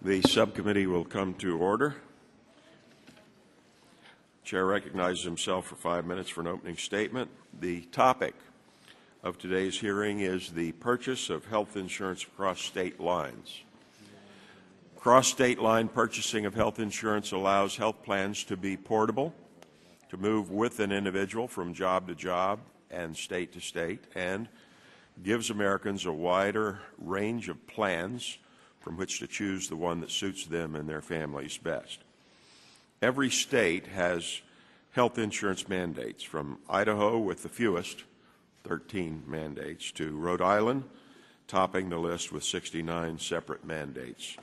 The subcommittee will come to order. Chair recognizes himself for 5 minutes for an opening statement. The topic of today's hearing is the purchase of health insurance across state lines. Cross-state line purchasing of health insurance allows health plans to be portable, to move with an individual from job to job and state to state, and gives Americans a wider range of plans from which to choose the one that suits them and their families best. Every state has health insurance mandates, from Idaho with the fewest, 13 mandates, to Rhode Island, topping the list with 69 separate mandates.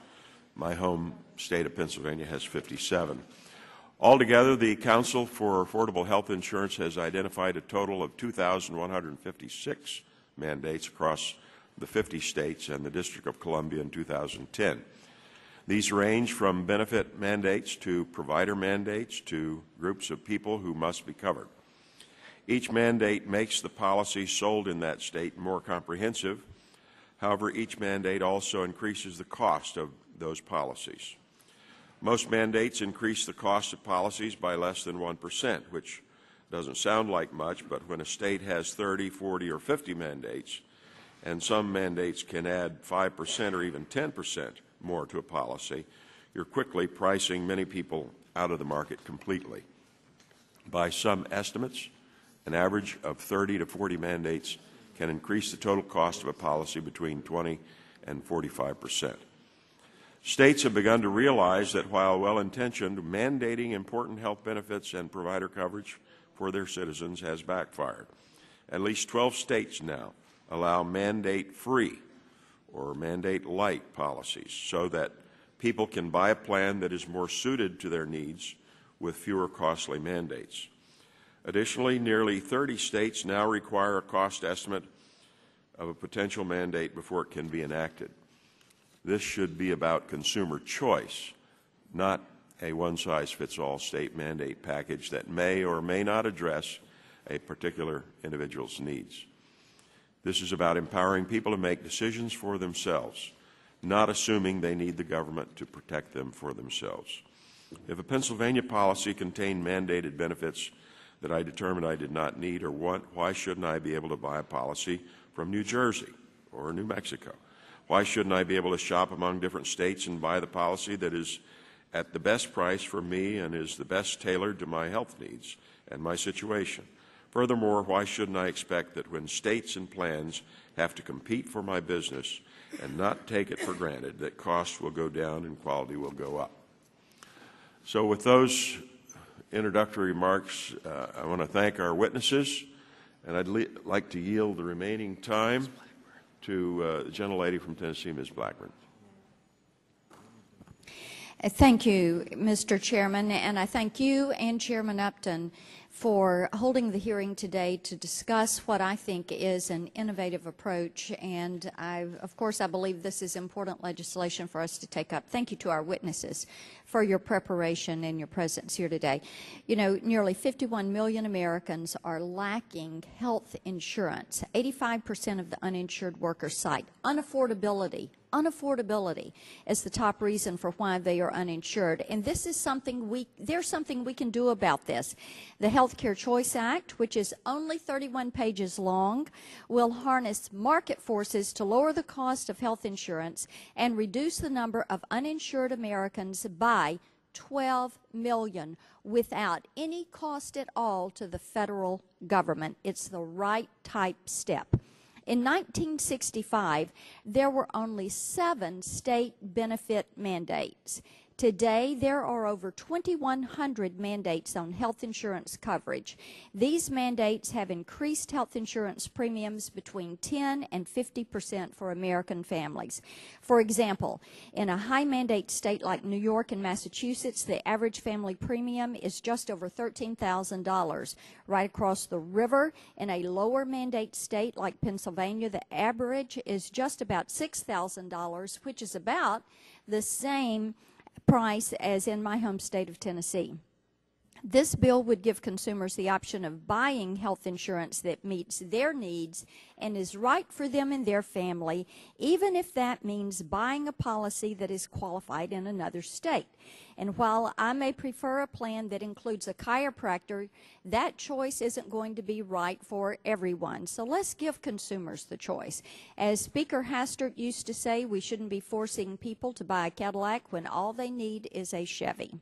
My home state of Pennsylvania has 57. Altogether, the Council for Affordable Health Insurance has identified a total of 2,156 mandates across the 50 states and the District of Columbia in 2010. These range from benefit mandates to provider mandates to groups of people who must be covered. Each mandate makes the policy sold in that state more comprehensive. However, each mandate also increases the cost of those policies. Most mandates increase the cost of policies by less than 1%, which doesn't sound like much, but when a state has 30, 40, or 50 mandates, and some mandates can add 5% or even 10% more to a policy, you're quickly pricing many people out of the market completely. By some estimates, an average of 30 to 40 mandates can increase the total cost of a policy between 20 and 45%. States have begun to realize that while well-intentioned, mandating important health benefits and provider coverage for their citizens has backfired. At least 12 states now allow mandate-free or mandate-light policies so that people can buy a plan that is more suited to their needs with fewer costly mandates. Additionally, nearly 30 states now require a cost estimate of a potential mandate before it can be enacted. This should be about consumer choice, not a one-size-fits-all state mandate package that may or may not address a particular individual's needs. This is about empowering people to make decisions for themselves, not assuming they need the government to protect them for themselves. If a Pennsylvania policy contained mandated benefits that I determined I did not need or want, why shouldn't I be able to buy a policy from New Jersey or New Mexico? Why shouldn't I be able to shop among different states and buy the policy that is at the best price for me and is the best tailored to my health needs and my situation? Furthermore, why shouldn't I expect that when states and plans have to compete for my business and not take it for granted that costs will go down and quality will go up? So with those introductory remarks, I want to thank our witnesses, and I'd like to yield the remaining time to the gentlelady from Tennessee, Ms. Blackburn. Thank you, Mr. Chairman, and I thank you and Chairman Upton for holding the hearing today to discuss what I think is an innovative approach, and of course I believe this is important legislation for us to take up. Thank you to our witnesses for your preparation and your presence here today. You know, nearly 51 million Americans are lacking health insurance. 85% of the uninsured workers cite unaffordability is the top reason for why they are uninsured. And this is something there's something we can do about this. The Health Care Choice Act, which is only 31 pages long, will harness market forces to lower the cost of health insurance and reduce the number of uninsured Americans by 12 million without any cost at all to the federal government. It's the right type step. In 1965, there were only 7 state benefit mandates. Today, there are over 2,100 mandates on health insurance coverage. These mandates have increased health insurance premiums between 10 and 50% for American families. For example, in a high mandate state like New York and Massachusetts, the average family premium is just over $13,000. Right across the river, in a lower mandate state like Pennsylvania, the average is just about $6,000, which is about the same price as in my home state of Tennessee. This bill would give consumers the option of buying health insurance that meets their needs and is right for them and their family, even if that means buying a policy that is qualified in another state. And while I may prefer a plan that includes a chiropractor, that choice isn't going to be right for everyone. So let's give consumers the choice. As Speaker Hastert used to say, we shouldn't be forcing people to buy a Cadillac when all they need is a Chevy.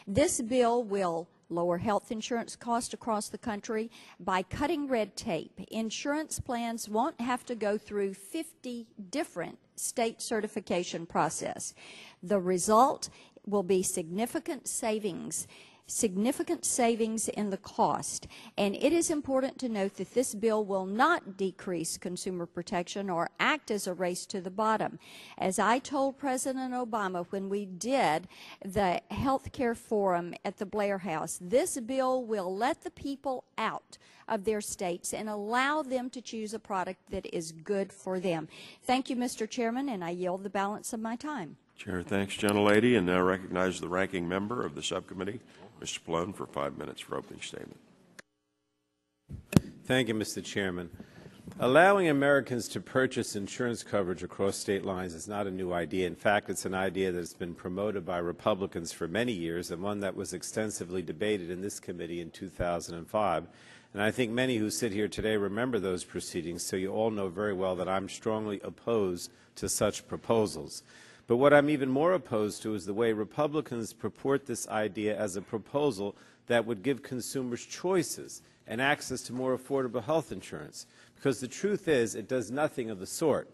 This bill will lower health insurance costs across the country by cutting red tape. Insurance plans won't have to go through 50 different state certification process. The result will be significant savings in the cost. And it is important to note that this bill will not decrease consumer protection or act as a race to the bottom. As I told President Obama when we did the health care forum at the Blair House, this bill will let the people out of their states and allow them to choose a product that is good for them. Thank you, Mr. Chairman, and I yield the balance of my time. Chair, thanks, gentlelady, and now recognize the ranking member of the subcommittee, Mr. Pallone, for 5 minutes for opening statement. Thank you, Mr. Chairman. Allowing Americans to purchase insurance coverage across state lines is not a new idea. In fact, it's an idea that has been promoted by Republicans for many years and one that was extensively debated in this committee in 2005. And I think many who sit here today remember those proceedings, so you all know very well that I'm strongly opposed to such proposals. But what I'm even more opposed to is the way Republicans purport this idea as a proposal that would give consumers choices and access to more affordable health insurance. Because the truth is, it does nothing of the sort.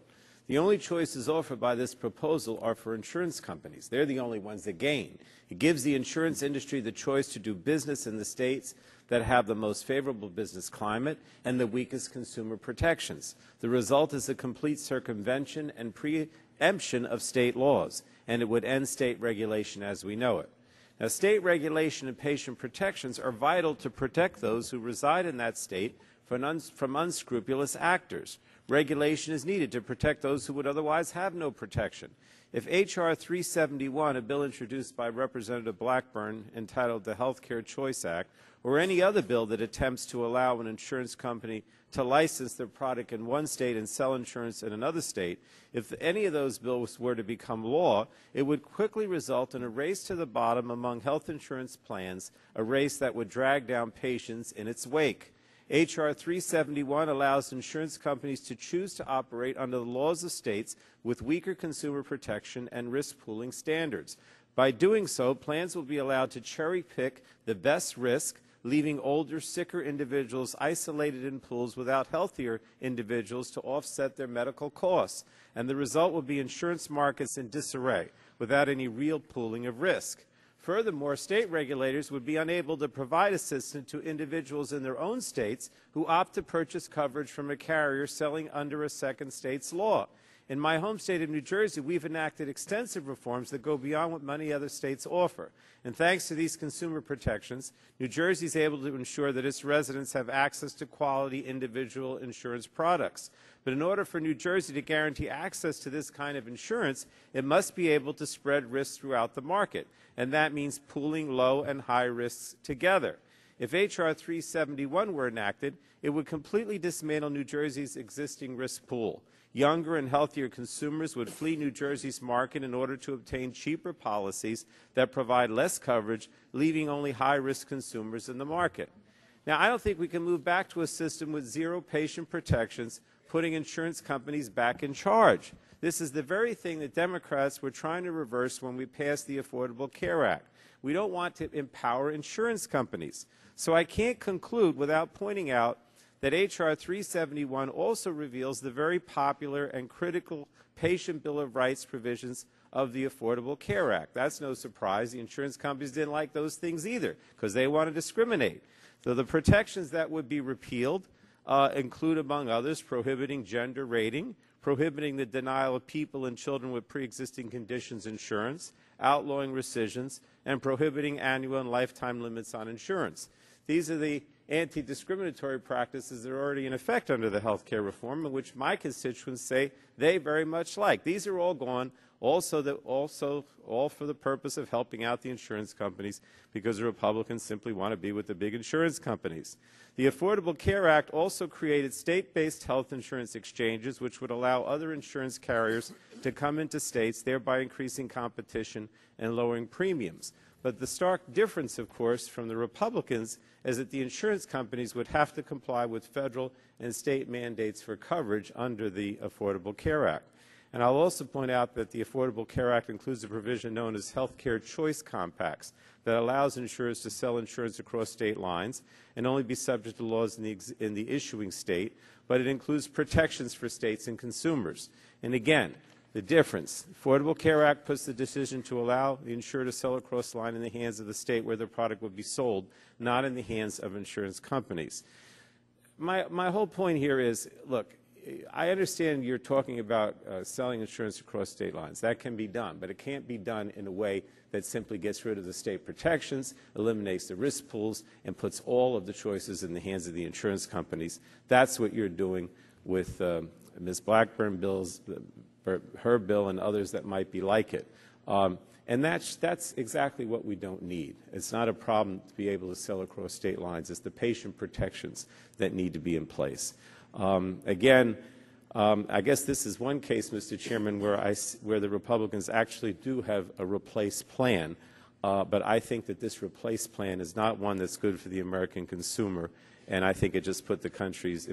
The only choices offered by this proposal are for insurance companies. They're the only ones that gain. It gives the insurance industry the choice to do business in the states that have the most favorable business climate and the weakest consumer protections. The result is a complete circumvention and preemption of state laws, and it would end state regulation as we know it. Now, state regulation and patient protections are vital to protect those who reside in that state from unscrupulous actors. Regulation is needed to protect those who would otherwise have no protection. If H.R. 371, a bill introduced by Representative Blackburn entitled the Health Care Choice Act, or any other bill that attempts to allow an insurance company to license their product in one state and sell insurance in another state, if any of those bills were to become law, it would quickly result in a race to the bottom among health insurance plans, a race that would drag down patients in its wake. H.R. 371 allows insurance companies to choose to operate under the laws of states with weaker consumer protection and risk pooling standards. By doing so, plans will be allowed to cherry-pick the best risk, leaving older, sicker individuals isolated in pools without healthier individuals to offset their medical costs. And the result will be insurance markets in disarray, without any real pooling of risk. Furthermore, state regulators would be unable to provide assistance to individuals in their own states who opt to purchase coverage from a carrier selling under a second state's law. In my home state of New Jersey, we've enacted extensive reforms that go beyond what many other states offer. And thanks to these consumer protections, New Jersey is able to ensure that its residents have access to quality individual insurance products. But in order for New Jersey to guarantee access to this kind of insurance, it must be able to spread risks throughout the market. And that means pooling low and high risks together. If H.R. 371 were enacted, it would completely dismantle New Jersey's existing risk pool. Younger and healthier consumers would flee New Jersey's market in order to obtain cheaper policies that provide less coverage, leaving only high-risk consumers in the market. Now, I don't think we can move back to a system with zero patient protections, putting insurance companies back in charge. This is the very thing that Democrats were trying to reverse when we passed the Affordable Care Act. We don't want to empower insurance companies. So I can't conclude without pointing out that H.R. 371 also reveals the very popular and critical Patient Bill of Rights provisions of the Affordable Care Act. That's no surprise. The insurance companies didn't like those things either because they want to discriminate. So the protections that would be repealed include, among others, prohibiting gender rating, prohibiting the denial of people and children with pre-existing conditions insurance, outlawing rescissions, and prohibiting annual and lifetime limits on insurance. These are the anti-discriminatory practices that are already in effect under the health care reform, and which my constituents say they very much like. These are all gone, all for the purpose of helping out the insurance companies, because the Republicans simply want to be with the big insurance companies. The Affordable Care Act also created state-based health insurance exchanges, which would allow other insurance carriers to come into states, thereby increasing competition and lowering premiums. But the stark difference, of course, from the Republicans is that the insurance companies would have to comply with federal and state mandates for coverage under the Affordable Care Act. And I'll also point out that the Affordable Care Act includes a provision known as health care choice compacts that allows insurers to sell insurance across state lines and only be subject to laws in the issuing state, but it includes protections for states and consumers. And again, the difference, the Affordable Care Act puts the decision to allow the insurer to sell across the line in the hands of the state where the product would be sold, not in the hands of insurance companies. My whole point here is, look, I understand you're talking about selling insurance across state lines. That can be done, but it can't be done in a way that simply gets rid of the state protections, eliminates the risk pools, and puts all of the choices in the hands of the insurance companies. That's what you're doing with Ms. Blackburn her bill and others that might be like it. And that's exactly what we don't need. It's not a problem to be able to sell across state lines. It's the patient protections that need to be in place. Again, I guess this is one case, Mr. Chairman, where the Republicans actually do have a replace plan, but I think that this replace plan is not one that's good for the American consumer, and I think it just puts the country's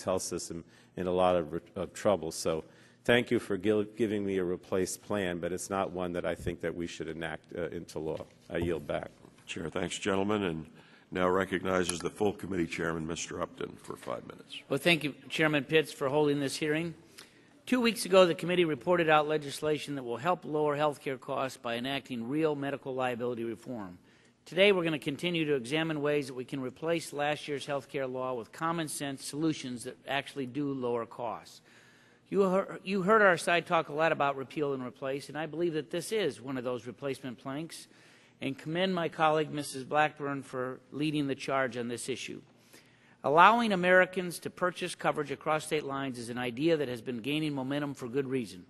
health system in a lot of trouble. So thank you for giving me a replace plan, but it's not one that I think that we should enact into law. I yield back. Chair, thanks, gentlemen, and now recognizes the full committee chairman, Mr. Upton, for 5 minutes. Well, thank you, Chairman Pitts, for holding this hearing. 2 weeks ago, the committee reported out legislation that will help lower health care costs by enacting real medical liability reform. Today, we're going to continue to examine ways that we can replace last year's health care law with common sense solutions that actually do lower costs. You heard our side talk a lot about repeal and replace, and I believe that this is one of those replacement planks, and commend my colleague, Mrs. Blackburn, for leading the charge on this issue. Allowing Americans to purchase coverage across state lines is an idea that has been gaining momentum for good reason.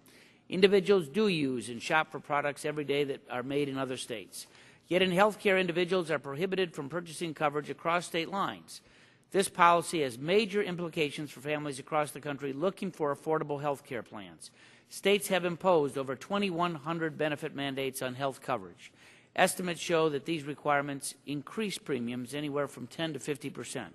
Individuals do use and shop for products every day that are made in other states. Yet in health care, individuals are prohibited from purchasing coverage across state lines. This policy has major implications for families across the country looking for affordable health care plans. States have imposed over 2,100 benefit mandates on health coverage. Estimates show that these requirements increase premiums anywhere from 10 to 50%.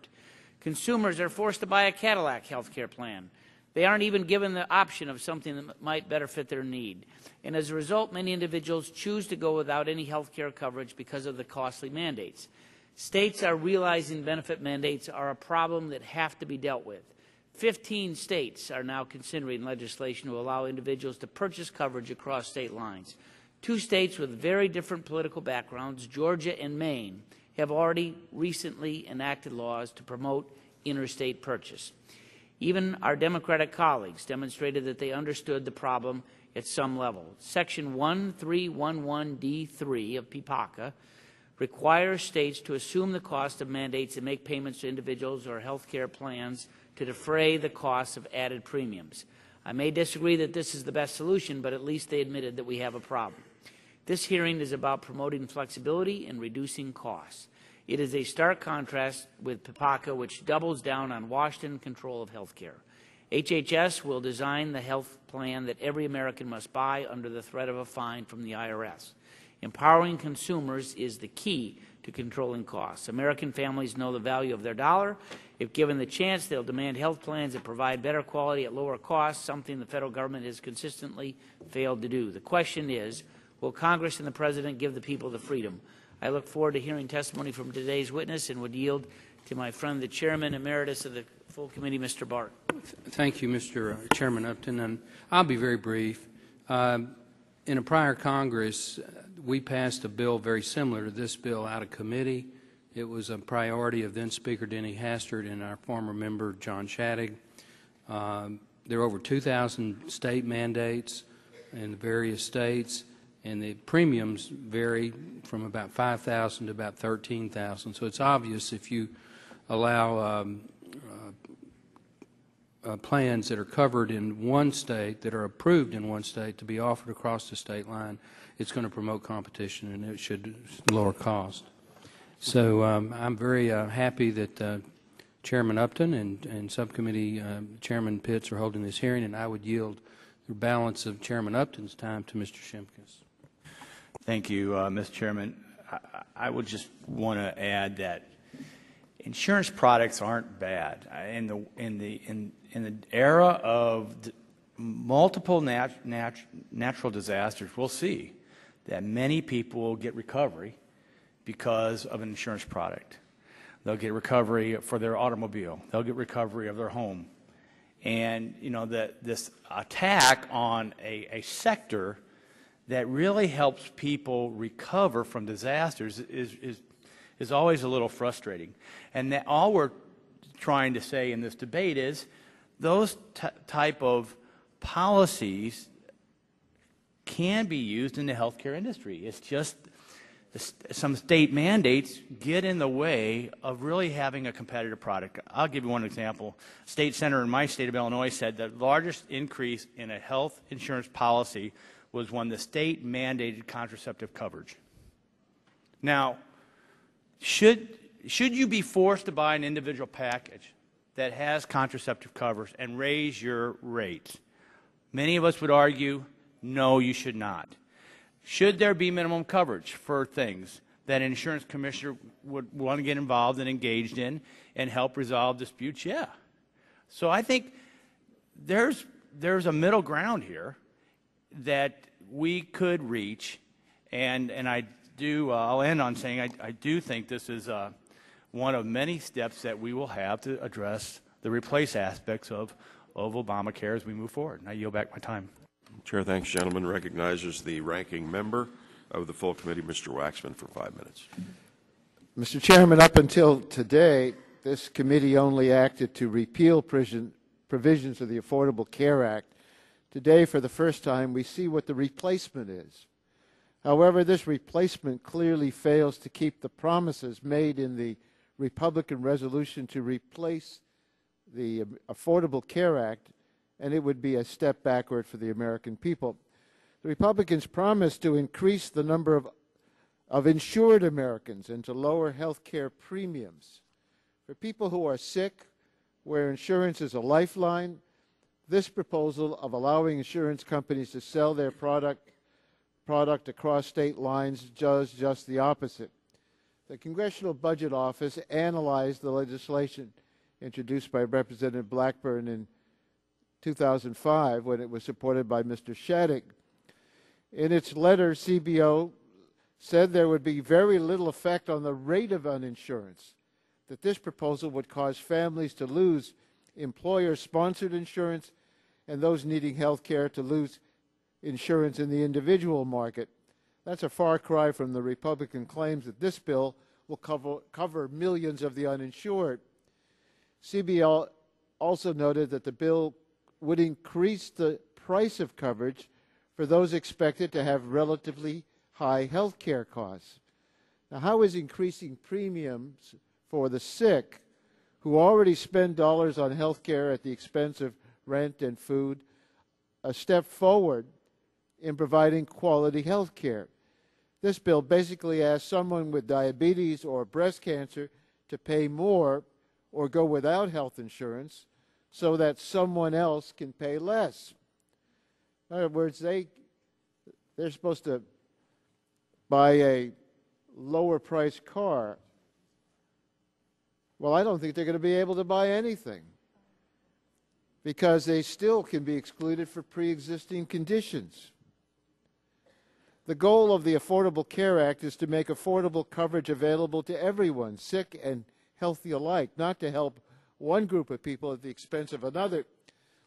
Consumers are forced to buy a Cadillac health care plan. They aren't even given the option of something that might better fit their need. And as a result, many individuals choose to go without any health care coverage because of the costly mandates. States are realizing benefit mandates are a problem that have to be dealt with. 15 states are now considering legislation to allow individuals to purchase coverage across state lines. 2 states with very different political backgrounds, Georgia and Maine, have already recently enacted laws to promote interstate purchase. Even our Democratic colleagues demonstrated that they understood the problem at some level. Section 1311D3 of PPACA requires states to assume the cost of mandates and make payments to individuals or health care plans to defray the costs of added premiums. I may disagree that this is the best solution, but at least they admitted that we have a problem. This hearing is about promoting flexibility and reducing costs. It is a stark contrast with PPACA, which doubles down on Washington control of health care. HHS will design the health plan that every American must buy under the threat of a fine from the IRS. Empowering consumers is the key to controlling costs. American families know the value of their dollar. If given the chance, they'll demand health plans that provide better quality at lower costs, something the federal government has consistently failed to do. The question is, will Congress and the President give the people the freedom? I look forward to hearing testimony from today's witness and would yield to my friend, the Chairman Emeritus of the full committee, Mr. Bart. Thank you, Mr. Chairman Upton, and I'll be very brief. In a prior Congress, we passed a bill very similar to this bill out of committee. It was a priority of then Speaker Denny Hastert and our former member John Shadegg. There are over 2,000 state mandates in various states, and the premiums vary from about $5,000 to about $13,000. So it's obvious if you allow plans that are covered in one state, that are approved in one state, to be offered across the state line, it's going to promote competition and it should lower cost. So I'm very happy that Chairman Upton and Subcommittee Chairman Pitts are holding this hearing, and I would yield the balance of Chairman Upton's time to Mr. Shimkus. Thank you, Mr. Chairman. I would just want to add that insurance products aren't bad. In the era of multiple natural disasters, we'll see that many people will get recovery because of an insurance product. They'll get recovery for their automobile. They'll get recovery of their home. And, you know, this attack on a sector that really helps people recover from disasters is always a little frustrating. And that all we're trying to say in this debate is those type of policies can be used in the healthcare industry. It's just some state mandates get in the way of really having a competitive product. I'll give you one example. State Senator in my state of Illinois said the largest increase in a health insurance policy was when the state mandated contraceptive coverage. Now, should you be forced to buy an individual package that has contraceptive coverage and raise your rates? Many of us would argue, no, you should not. Should there be minimum coverage for things that an insurance commissioner would want to get involved and engaged in and help resolve disputes? Yeah. So I think there's a middle ground here that we could reach, and I'll end on saying I do think this is one of many steps that we will have to address the replace aspects of Obamacare as we move forward. And I yield back my time. Chair, thanks, gentlemen. Recognizes the ranking member of the full committee, Mr. Waxman, for 5 minutes. Mr. Chairman, up until today, this committee only acted to repeal provisions of the Affordable Care Act. Today, for the first time, we see what the replacement is. However, this replacement clearly fails to keep the promises made in the Republican resolution to replace the Affordable Care Act, and it would be a step backward for the American people. The Republicans promised to increase the number of insured Americans and to lower health care premiums. For people who are sick, where insurance is a lifeline, this proposal of allowing insurance companies to sell their product across state lines does just the opposite. The Congressional Budget Office analyzed the legislation introduced by Representative Blackburn in 2005 when it was supported by Mr. Shadegg. In its letter, CBO said there would be very little effect on the rate of uninsurance, that this proposal would cause families to lose employer-sponsored insurance and those needing health care to lose insurance in the individual market. That's a far cry from the Republican claims that this bill will cover millions of the uninsured. CBO also noted that the bill would increase the price of coverage for those expected to have relatively high health care costs. Now, how is increasing premiums for the sick, who already spend dollars on health care at the expense of rent and food, a step forward in providing quality health care? This bill basically asks someone with diabetes or breast cancer to pay more or go without health insurance so that someone else can pay less. In other words, they're supposed to buy a lower priced car. Well, I don't think they're going to be able to buy anything because they still can be excluded for pre-existing conditions. The goal of the Affordable Care Act is to make affordable coverage available to everyone, sick and healthy alike, not to help one group of people at the expense of another.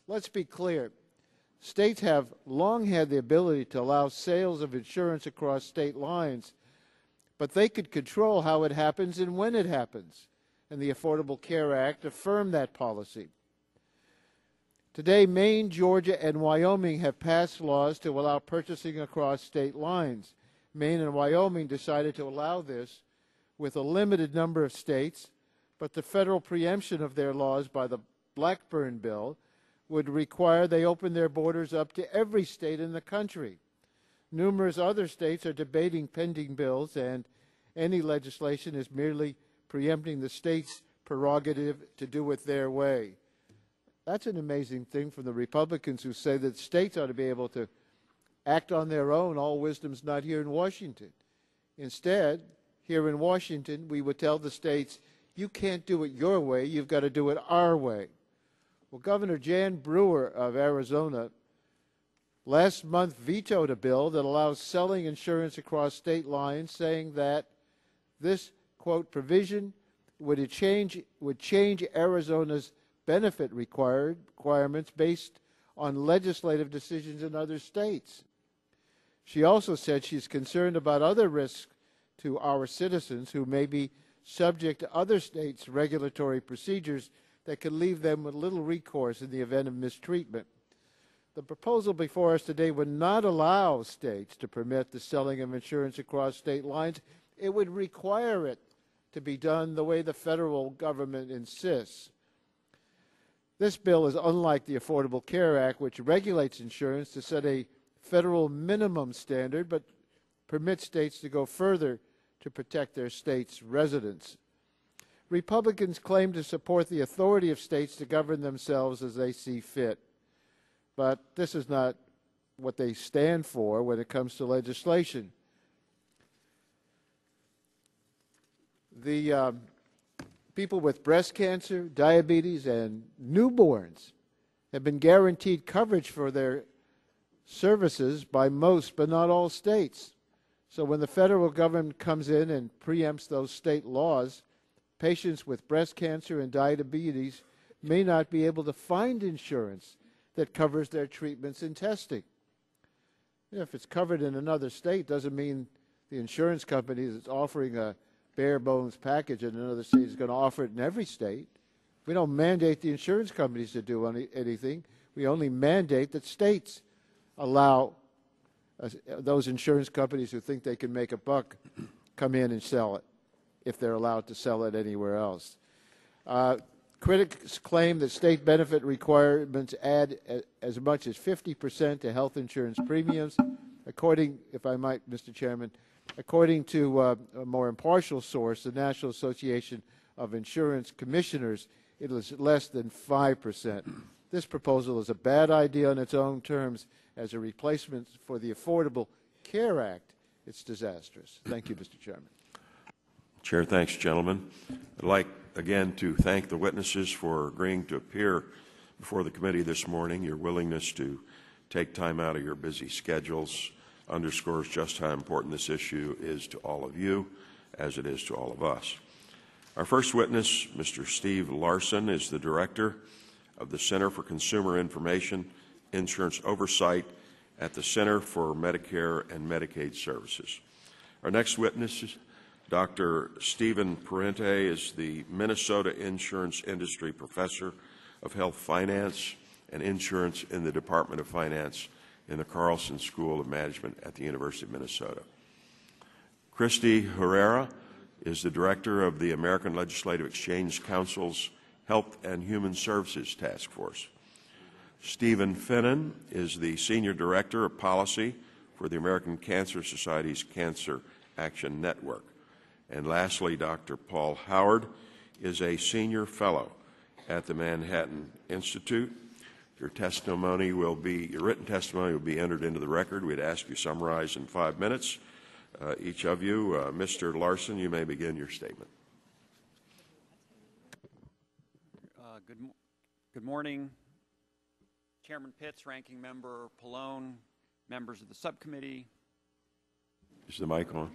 Let's be clear. States have long had the ability to allow sales of insurance across state lines, but they could control how it happens and when it happens, and the Affordable Care Act affirmed that policy. Today, Maine, Georgia, and Wyoming have passed laws to allow purchasing across state lines. Maine and Wyoming decided to allow this with a limited number of states, but the federal preemption of their laws by the Blackburn bill would require they open their borders up to every state in the country. Numerous other states are debating pending bills, and any legislation is merely preempting the state's prerogative to do it their way. That's an amazing thing from the Republicans, who say that states ought to be able to act on their own. All wisdom's not here in Washington. Instead, here in Washington, we would tell the states, you can't do it your way, you've got to do it our way. Well, Governor Jan Brewer of Arizona last month vetoed a bill that allows selling insurance across state lines, saying that this, quote, provision would change Arizona's benefit requirements based on legislative decisions in other states. She also said she's concerned about other risks to our citizens who may be subject to other states' regulatory procedures that could leave them with little recourse in the event of mistreatment. The proposal before us today would not allow states to permit the selling of insurance across state lines. It would require it to be done the way the federal government insists. This bill is unlike the Affordable Care Act, which regulates insurance to set a federal minimum standard, but permits states to go further to protect their state's residents. Republicans claim to support the authority of states to govern themselves as they see fit, but this is not what they stand for when it comes to legislation. The people with breast cancer, diabetes, and newborns have been guaranteed coverage for their services by most, but not all states. So when the federal government comes in and preempts those state laws, patients with breast cancer and diabetes may not be able to find insurance that covers their treatments and testing. You know, if it's covered in another state, doesn't mean the insurance company that's offering a bare bones package in another state is going to offer it in every state. We don't mandate the insurance companies to do anything. We only mandate that states allow those insurance companies who think they can make a buck come in and sell it, if they're allowed to sell it anywhere else. Critics claim that state benefit requirements add as much as 50% to health insurance premiums. According, if I might, Mr. Chairman, according to a more impartial source, the National Association of Insurance Commissioners, it is less than 5%. This proposal is a bad idea on its own terms. As a replacement for the Affordable Care Act, it's disastrous. Thank you, Mr. Chairman. Chair, thanks, gentlemen. I'd like again to thank the witnesses for agreeing to appear before the committee this morning. Your willingness to take time out of your busy schedules underscores just how important this issue is to all of you, as it is to all of us. Our first witness, Mr. Steve Larson, is the director of the Center for Consumer Information Insurance Oversight at the Center for Medicare and Medicaid Services. Our next witness is Dr. Stephen Parente, is the Minnesota Insurance Industry Professor of Health Finance and Insurance in the Department of Finance in the Carlson School of Management at the University of Minnesota. Christy Herrera is the Director of the American Legislative Exchange Council's Health and Human Services Task Force. Stephen Finnan is the Senior Director of Policy for the American Cancer Society's Cancer Action Network. And lastly, Dr. Paul Howard is a Senior Fellow at the Manhattan Institute. Your written testimony will be entered into the record. We'd ask you to summarize in 5 minutes. Each of you, Mr. Larson, you may begin your statement. Good morning, Chairman Pitts, Ranking Member Pallone, members of the subcommittee. Is the mic on?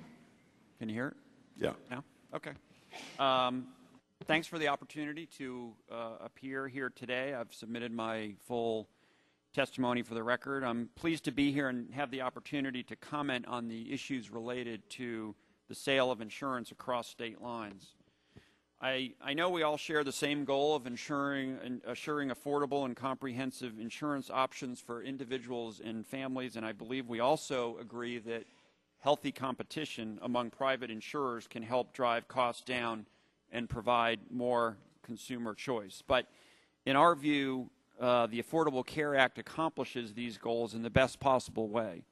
Can you hear it? Yeah. No? Okay. Thanks for the opportunity to appear here today. I've submitted my full testimony for the record. I'm pleased to be here and have the opportunity to comment on the issues related to the sale of insurance across state lines. I know we all share the same goal of assuring affordable and comprehensive insurance options for individuals and families, and I believe we also agree that healthy competition among private insurers can help drive costs down and provide more consumer choice. But in our view, the Affordable Care Act accomplishes these goals in the best possible way.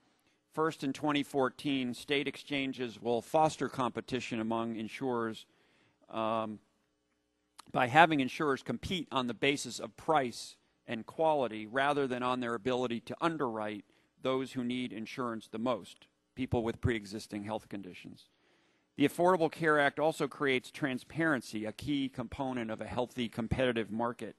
First, in 2014, state exchanges will foster competition among insurers by having insurers compete on the basis of price and quality rather than on their ability to underwrite those who need insurance the most, people with pre-existing health conditions. The Affordable Care Act also creates transparency, a key component of a healthy, competitive market.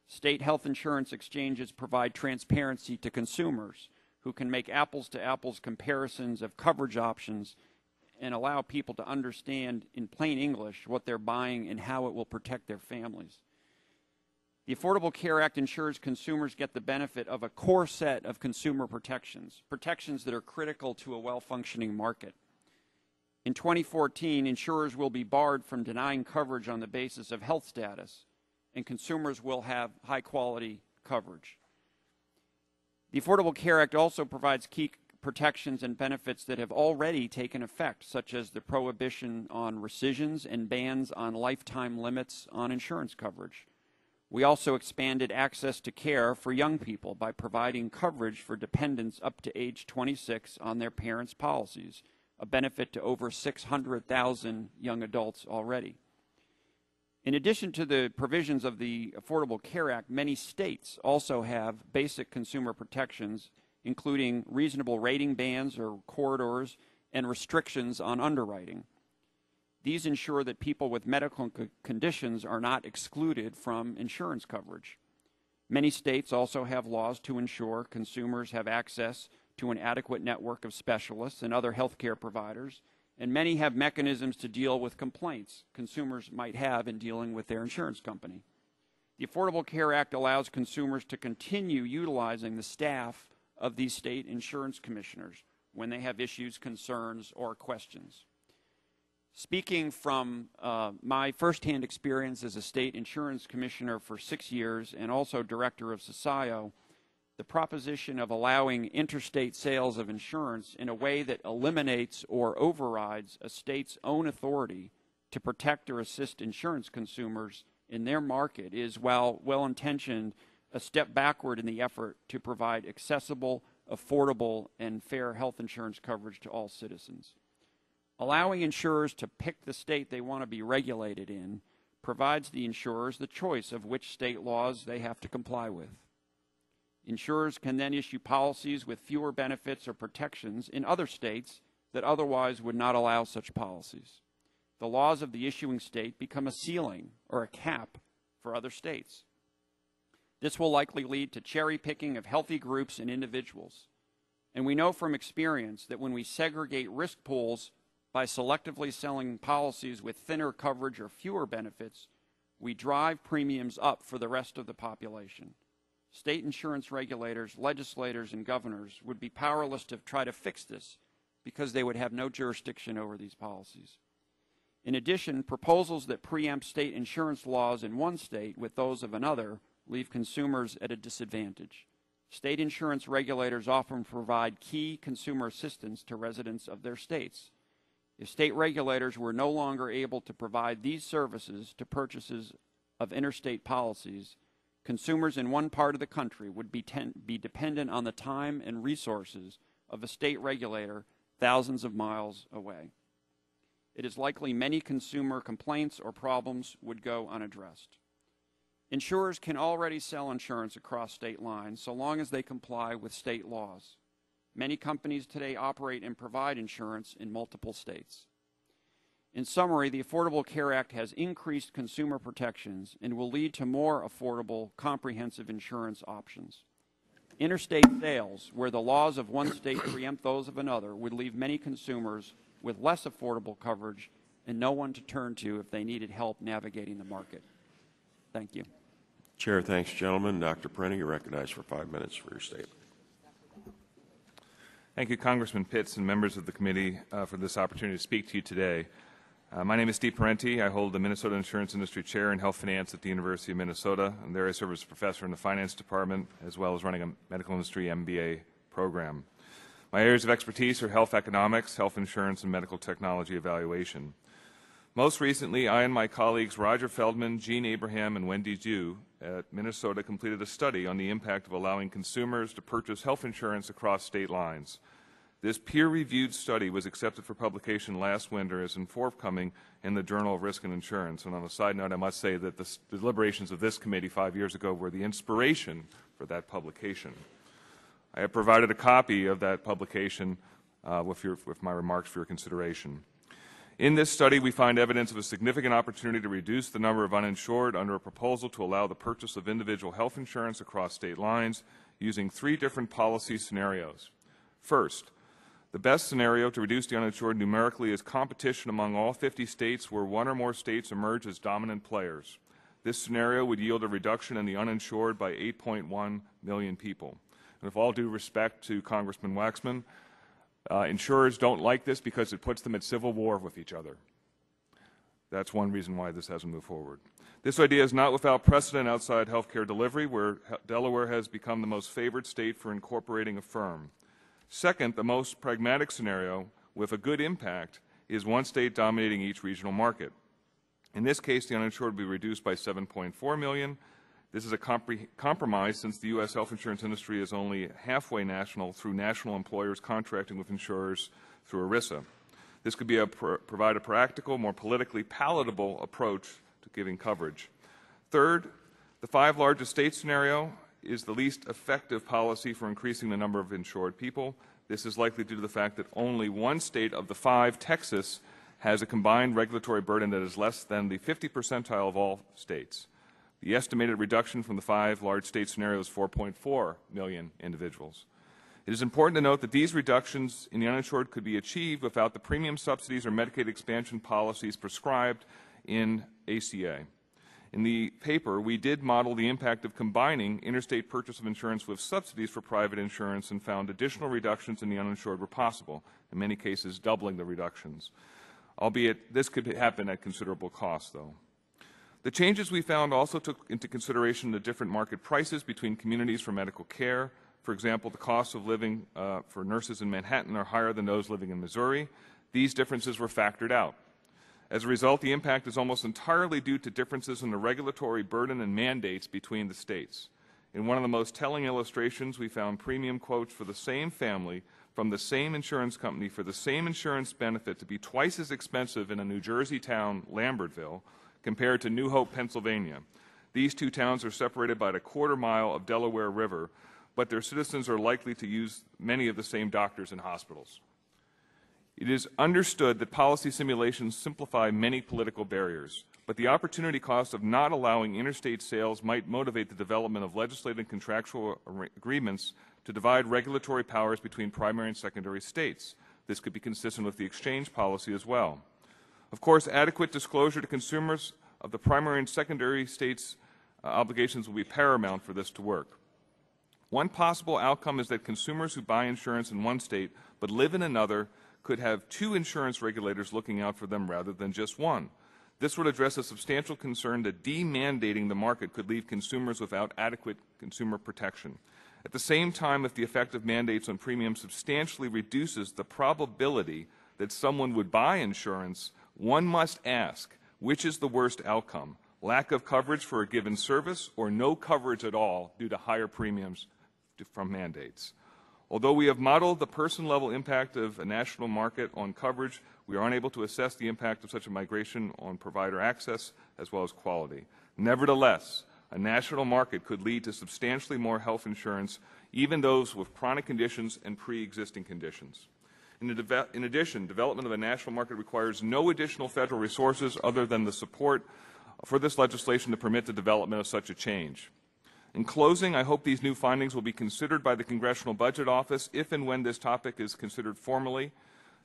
State health insurance exchanges provide transparency to consumers who can make apples-to-apples comparisons of coverage options and allow people to understand in plain English what they're buying and how it will protect their families. The Affordable Care Act ensures consumers get the benefit of a core set of consumer protections, protections that are critical to a well-functioning market. In 2014, insurers will be barred from denying coverage on the basis of health status, and consumers will have high-quality coverage. The Affordable Care Act also provides key protections and benefits that have already taken effect, such as the prohibition on rescissions and bans on lifetime limits on insurance coverage. We also expanded access to care for young people by providing coverage for dependents up to age 26 on their parents' policies, a benefit to over 600,000 young adults already. In addition to the provisions of the Affordable Care Act, many states also have basic consumer protections, including reasonable rating bands or corridors and restrictions on underwriting. These ensure that people with medical conditions are not excluded from insurance coverage. Many states also have laws to ensure consumers have access to an adequate network of specialists and other health care providers, and many have mechanisms to deal with complaints consumers might have in dealing with their insurance company. The Affordable Care Act allows consumers to continue utilizing the staff of these state insurance commissioners when they have issues, concerns, or questions. Speaking from my firsthand experience as a state insurance commissioner for 6 years and also director of SOCIO, the proposition of allowing interstate sales of insurance in a way that eliminates or overrides a state's own authority to protect or assist insurance consumers in their market is, while well-intentioned, a step backward in the effort to provide accessible, affordable, and fair health insurance coverage to all citizens. Allowing insurers to pick the state they want to be regulated in provides the insurers the choice of which state laws they have to comply with. Insurers can then issue policies with fewer benefits or protections in other states that otherwise would not allow such policies. The laws of the issuing state become a ceiling or a cap for other states. This will likely lead to cherry picking of healthy groups and individuals. And we know from experience that when we segregate risk pools by selectively selling policies with thinner coverage or fewer benefits, we drive premiums up for the rest of the population. State insurance regulators, legislators, and governors would be powerless to try to fix this because they would have no jurisdiction over these policies. In addition, proposals that preempt state insurance laws in one state with those of another leave consumers at a disadvantage. State insurance regulators often provide key consumer assistance to residents of their states. If state regulators were no longer able to provide these services to purchases of interstate policies, consumers in one part of the country would be dependent on the time and resources of a state regulator thousands of miles away. It is likely many consumer complaints or problems would go unaddressed. Insurers can already sell insurance across state lines so long as they comply with state laws. Many companies today operate and provide insurance in multiple states. In summary, the Affordable Care Act has increased consumer protections and will lead to more affordable, comprehensive insurance options. Interstate sales, where the laws of one state preempt those of another, would leave many consumers with less affordable coverage and no one to turn to if they needed help navigating the market. Thank you. Chair, thanks, gentlemen. Dr. Parenti, you're recognized for 5 minutes for your statement. Thank you, Congressman Pitts and members of the committee for this opportunity to speak to you today. My name is Steve Parenti. I hold the Minnesota Insurance Industry Chair in Health Finance at the University of Minnesota, and there I serve as a professor in the Finance Department, as well as running a medical industry MBA program. My areas of expertise are health economics, health insurance, and medical technology evaluation. Most recently, I and my colleagues Roger Feldman, Gene Abraham, and Wendy Zhu at Minnesota completed a study on the impact of allowing consumers to purchase health insurance across state lines. This peer-reviewed study was accepted for publication last winter as forthcoming in the Journal of Risk and Insurance. And on a side note, I must say that the deliberations of this committee 5 years ago were the inspiration for that publication. I have provided a copy of that publication with my remarks for your consideration. In this study, we find evidence of a significant opportunity to reduce the number of uninsured under a proposal to allow the purchase of individual health insurance across state lines using 3 different policy scenarios. First, the best scenario to reduce the uninsured numerically is competition among all 50 states where 1 or more states emerge as dominant players. This scenario would yield a reduction in the uninsured by 8.1 million people. And with all due respect to Congressman Waxman, insurers don't like this because it puts them at civil war with each other. That's one reason why this hasn't moved forward. This idea is not without precedent outside healthcare delivery, where Delaware has become the most favored state for incorporating a firm. Second, the most pragmatic scenario with a good impact is 1 state dominating each regional market. In this case, the uninsured will be reduced by 7.4 million. This is a compromise since the U.S. health insurance industry is only halfway national through national employers contracting with insurers through ERISA. This could be provide a practical, more politically palatable approach to giving coverage. Third, the 5 largest state scenario is the least effective policy for increasing the number of insured people. This is likely due to the fact that only 1 state of the 5, Texas, has a combined regulatory burden that is less than the 50th percentile of all states. The estimated reduction from the 5 large state scenarios is 4.4 million individuals. It is important to note that these reductions in the uninsured could be achieved without the premium subsidies or Medicaid expansion policies prescribed in ACA. In the paper, we did model the impact of combining interstate purchase of insurance with subsidies for private insurance and found additional reductions in the uninsured were possible, in many cases doubling the reductions. Albeit, this could happen at considerable cost, though. The changes we found also took into consideration the different market prices between communities for medical care. For example, the costs of living for nurses in Manhattan are higher than those living in Missouri. These differences were factored out. As a result, the impact is almost entirely due to differences in the regulatory burden and mandates between the states. In one of the most telling illustrations, we found premium quotes for the same family from the same insurance company for the same insurance benefit to be twice as expensive in a New Jersey town, Lambertville, compared to New Hope, Pennsylvania. These 2 towns are separated by a 1/4 mile of Delaware River, but their citizens are likely to use many of the same doctors and hospitals. It is understood that policy simulations simplify many political barriers, but the opportunity cost of not allowing interstate sales might motivate the development of legislative and contractual agreements to divide regulatory powers between primary and secondary states. This could be consistent with the exchange policy as well. Of course, adequate disclosure to consumers of the primary and secondary states' obligations will be paramount for this to work. One possible outcome is that consumers who buy insurance in 1 state but live in another could have 2 insurance regulators looking out for them rather than just 1. This would address a substantial concern that demandating the market could leave consumers without adequate consumer protection. At the same time, if the effect of mandates on premiums substantially reduces the probability that someone would buy insurance, one must ask, which is the worst outcome? Lack of coverage for a given service or no coverage at all due to higher premiums from mandates? Although we have modeled the person-level impact of a national market on coverage, we are unable to assess the impact of such a migration on provider access as well as quality. Nevertheless, a national market could lead to substantially more health insurance, even those with chronic conditions and pre-existing conditions. In addition, development of a national market requires no additional federal resources other than the support for this legislation to permit the development of such a change. In closing, I hope these new findings will be considered by the Congressional Budget Office if and when this topic is considered formally.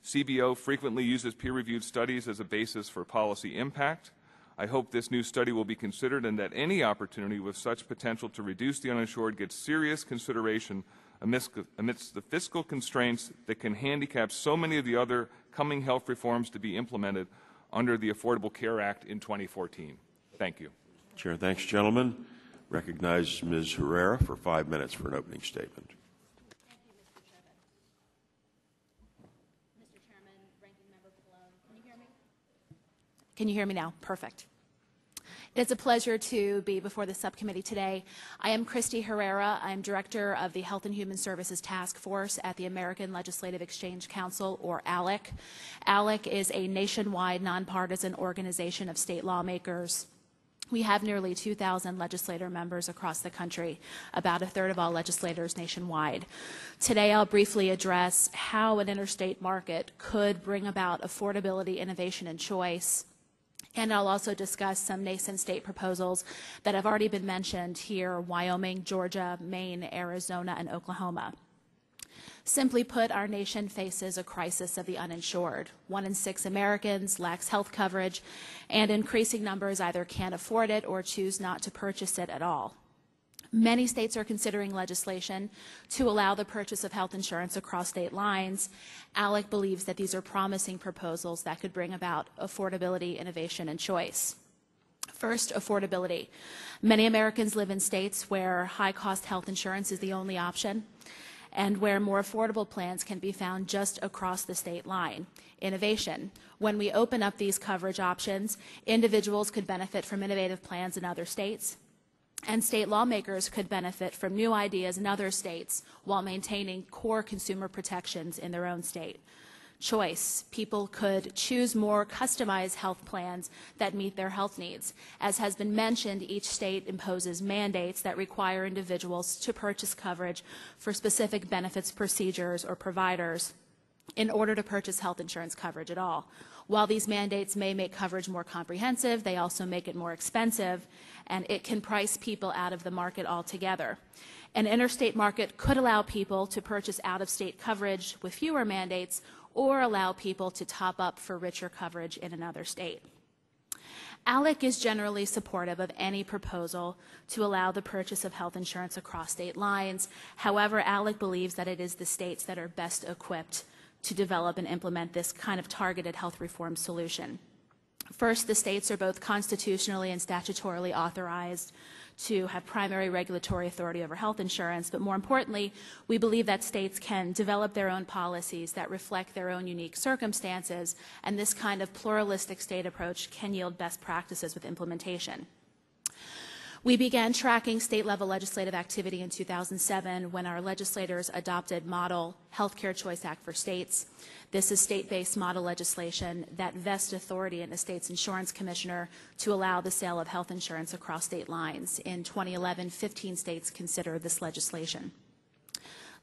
CBO frequently uses peer-reviewed studies as a basis for policy impact. I hope this new study will be considered and that any opportunity with such potential to reduce the uninsured gets serious consideration amidst the fiscal constraints that can handicap so many of the other coming health reforms to be implemented under the Affordable Care Act in 2014. Thank you. Chair, thanks, gentlemen. Recognize Ms. Herrera for 5 minutes for an opening statement. Thank you, Mr. Chairman. Mr. Chairman, Ranking Member Pallone, can you hear me? Can you hear me now? Perfect. It's a pleasure to be before the subcommittee today. I am Christy Herrera. I'm Director of the Health and Human Services Task Force at the American Legislative Exchange Council, or ALEC. ALEC is a nationwide nonpartisan organization of state lawmakers. We have nearly 2,000 legislator members across the country, about a third of all legislators nationwide. Today, I'll briefly address how an interstate market could bring about affordability, innovation, and choice. And I'll also discuss some nascent state proposals that have already been mentioned here: Wyoming, Georgia, Maine, Arizona, and Oklahoma. Simply put, our nation faces a crisis of the uninsured. 1 in 6 Americans lacks health coverage, and increasing numbers either can't afford it or choose not to purchase it at all. Many states are considering legislation to allow the purchase of health insurance across state lines. ALEC believes that these are promising proposals that could bring about affordability, innovation, and choice. First, affordability. Many Americans live in states where high-cost health insurance is the only option, and where more affordable plans can be found just across the state line. Innovation. When we open up these coverage options, individuals could benefit from innovative plans in other states, and state lawmakers could benefit from new ideas in other states while maintaining core consumer protections in their own state. Choice. People could choose more customized health plans that meet their health needs. As has been mentioned, each state imposes mandates that require individuals to purchase coverage for specific benefits, procedures, or providers in order to purchase health insurance coverage at all. While these mandates may make coverage more comprehensive, they also make it more expensive, and it can price people out of the market altogether. An interstate market could allow people to purchase out-of-state coverage with fewer mandates, or allow people to top up for richer coverage in another state. ALEC is generally supportive of any proposal to allow the purchase of health insurance across state lines. However, ALEC believes that it is the states that are best equipped to develop and implement this kind of targeted health reform solution. First, the states are both constitutionally and statutorily authorized to have primary regulatory authority over health insurance, but more importantly, we believe that states can develop their own policies that reflect their own unique circumstances, and this kind of pluralistic state approach can yield best practices with implementation. We began tracking state-level legislative activity in 2007 when our legislators adopted Model Healthcare Choice Act for states. This is state-based model legislation that vests authority in a state's insurance commissioner to allow the sale of health insurance across state lines. In 2011, 15 states considered this legislation.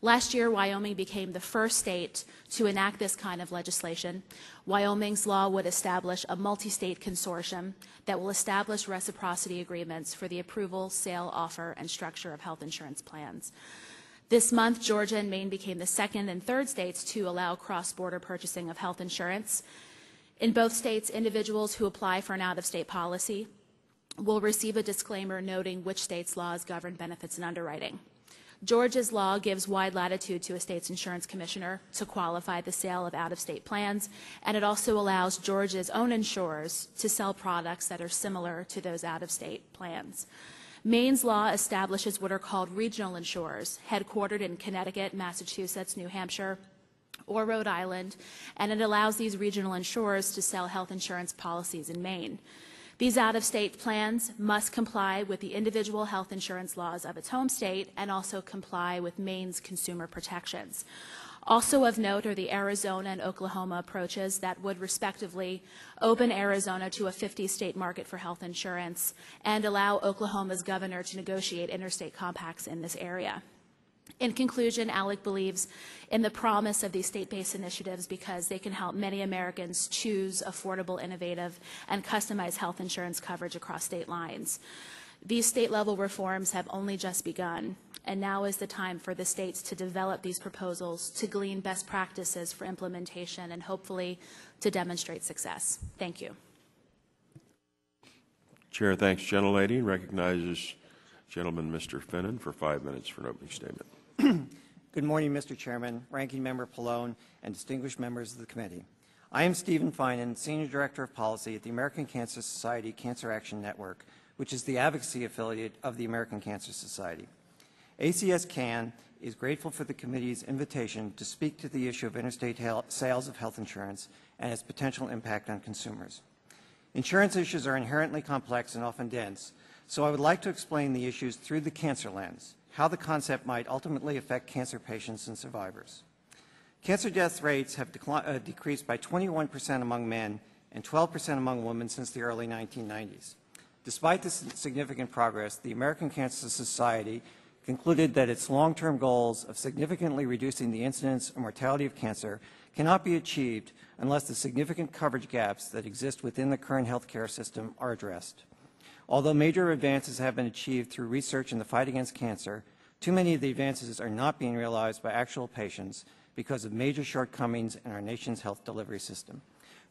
Last year, Wyoming became the first state to enact this kind of legislation. Wyoming's law would establish a multi-state consortium that will establish reciprocity agreements for the approval, sale, offer, and structure of health insurance plans. This month, Georgia and Maine became the second and third states to allow cross-border purchasing of health insurance. In both states, individuals who apply for an out-of-state policy will receive a disclaimer noting which state's laws govern benefits and underwriting. Georgia's law gives wide latitude to a state's insurance commissioner to qualify the sale of out-of-state plans, and it also allows Georgia's own insurers to sell products that are similar to those out-of-state plans. Maine's law establishes what are called regional insurers, headquartered in Connecticut, Massachusetts, New Hampshire, or Rhode Island, and it allows these regional insurers to sell health insurance policies in Maine. These out-of-state plans must comply with the individual health insurance laws of its home state and also comply with Maine's consumer protections. Also of note are the Arizona and Oklahoma approaches that would respectively open Arizona to a 50-state market for health insurance and allow Oklahoma's governor to negotiate interstate compacts in this area. In conclusion, ALEC believes in the promise of these state-based initiatives because they can help many Americans choose affordable, innovative, and customized health insurance coverage across state lines. These state-level reforms have only just begun, and now is the time for the states to develop these proposals, to glean best practices for implementation, and hopefully to demonstrate success. Thank you. Chair thanks gentlelady and recognizes gentleman Mr. Finnan for 5 minutes for an opening statement. Good morning, Mr. Chairman, Ranking Member Pallone, and distinguished members of the committee. I am Stephen Finan, Senior Director of Policy at the American Cancer Society Cancer Action Network, which is the advocacy affiliate of the American Cancer Society. ACS-CAN is grateful for the committee's invitation to speak to the issue of interstate sales of health insurance and its potential impact on consumers. Insurance issues are inherently complex and often dense, so I would like to explain the issues through the cancer lens, how the concept might ultimately affect cancer patients and survivors. Cancer death rates have decreased by 21% among men and 12% among women since the early 1990s. Despite this significant progress, the American Cancer Society concluded that its long-term goals of significantly reducing the incidence and mortality of cancer cannot be achieved unless the significant coverage gaps that exist within the current healthcare system are addressed. Although major advances have been achieved through research in the fight against cancer, too many of the advances are not being realized by actual patients because of major shortcomings in our nation's health delivery system.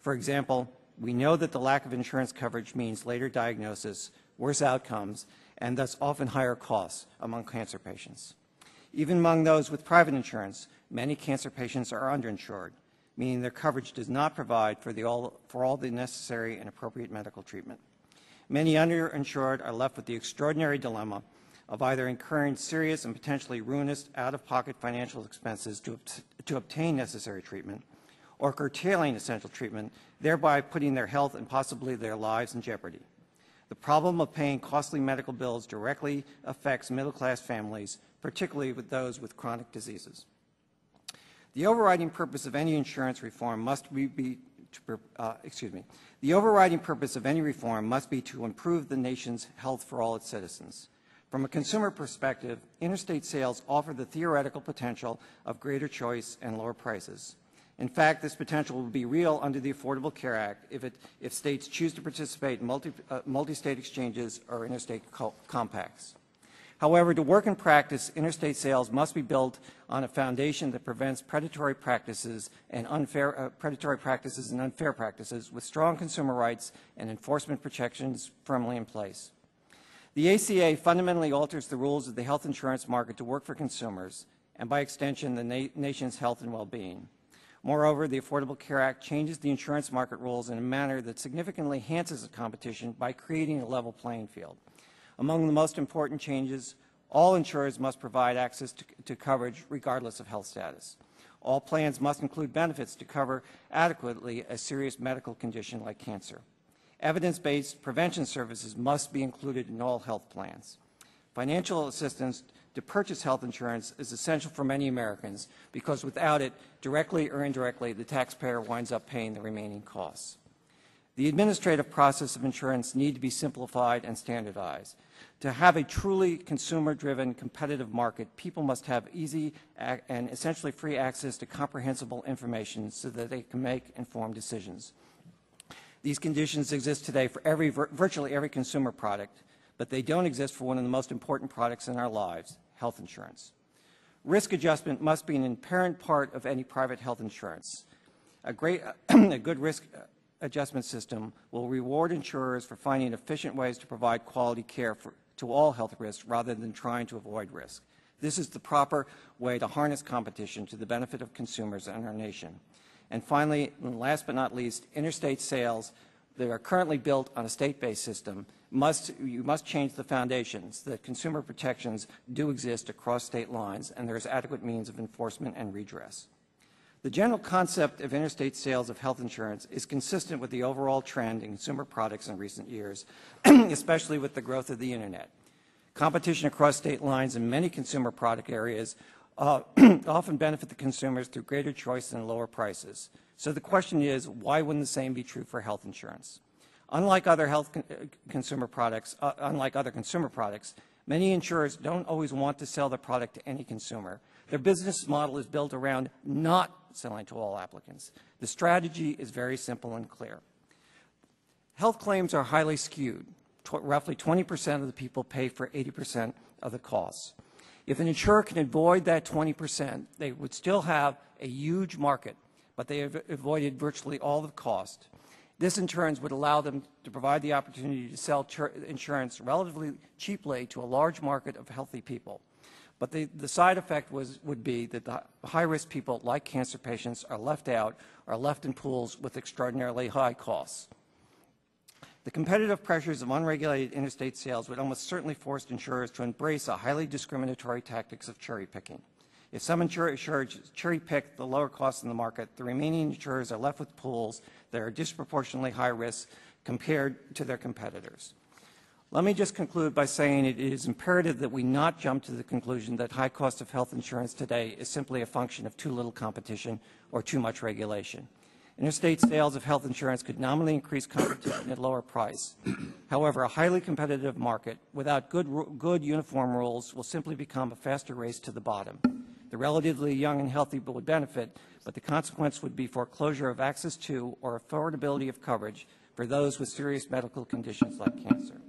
For example, we know that the lack of insurance coverage means later diagnosis, worse outcomes, and thus often higher costs among cancer patients. Even among those with private insurance, many cancer patients are underinsured, meaning their coverage does not provide for all the necessary and appropriate medical treatment. Many underinsured are left with the extraordinary dilemma of either incurring serious and potentially ruinous out-of-pocket financial expenses to obtain necessary treatment, or curtailing essential treatment, thereby putting their health and possibly their lives in jeopardy. The problem of paying costly medical bills directly affects middle-class families, particularly with those with chronic diseases. The overriding purpose of any insurance reform must be to improve the nation's health for all its citizens. From a consumer perspective, interstate sales offer the theoretical potential of greater choice and lower prices. In fact, this potential will be real under the Affordable Care Act if states choose to participate in multi-state exchanges or interstate compacts. However, to work in practice, interstate sales must be built on a foundation that prevents predatory practices and unfair practices with strong consumer rights and enforcement protections firmly in place. The ACA fundamentally alters the rules of the health insurance market to work for consumers and, by extension, the nation's health and well-being. Moreover, the Affordable Care Act changes the insurance market rules in a manner that significantly enhances the competition by creating a level playing field. Among the most important changes, all insurers must provide access to coverage regardless of health status. All plans must include benefits to cover adequately a serious medical condition like cancer. Evidence-based prevention services must be included in all health plans. Financial assistance to purchase health insurance is essential for many Americans because without it, directly or indirectly, the taxpayer winds up paying the remaining costs. The administrative process of insurance needs to be simplified and standardized. To have a truly consumer-driven competitive market, people must have easy and essentially free access to comprehensible information so that they can make informed decisions. These conditions exist today for virtually every consumer product, but they don't exist for one of the most important products in our lives, health insurance. Risk adjustment must be an inherent part of any private health insurance. A good risk adjustment system will reward insurers for finding efficient ways to provide quality care to all health risks rather than trying to avoid risk. This is the proper way to harness competition to the benefit of consumers and our nation. And finally, and last but not least, interstate sales that are currently built on a state-based system you must change the foundations that consumer protections do exist across state lines and there is adequate means of enforcement and redress. The general concept of interstate sales of health insurance is consistent with the overall trend in consumer products in recent years, especially with the growth of the Internet. Competition across state lines in many consumer product areas often benefit the consumers through greater choice and lower prices. So the question is, why wouldn't the same be true for health insurance? Unlike other consumer products, many insurers don't always want to sell their product to any consumer. Their business model is built around not selling to all applicants. The strategy is very simple and clear. Health claims are highly skewed. Roughly 20% of the people pay for 80% of the costs. If an insurer can avoid that 20%, they would still have a huge market, but they have avoided virtually all the cost. This, in turn, would allow them to provide the opportunity to sell insurance relatively cheaply to a large market of healthy people. But the side effect would be that the high-risk people, like cancer patients, are left out, are left in pools with extraordinarily high costs. The competitive pressures of unregulated interstate sales would almost certainly force insurers to embrace a highly discriminatory tactics of cherry picking. If some insurers cherry-pick the lower costs in the market, the remaining insurers are left with pools that are disproportionately high risk compared to their competitors. Let me just conclude by saying it is imperative that we not jump to the conclusion that high cost of health insurance today is simply a function of too little competition or too much regulation. Interstate sales of health insurance could nominally increase competition at lower price. However, a highly competitive market without good uniform rules will simply become a faster race to the bottom. The relatively young and healthy would benefit, but the consequence would be foreclosure of access to or affordability of coverage for those with serious medical conditions like cancer.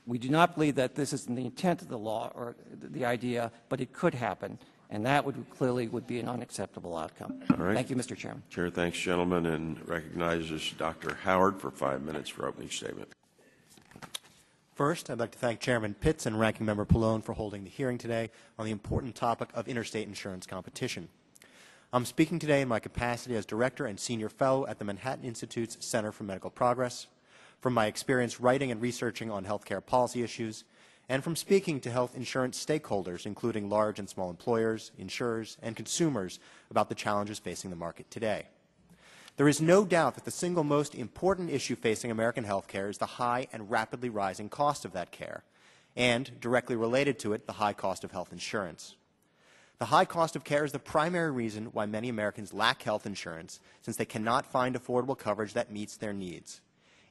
We do not believe that this is the intent of the law or the idea, but it could happen, and that would clearly be an unacceptable outcome. All right. Thank you, Mr. Chairman. Chair thanks, gentlemen, and recognizes Dr. Howard for 5 minutes for opening statement. First, I'd like to thank Chairman Pitts and Ranking Member Pallone for holding the hearing today on the important topic of interstate insurance competition. I'm speaking today in my capacity as Director and Senior Fellow at the Manhattan Institute's Center for Medical Progress, from my experience writing and researching on healthcare policy issues, and from speaking to health insurance stakeholders, including large and small employers, insurers, and consumers about the challenges facing the market today. There is no doubt that the single most important issue facing American healthcare is the high and rapidly rising cost of that care, and, directly related to it, the high cost of health insurance. The high cost of care is the primary reason why many Americans lack health insurance, since they cannot find affordable coverage that meets their needs,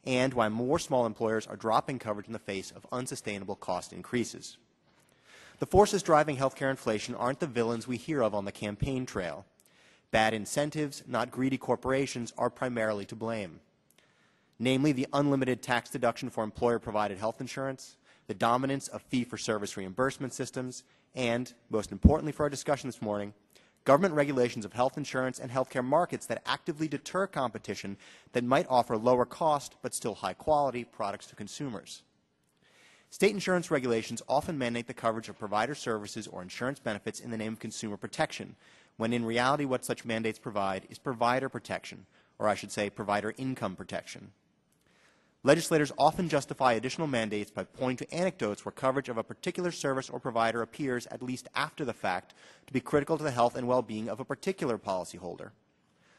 and why more small employers are dropping coverage in the face of unsustainable cost increases. The forces driving healthcare inflation aren't the villains we hear of on the campaign trail. Bad incentives, not greedy corporations, are primarily to blame. Namely, the unlimited tax deduction for employer-provided health insurance, the dominance of fee-for-service reimbursement systems, and, most importantly for our discussion this morning, government regulations of health insurance and healthcare markets that actively deter competition that might offer lower cost but still high quality products to consumers. State insurance regulations often mandate the coverage of provider services or insurance benefits in the name of consumer protection, when in reality what such mandates provide is provider protection, or I should say provider income protection. Legislators often justify additional mandates by pointing to anecdotes where coverage of a particular service or provider appears at least after the fact to be critical to the health and well-being of a particular policyholder.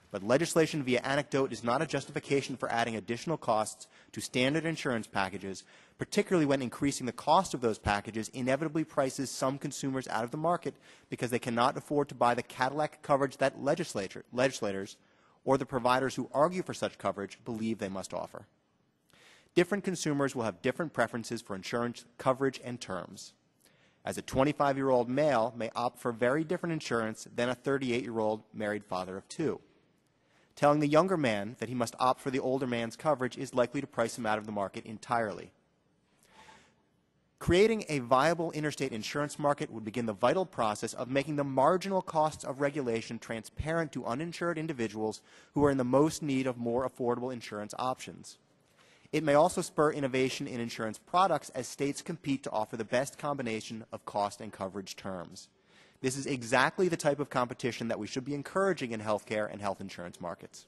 But legislation via anecdote is not a justification for adding additional costs to standard insurance packages, particularly when increasing the cost of those packages inevitably prices some consumers out of the market because they cannot afford to buy the Cadillac coverage that legislators or the providers who argue for such coverage believe they must offer. Different consumers will have different preferences for insurance coverage and terms. As a 25-year-old male may opt for very different insurance than a 38-year-old married father of two. Telling the younger man that he must opt for the older man's coverage is likely to price him out of the market entirely. Creating a viable interstate insurance market would begin the vital process of making the marginal costs of regulation transparent to uninsured individuals who are in the most need of more affordable insurance options. It may also spur innovation in insurance products as states compete to offer the best combination of cost and coverage terms. This is exactly the type of competition that we should be encouraging in healthcare and health insurance markets.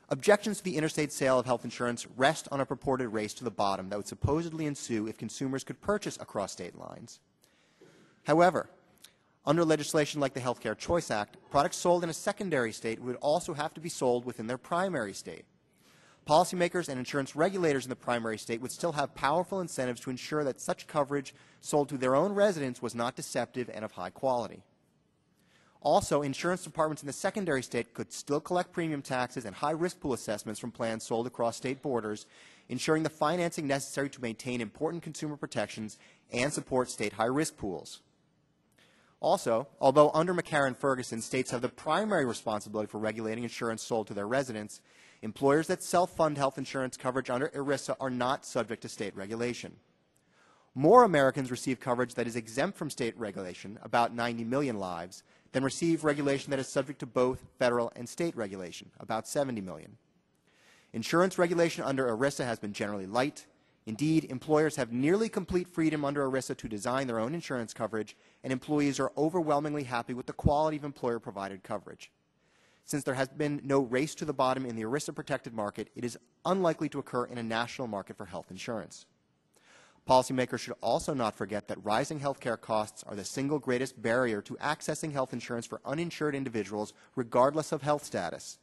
Objections to the interstate sale of health insurance rest on a purported race to the bottom that would supposedly ensue if consumers could purchase across state lines. However, under legislation like the Healthcare Choice Act, products sold in a secondary state would also have to be sold within their primary state. Policymakers and insurance regulators in the primary state would still have powerful incentives to ensure that such coverage sold to their own residents was not deceptive and of high quality. Also, insurance departments in the secondary state could still collect premium taxes and high-risk pool assessments from plans sold across state borders, ensuring the financing necessary to maintain important consumer protections and support state high-risk pools. Also, although under McCarran-Ferguson, states have the primary responsibility for regulating insurance sold to their residents, employers that self-fund health insurance coverage under ERISA are not subject to state regulation. More Americans receive coverage that is exempt from state regulation, about 90 million lives, than receive regulation that is subject to both federal and state regulation, about 70 million. Insurance regulation under ERISA has been generally light. Indeed, employers have nearly complete freedom under ERISA to design their own insurance coverage, and employees are overwhelmingly happy with the quality of employer-provided coverage. Since there has been no race to the bottom in the ERISA-protected market, it is unlikely to occur in a national market for health insurance. Policymakers should also not forget that rising health care costs are the single greatest barrier to accessing health insurance for uninsured individuals regardless of health status,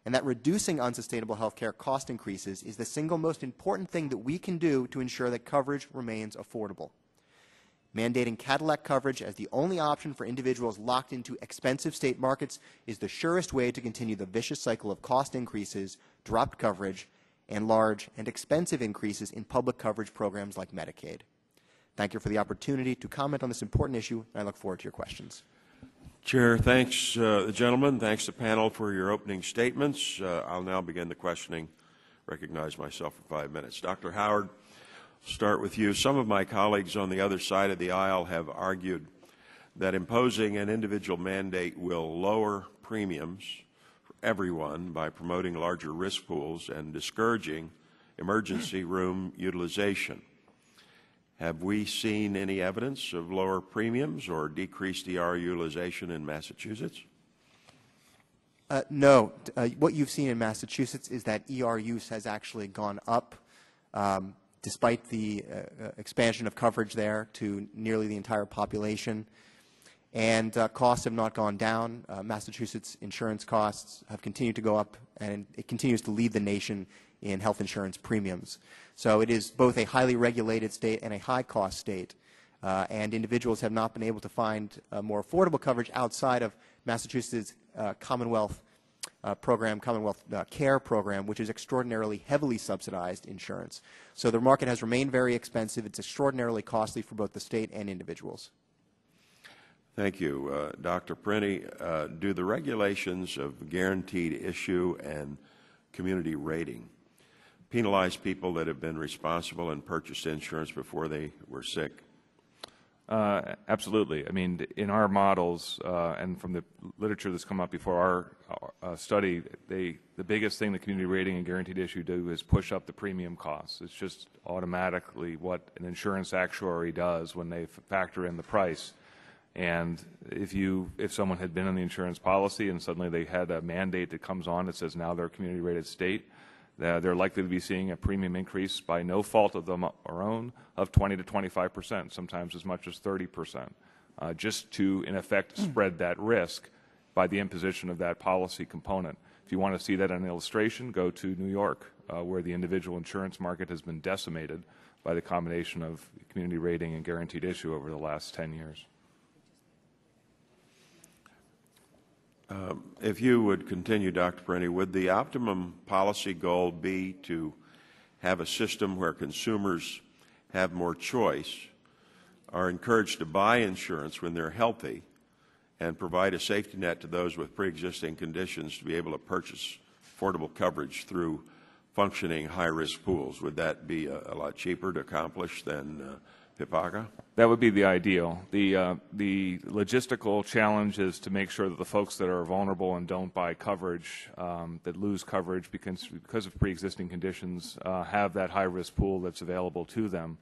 and that reducing unsustainable health care cost increases is the single most important thing that we can do to ensure that coverage remains affordable. Mandating Cadillac coverage as the only option for individuals locked into expensive state markets is the surest way to continue the vicious cycle of cost increases, dropped coverage, and large and expensive increases in public coverage programs like Medicaid. Thank you for the opportunity to comment on this important issue, and I look forward to your questions. Chair, thanks, the gentleman. Thanks the panel for your opening statements. I'll now begin the questioning. Recognize myself for 5 minutes. Dr. Howard, I'll start with you. Some of my colleagues on the other side of the aisle have argued that imposing an individual mandate will lower premiums everyone by promoting larger risk pools and discouraging emergency room utilization. Have we seen any evidence of lower premiums or decreased ER utilization in Massachusetts? No. What you've seen in Massachusetts is that ER use has actually gone up despite the expansion of coverage there to nearly the entire population. And costs have not gone down. Massachusetts insurance costs have continued to go up, and it continues to lead the nation in health insurance premiums. So it is both a highly regulated state and a high-cost state, and individuals have not been able to find more affordable coverage outside of Massachusetts' Commonwealth Care program, which is extraordinarily heavily subsidized insurance. So the market has remained very expensive. It's extraordinarily costly for both the state and individuals. Thank you. Dr. Parenti, do the regulations of guaranteed issue and community rating penalize people that have been responsible and purchased insurance before they were sick? Absolutely. I mean, in our models and from the literature that's come up before our study, the biggest thing the community rating and guaranteed issue do is push up the premium costs. It's just automatically what an insurance actuary does when they factor in the price. And if someone had been in the insurance policy and suddenly they had a mandate that comes on that says now they're a community rated state, they're likely to be seeing a premium increase by no fault of their own of 20 to 25%, sometimes as much as 30%, just to, in effect, spread that risk by the imposition of that policy component. If you want to see that in an illustration, go to New York, where the individual insurance market has been decimated by the combination of community rating and guaranteed issue over the last 10 years. If you would continue, Dr. Parenti, would the optimum policy goal be to have a system where consumers have more choice, are encouraged to buy insurance when they're healthy, and provide a safety net to those with pre-existing conditions to be able to purchase affordable coverage through functioning high-risk pools? Would that be a lot cheaper to accomplish than PIPACA? That would be the ideal. The logistical challenge is to make sure that the folks that are vulnerable and don't buy coverage, that lose coverage because of pre-existing conditions, have that high-risk pool that's available to them.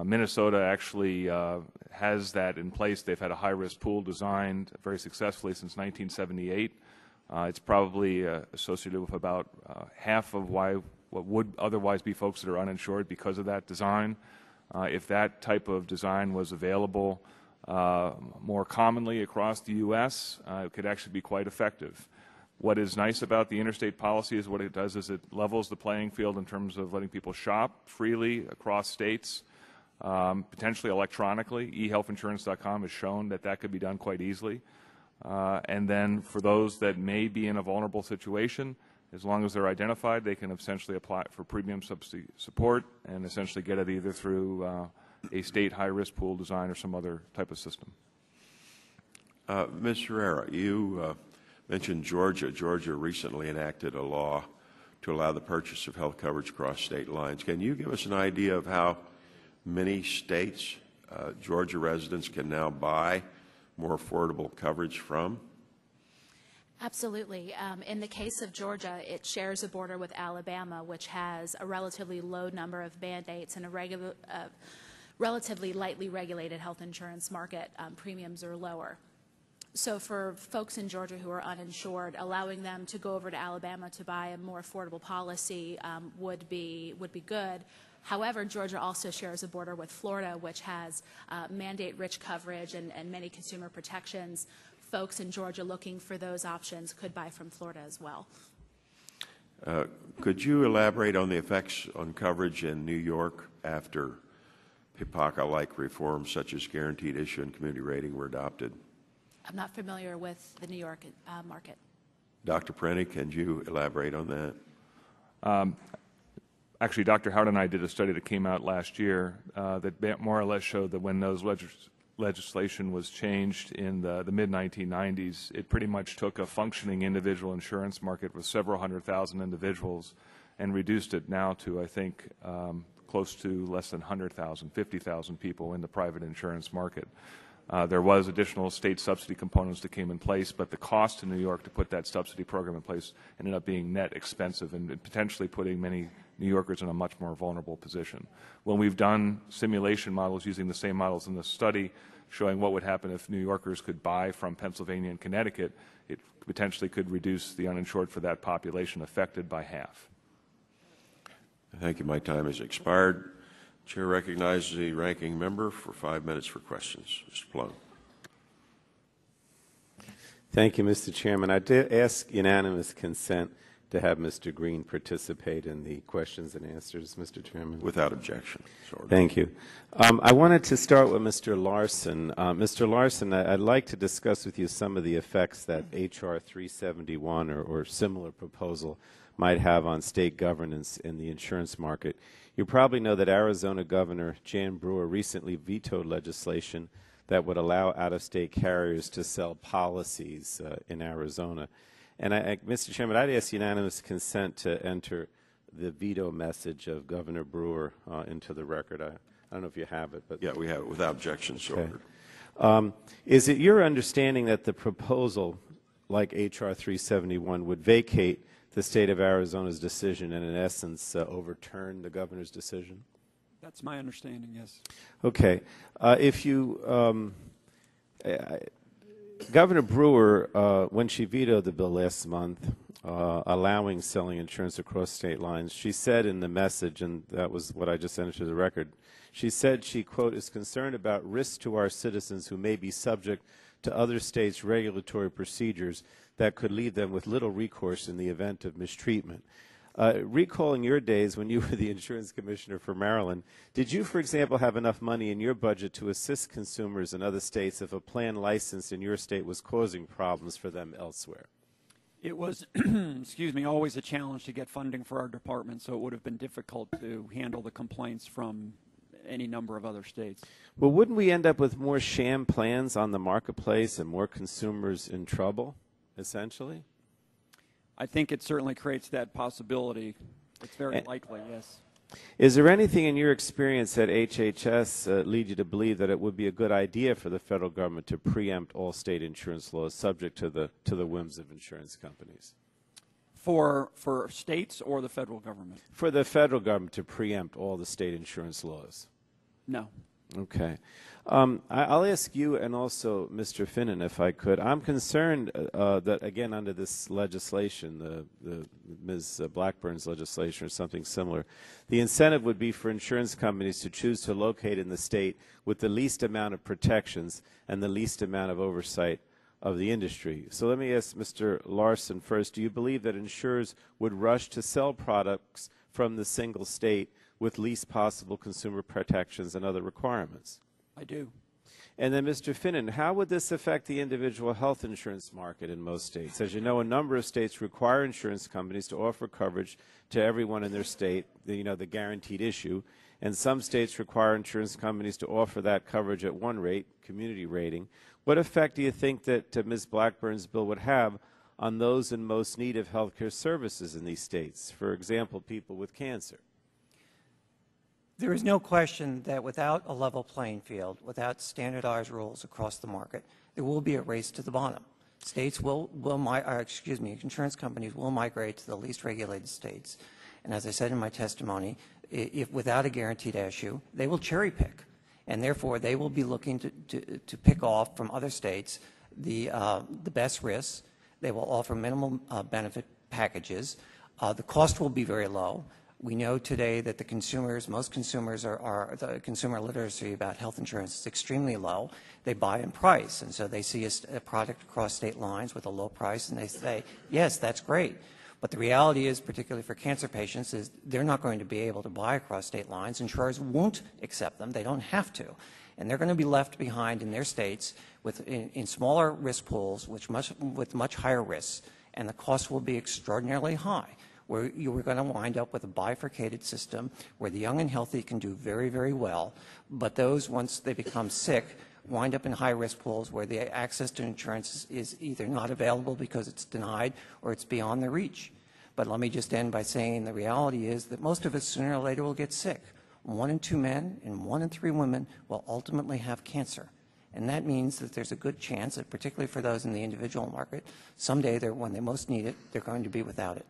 Minnesota actually has that in place. They've had a high-risk pool designed very successfully since 1978. It's probably associated with about half of what would otherwise be folks that are uninsured because of that design. If that type of design was available more commonly across the U.S., it could actually be quite effective. What is nice about the interstate policy is what it does is it levels the playing field in terms of letting people shop freely across states, potentially electronically. eHealthInsurance.com has shown that that could be done quite easily. And then for those that may be in a vulnerable situation, as long as they're identified, they can essentially apply for premium subsidy support and essentially get it either through a state high-risk pool design or some other type of system. Ms. Herrera, you mentioned Georgia. Georgia recently enacted a law to allow the purchase of health coverage across state lines. Can you give us an idea of how many states Georgia residents can now buy more affordable coverage from? Absolutely. In the case of Georgia, it shares a border with Alabama, which has a relatively low number of mandates and a relatively lightly regulated health insurance market. Premiums are lower. So for folks in Georgia who are uninsured, allowing them to go over to Alabama to buy a more affordable policy would be good. However, Georgia also shares a border with Florida, which has mandate-rich coverage and many consumer protections. Folks in Georgia looking for those options could buy from Florida as well. Could you elaborate on the effects on coverage in New York after PIPACA-like reforms such as guaranteed issue and community rating were adopted? I'm not familiar with the New York market. Dr. Parenti, can you elaborate on that? Actually, Dr. Howard and I did a study that came out last year that more or less showed that when those legislation was changed in the mid-1990s, it pretty much took a functioning individual insurance market with several 100,000 individuals and reduced it now to, I think, close to less than 100,000, 50,000 people in the private insurance market. There was additional state subsidy components that came in place, but the cost to New York to put that subsidy program in place ended up being net expensive and potentially putting many New Yorkers in a much more vulnerable position. When we've done simulation models using the same models in the study, showing what would happen if New Yorkers could buy from Pennsylvania and Connecticut, it potentially could reduce the uninsured for that population affected by half. Thank you. My time has expired. Chair recognizes the ranking member for 5 minutes for questions. Mr. Plone. Thank you, Mr. Chairman. I did ask unanimous consent to have Mr. Green participate in the questions and answers, Mr. Chairman. Without objection. Thank you. I wanted to start with Mr. Larson. Mr. Larson, I'd like to discuss with you some of the effects that H.R. 371 or similar proposal might have on state governance in the insurance market. You probably know that Arizona Governor Jan Brewer recently vetoed legislation that would allow out-of-state carriers to sell policies in Arizona. And Mr. Chairman, I'd ask unanimous consent to enter the veto message of Governor Brewer into the record. I don't know if you have it, but yeah, we have it without objection. So ordered. Is it your understanding that the proposal, like H.R. 371, would vacate the state of Arizona's decision and, in essence, overturn the governor's decision? That's my understanding. Yes. Okay. If you Governor Brewer, when she vetoed the bill last month, allowing selling insurance across state lines, she said in the message, and that was what I just entered to the record, she said she, quote, is concerned about risks to our citizens who may be subject to other states' regulatory procedures that could leave them with little recourse in the event of mistreatment. Recalling your days when you were the insurance commissioner for Maryland, did you, for example, have enough money in your budget to assist consumers in other states if a plan licensed in your state was causing problems for them elsewhere? It was, excuse me, always a challenge to get funding for our department, so it would have been difficult to handle the complaints from any number of other states. Well, wouldn't we end up with more sham plans on the marketplace and more consumers in trouble, essentially? I think it certainly creates that possibility. It's very likely, yes. Is there anything in your experience at HHS lead you to believe that it would be a good idea for the federal government to preempt all state insurance laws subject to the whims of insurance companies? For states or the federal government? For the federal government to preempt all the state insurance laws? No. Okay. I'll ask you and also Mr. Finnan, if I could. I'm concerned that, again, under this legislation, the Ms. Blackburn's legislation or something similar, the incentive would be for insurance companies to choose to locate in the state with the least amount of protections and the least amount of oversight of the industry. So let me ask Mr. Larson first. Do you believe that insurers would rush to sell products from the single state with least possible consumer protections and other requirements? I do. And then, Mr. Finnan, how would this affect the individual health insurance market in most states? As you know, a number of states require insurance companies to offer coverage to everyone in their state, the guaranteed issue, and some states require insurance companies to offer that coverage at one rate, community rating. What effect do you think that Ms. Blackburn's bill would have on those in most need of health care services in these states, for example, people with cancer? There is no question that without a level playing field, without standardized rules across the market, there will be a race to the bottom. States insurance companies will migrate to the least regulated states. And as I said in my testimony, if without a guaranteed issue, they will cherry pick. And therefore, they will be looking to pick off from other states the best risks. They will offer minimum benefit packages. The cost will be very low. We know today that the consumers, most consumers the consumer literacy about health insurance is extremely low. They buy in price, and so they see a product across state lines with a low price, and they say, yes, that's great. But the reality is, particularly for cancer patients, is they're not going to be able to buy across state lines. Insurers won't accept them. They don't have to. And they're going to be left behind in their states in smaller risk pools with much higher risks, and the cost will be extraordinarily high. Where you're going to wind up with a bifurcated system where the young and healthy can do very, very well, but those, once they become sick, wind up in high-risk pools where the access to insurance is either not available because it's denied or it's beyond their reach. But let me just end by saying the reality is that most of us sooner or later will get sick. 1 in 2 men and 1 in 3 women will ultimately have cancer. And that means that there's a good chance that, particularly for those in the individual market, someday, when they most need it, they're going to be without it.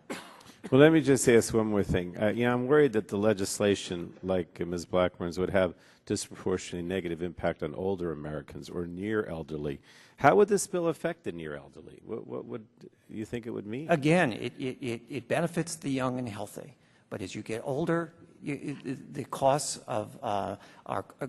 Well, let me just ask one more thing. I'm worried that the legislation, like Ms. Blackburn's, would have disproportionately negative impact on older Americans or near elderly. How would this bill affect the near elderly? What would you think it would mean? Again, it benefits the young and healthy. But as you get older, the costs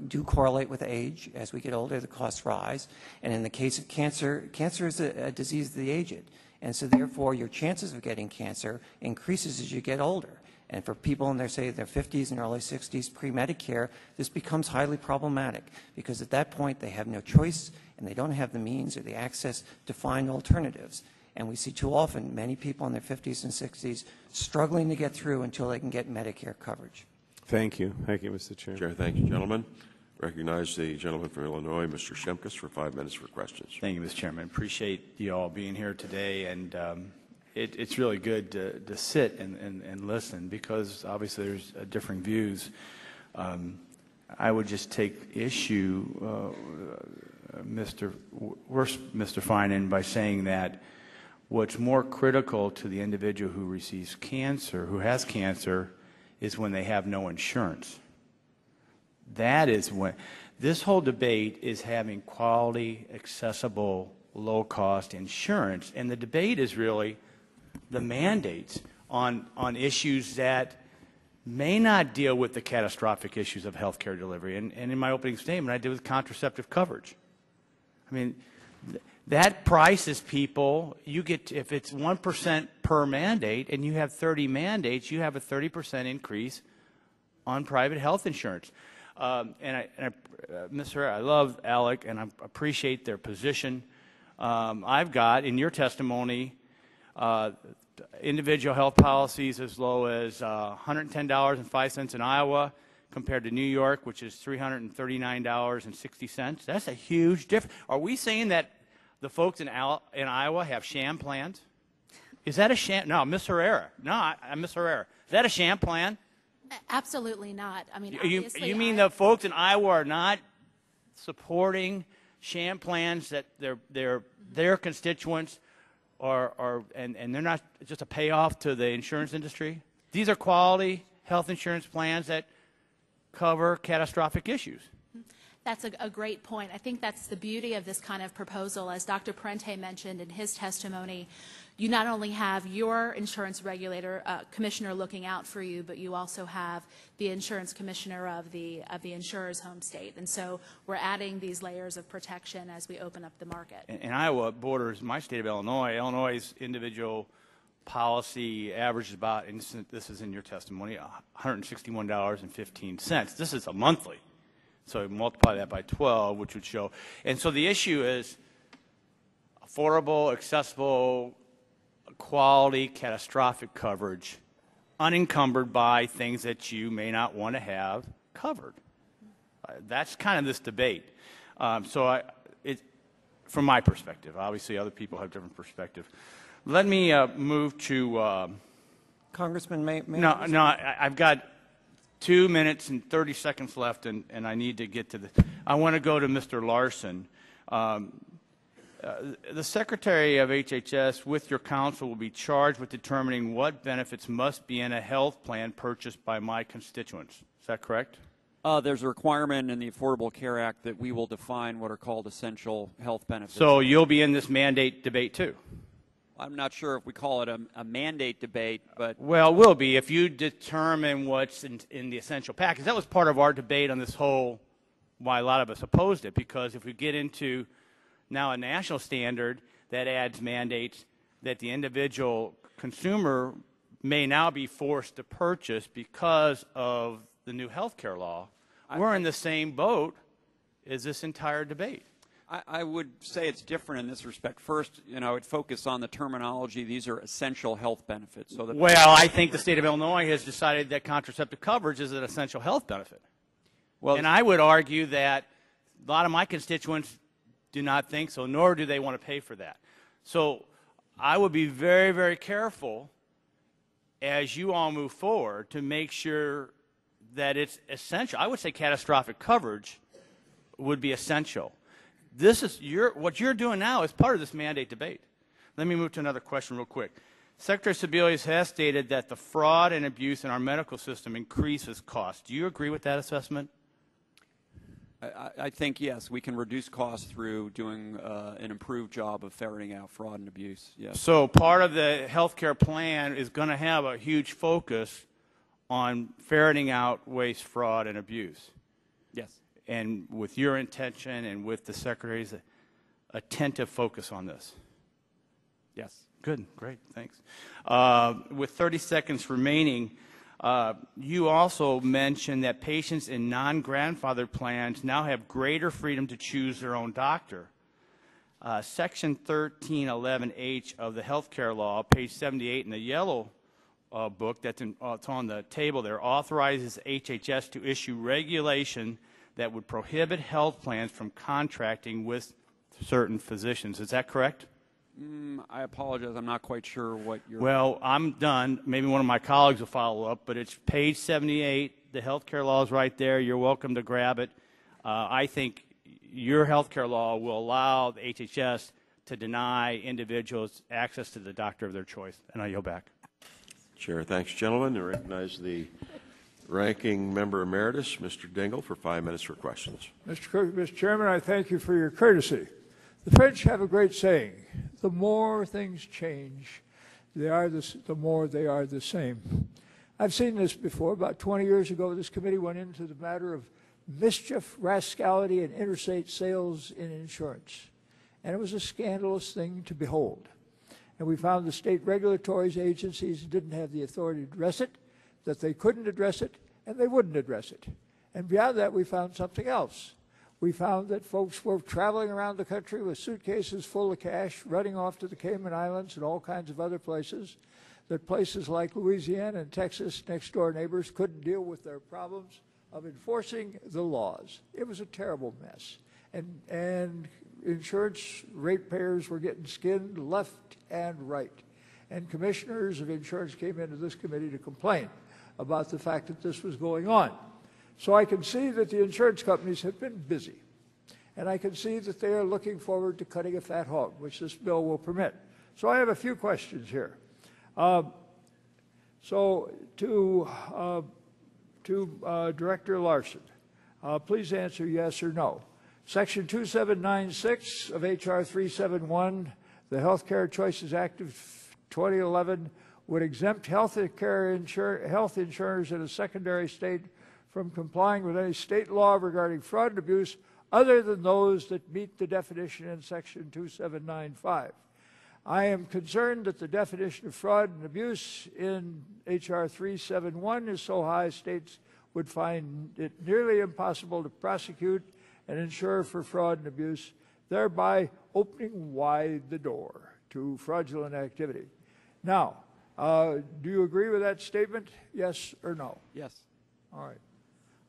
do correlate with age. As we get older, the costs rise. And in the case of cancer, cancer is a disease of the aged. And so therefore, your chances of getting cancer increases as you get older. And for people in their 50s and early 60s, pre-Medicare, this becomes highly problematic because at that point they have no choice and they don't have the means or the access to find alternatives. And we see too often many people in their 50s and 60s struggling to get through until they can get Medicare coverage. Thank you. Thank you, Mr. Chair. Chair, thank you, gentlemen. Recognize the gentleman from Illinois, Mr. Shimkus, for 5 minutes for questions. Thank you, Mr. Chairman. Appreciate you all being here today, and it's really good to sit and listen because obviously there's differing views. I would just take issue, Mr. Finan, by saying that what's more critical to the individual who receives cancer, who has cancer, is when they have no insurance. That is when this whole debate is having quality, accessible, low-cost insurance, and the debate is really the mandates on issues that may not deal with the catastrophic issues of health care delivery. And in my opening statement, I did with contraceptive coverage. I mean, that prices people. You get, if it's 1% per mandate and you have 30 mandates, you have a 30% increase on private health insurance. Ms. Herrera, I love ALEC, and I appreciate their position. I've got, in your testimony, individual health policies as low as $110.05 in Iowa compared to New York, which is $339.60. That's a huge difference. Are we saying that the folks in Iowa have sham plans? Is that a sham? No, Ms. Herrera. No, Ms. Herrera. Is that a sham plan? Absolutely not. I mean, you mean the folks in Iowa are not supporting sham plans that their constituents and they're not just a payoff to the insurance industry? These are quality health insurance plans that cover catastrophic issues. That's a great point. I think that's the beauty of this kind of proposal. As Dr. Parente mentioned in his testimony, you not only have your insurance regulator, commissioner looking out for you, but you also have the insurance commissioner of the insurer's home state. And so we're adding these layers of protection as we open up the market. And Iowa borders my state of Illinois. Illinois' individual policy averages about, and this is in your testimony, $161.15. This is a monthly. So multiply that by 12, which would show. And so the issue is affordable, accessible, quality, catastrophic coverage, unencumbered by things that you may not want to have covered. That's kind of this debate. From my perspective, obviously other people have different perspectives. Let me move to. Congressman, may I've got 2 minutes and 30 seconds left, and I need to get to the. I want to go to Mr. Larson. The Secretary of HHS, with your counsel, will be charged with determining what benefits must be in a health plan purchased by my constituents. Is that correct? There's a requirement in the Affordable Care Act that we will define what are called essential health benefits. So you'll be in this mandate debate too? I'm not sure if we call it a mandate debate, but Well, it will be if you determine what's in the essential package. That was part of our debate on this whole, why a lot of us opposed it, because if we get into now a national standard that adds mandates that the individual consumer may now be forced to purchase because of the new health care law, we're in the same boat as this entire debate. I would say it's different in this respect. First, I would focus on the terminology. These are essential health benefits. So Well, I think the state of Illinois has decided that contraceptive coverage is an essential health benefit. Well, and I would argue that a lot of my constituents do not think so, nor do they want to pay for that. So I would be very, very careful as you all move forward to make sure that it's essential. I would say catastrophic coverage would be essential. This is what you're doing now is part of this mandate debate. Let me move to another question real quick. Secretary Sebelius has stated that the fraud and abuse in our medical system increases costs. Do you agree with that assessment? I think, yes, we can reduce costs through doing an improved job of ferreting out fraud and abuse, yes. So part of the health care plan is going to have a huge focus on ferreting out waste, fraud, and abuse. Yes. And with your intention and with the Secretary's attentive focus on this. Yes. Good, great, thanks. With 30 seconds remaining, you also mentioned that patients in non-grandfathered plans now have greater freedom to choose their own doctor. Section 1311H of the health care law, page 78 in the yellow book it's on the table there, authorizes HHS to issue regulation that would prohibit health plans from contracting with certain physicians. Is that correct? I apologize. I'm not quite sure what you're... Well, I'm done. Maybe one of my colleagues will follow up, but it's page 78. The health care law is right there. You're welcome to grab it. I think your health care law will allow the HHS to deny individuals access to the doctor of their choice. And I yield back. Chair, thanks, gentlemen. I recognize the Ranking Member Emeritus, Mr. Dingle, for 5 minutes for questions. Mr. Chairman, I thank you for your courtesy. The French have a great saying, the more things change, the more they are the same. I've seen this before. About 20 years ago, this committee went into the matter of mischief, rascality, and interstate sales in insurance. And it was a scandalous thing to behold. And we found the state regulatory agencies didn't have the authority to address it, that they couldn't address it, and they wouldn't address it. And beyond that, we found something else. We found that folks were traveling around the country with suitcases full of cash, running off to the Cayman Islands and all kinds of other places, that places like Louisiana and Texas, next-door neighbors, couldn't deal with their problems of enforcing the laws. It was a terrible mess. And insurance ratepayers were getting skinned left and right. And commissioners of insurance came into this committee to complain about the fact that this was going on. So I can see that the insurance companies have been busy. And I can see that they are looking forward to cutting a fat hog, which this bill will permit. So I have a few questions here. So to Director Larson, please answer yes or no. Section 2796 of H.R. 371, the Health Care Choices Act of 2011, would exempt health insurers in a secondary state from complying with any state law regarding fraud and abuse other than those that meet the definition in Section 2795. I am concerned that the definition of fraud and abuse in H.R. 371 is so high states would find it nearly impossible to prosecute an insurer for fraud and abuse, thereby opening wide the door to fraudulent activity. Now, do you agree with that statement, yes or no? Yes. All right.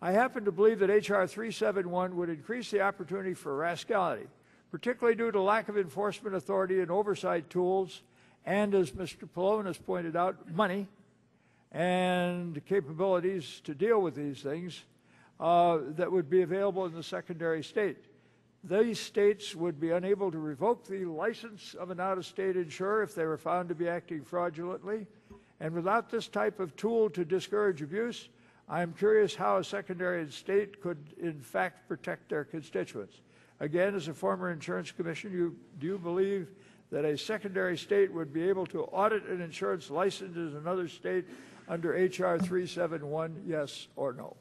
I happen to believe that H.R. 371 would increase the opportunity for rascality, particularly due to lack of enforcement authority and oversight tools, and, as Mr. Pallone has pointed out, money and capabilities to deal with these things that would be available in the secondary state. These states would be unable to revoke the license of an out-of-state insurer if they were found to be acting fraudulently. And without this type of tool to discourage abuse, I am curious how a secondary state could, in fact, protect their constituents. Again, as a former insurance commissioner, do you believe that a secondary state would be able to audit an insurance licensed in another state under H.R. 371, yes or no?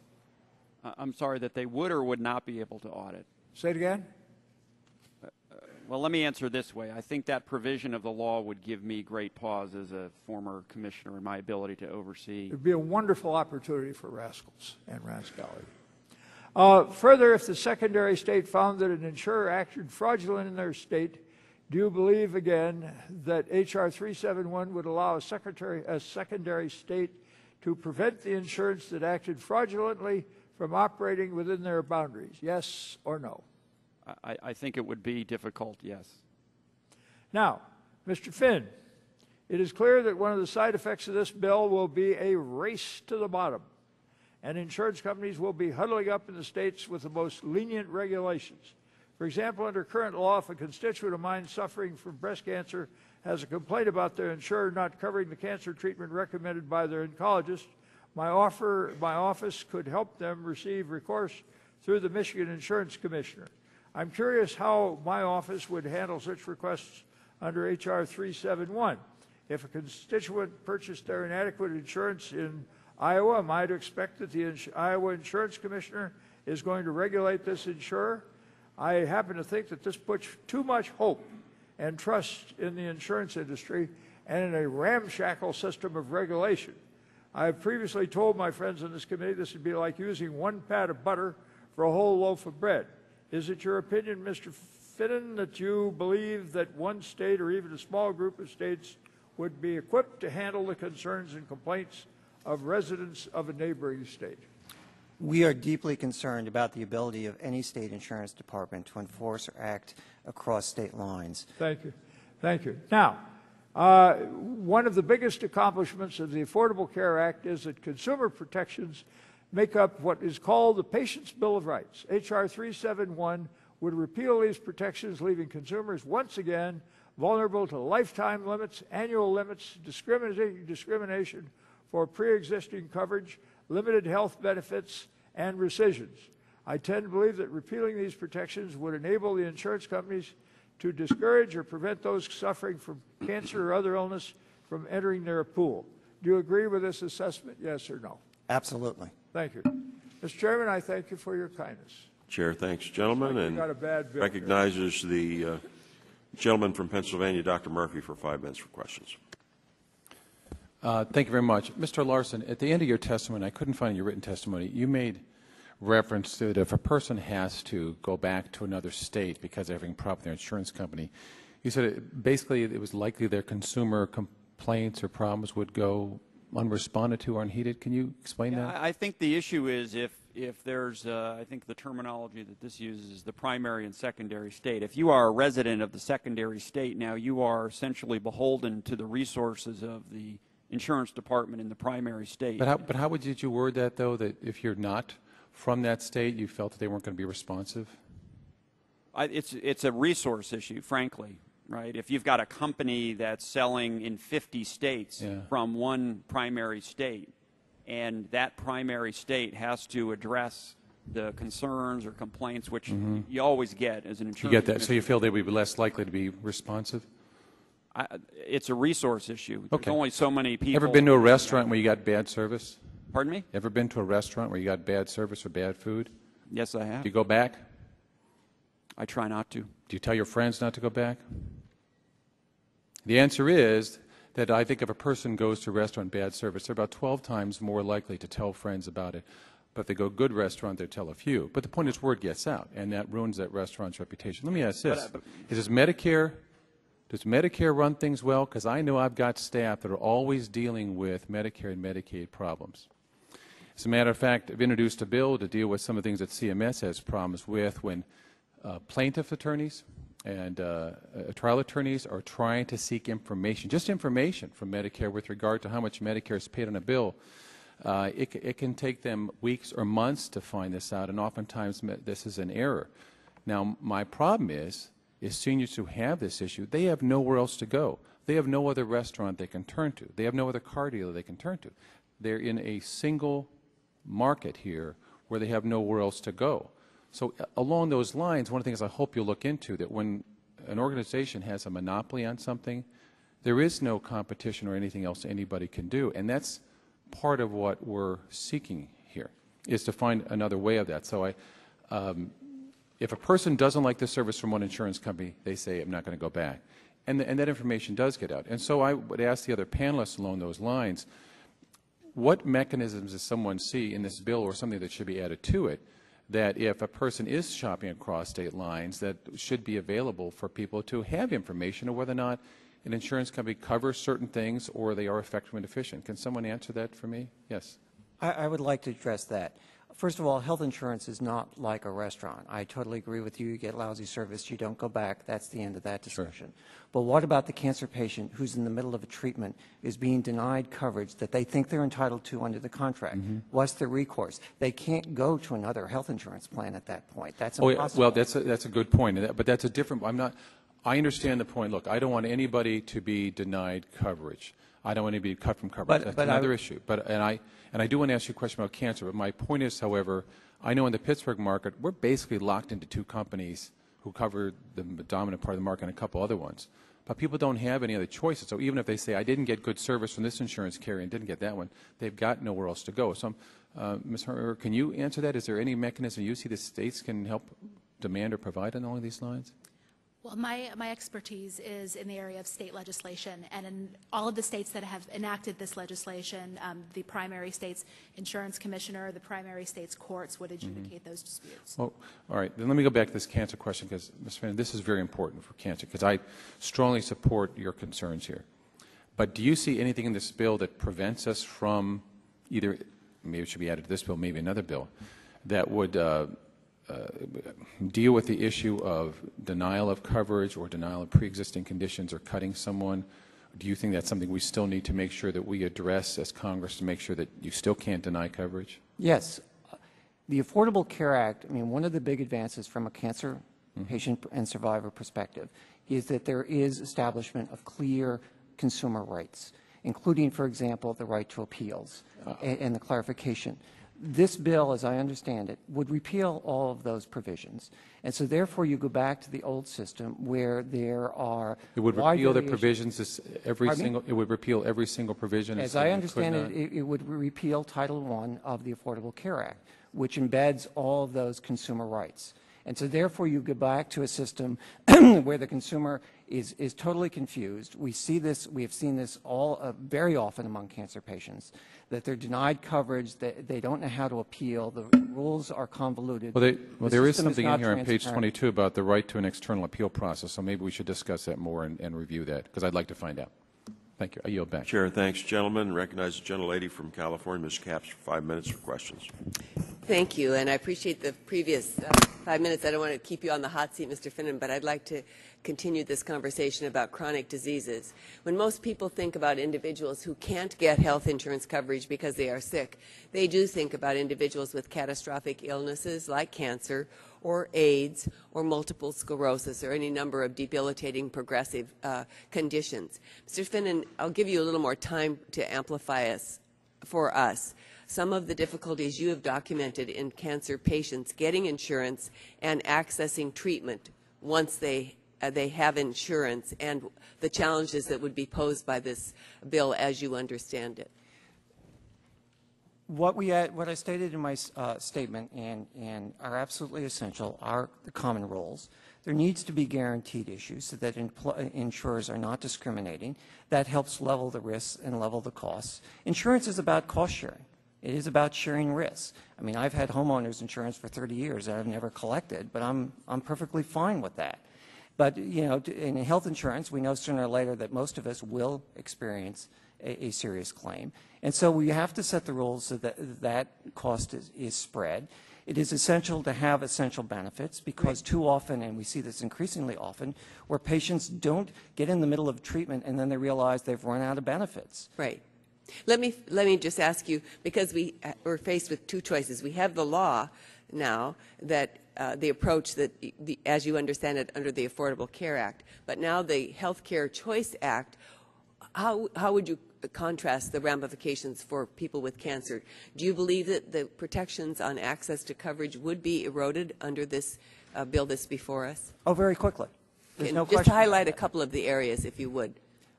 I'm sorry, that they would or would not be able to audit? Say it again? Well, let me answer this way. I think that provision of the law would give me great pause as a former commissioner in my ability to oversee. It would be a wonderful opportunity for rascals and rascality. Further, if the secondary state found that an insurer acted fraudulent in their state, do you believe, again, that H.R. 371 would allow a secondary state to prevent the insurance that acted fraudulently from operating within their boundaries? Yes or no? I think it would be difficult, yes. Now, Mr. Finn, it is clear that one of the side effects of this bill will be a race to the bottom, and insurance companies will be huddling up in the states with the most lenient regulations. For example, under current law, if a constituent of mine suffering from breast cancer has a complaint about their insurer not covering the cancer treatment recommended by their oncologist, my office could help them receive recourse through the Michigan Insurance Commissioner. I'm curious how my office would handle such requests under H.R. 371. If a constituent purchased their inadequate insurance in Iowa, am I to expect that the Iowa Insurance Commissioner is going to regulate this insurer? I happen to think that this puts too much hope and trust in the insurance industry and in a ramshackle system of regulation. I have previously told my friends on this committee this would be like using one pat of butter for a whole loaf of bread. Is it your opinion, Mr. Finnan, that you believe that one state or even a small group of states would be equipped to handle the concerns and complaints of residents of a neighboring state? We are deeply concerned about the ability of any state insurance department to enforce or act across state lines. Thank you. Thank you. Now, one of the biggest accomplishments of the Affordable Care Act is that consumer protections make up what is called the Patient's Bill of Rights. H.R. 371 would repeal these protections, leaving consumers once again vulnerable to lifetime limits, annual limits, discrimination for pre-existing coverage, limited health benefits, and rescissions. I tend to believe that repealing these protections would enable the insurance companies to discourage or prevent those suffering from cancer or other illness from entering their pool. Do you agree with this assessment, yes or no? Absolutely. Thank you. Mr. Chairman, I thank you for your kindness. Chair thanks, gentlemen, Like and got a bad bill recognizes the gentleman from Pennsylvania, Dr. Murphy, for 5 minutes for questions. Thank you very much. Mr. Larson, at the end of your testimony, I couldn't find your written testimony, you made reference to that if a person has to go back to another state because they're having a problem with their insurance company, you said basically it was likely their consumer complaints or problems would go unresponded to or unheeded. Can you explain that? I think the issue is if there's, I think the terminology that this uses is the primary and secondary state. If you are a resident of the secondary state, now you are essentially beholden to the resources of the insurance department in the primary state. But how did you word that, though, that if you're not from that state, you felt that they weren't going to be responsive? It's a resource issue, frankly. Right? If you've got a company that's selling in 50 states from one primary state, and that primary state has to address the concerns or complaints, which you always get as an insurance. You get that. So you feel they would be less likely to be responsive? It's a resource issue. Okay. There's only so many people. Ever been to a restaurant where you got bad service? Pardon me? Ever been to a restaurant where you got bad service or bad food? Yes, I have. Do you go back? I try not to. Do you tell your friends not to go back? The answer is that I think if a person goes to a restaurant bad service, they're about 12 times more likely to tell friends about it. But if they go good restaurant, they tell a few. But the point is word gets out, and that ruins that restaurant's reputation. Let me ask this. Does Medicare run things well? Because I know I've got staff that are always dealing with Medicare and Medicaid problems. As a matter of fact, I've introduced a bill to deal with some of the things that CMS has problems with when plaintiff attorneys and trial attorneys are trying to seek information, just information from Medicare with regard to how much Medicare is paid on a bill. It can take them weeks or months to find this out, and oftentimes this is an error. Now, my problem is seniors who have this issue, they have nowhere else to go. They have no other restaurant they can turn to. They have no other car dealer they can turn to. They're in a single market here where they have nowhere else to go. So along those lines, one of the things I hope you'll look into, that when an organization has a monopoly on something, there is no competition or anything else anybody can do. And that's part of what we're seeking here, is to find another way of that. So if a person doesn't like the service from one insurance company, they say, I'm not going to go back. And that information does get out. And so I would ask the other panelists along those lines, what mechanisms does someone see in this bill or something that should be added to it that if a person is shopping across state lines, that should be available for people to have information on whether or not an insurance company covers certain things or they are effective and efficient? Can someone answer that for me? Yes. I would like to address that. First of all, health insurance is not like a restaurant. I totally agree with you. You get lousy service, you don't go back. That's the end of that discussion. Sure. But what about the cancer patient who's in the middle of a treatment, is being denied coverage that they think they're entitled to under the contract? Mm-hmm. What's the recourse? They can't go to another health insurance plan at that point. That's impossible. Well, that's a good point, but that's a different. I understand the point. Look, I don't want anybody to be denied coverage. I don't want anybody to be cut from coverage. That's another issue. And I do want to ask you a question about cancer. But my point is, however, I know in the Pittsburgh market, we're basically locked into two companies who cover the dominant part of the market and a couple other ones. But people don't have any other choices. So even if they say, I didn't get good service from this insurance carrier and didn't get that one, they've got nowhere else to go. So, Ms. Herrera, can you answer that? Is there any mechanism you see the states can help demand or provide on all of these lines? Well, my expertise is in the area of state legislation, and in all of the states that have enacted this legislation, the primary state's insurance commissioner, the primary state's courts would adjudicate those disputes. Well, all right. Then let me go back to this cancer question, because, Ms. Fannin, this is very important for cancer, because I strongly support your concerns here. But do you see anything in this bill that prevents us from either, maybe it should be added to this bill, maybe another bill, that would deal with the issue of denial of coverage or denial of pre-existing conditions or cutting someone? Do you think that's something we still need to make sure that we address as Congress to make sure that you still can't deny coverage? Yes. The Affordable Care Act, I mean, one of the big advances from a cancer patient and survivor perspective is that there is establishment of clear consumer rights, including, for example, the right to appeals and the clarification. This bill, as I understand it, would repeal all of those provisions. And so therefore you go back to the old system where there are It would repeal the provisions, it would repeal every single provision. As I understand it, it would repeal Title I of the Affordable Care Act, which embeds all of those consumer rights. And so therefore you go back to a system where the consumer is totally confused. We see this, we have seen this all very often among cancer patients, that they're denied coverage, that they don't know how to appeal, the rules are convoluted. Well, there is something in here on page 22 about the right to an external appeal process, so maybe we should discuss that more and review that, because I'd like to find out. Thank you. I yield back. Chair, thanks, gentlemen. Recognize the gentlelady from California, Ms. Capps, for 5 minutes for questions. Thank you, and I appreciate the previous 5 minutes. I don't want to keep you on the hot seat, Mr. Finnan, but I'd like to continue this conversation about chronic diseases. When most people think about individuals who can't get health insurance coverage because they are sick, they do think about individuals with catastrophic illnesses like cancer or AIDS or multiple sclerosis or any number of debilitating progressive conditions. Mr. Finnan, I'll give you a little more time to amplify for us some of the difficulties you have documented in cancer patients getting insurance and accessing treatment once they have insurance, and the challenges that would be posed by this bill as you understand it. What I stated in my statement and are absolutely essential are the common rules. There needs to be guaranteed issues so that insurers are not discriminating. That helps level the risks and level the costs. Insurance is about cost sharing. It is about sharing risks. I mean, I've had homeowners insurance for 30 years that I've never collected, but I'm perfectly fine with that. But, you know, in health insurance, we know sooner or later that most of us will experience a serious claim. And so we have to set the rules so that that cost is spread. It is essential to have essential benefits because too often, and we see this increasingly often, where patients don't get in the middle of treatment and then they realize they've run out of benefits. Right. Let me just ask you, because we're faced with two choices. We have the law now that the approach that, as you understand it, under the Affordable Care Act, but now the Health Care Choice Act. How would you contrast the ramifications for people with cancer? Do you believe that the protections on access to coverage would be eroded under this bill that's before us? Oh, very quickly. There's no Just question highlight a about that. couple of the areas, if you would.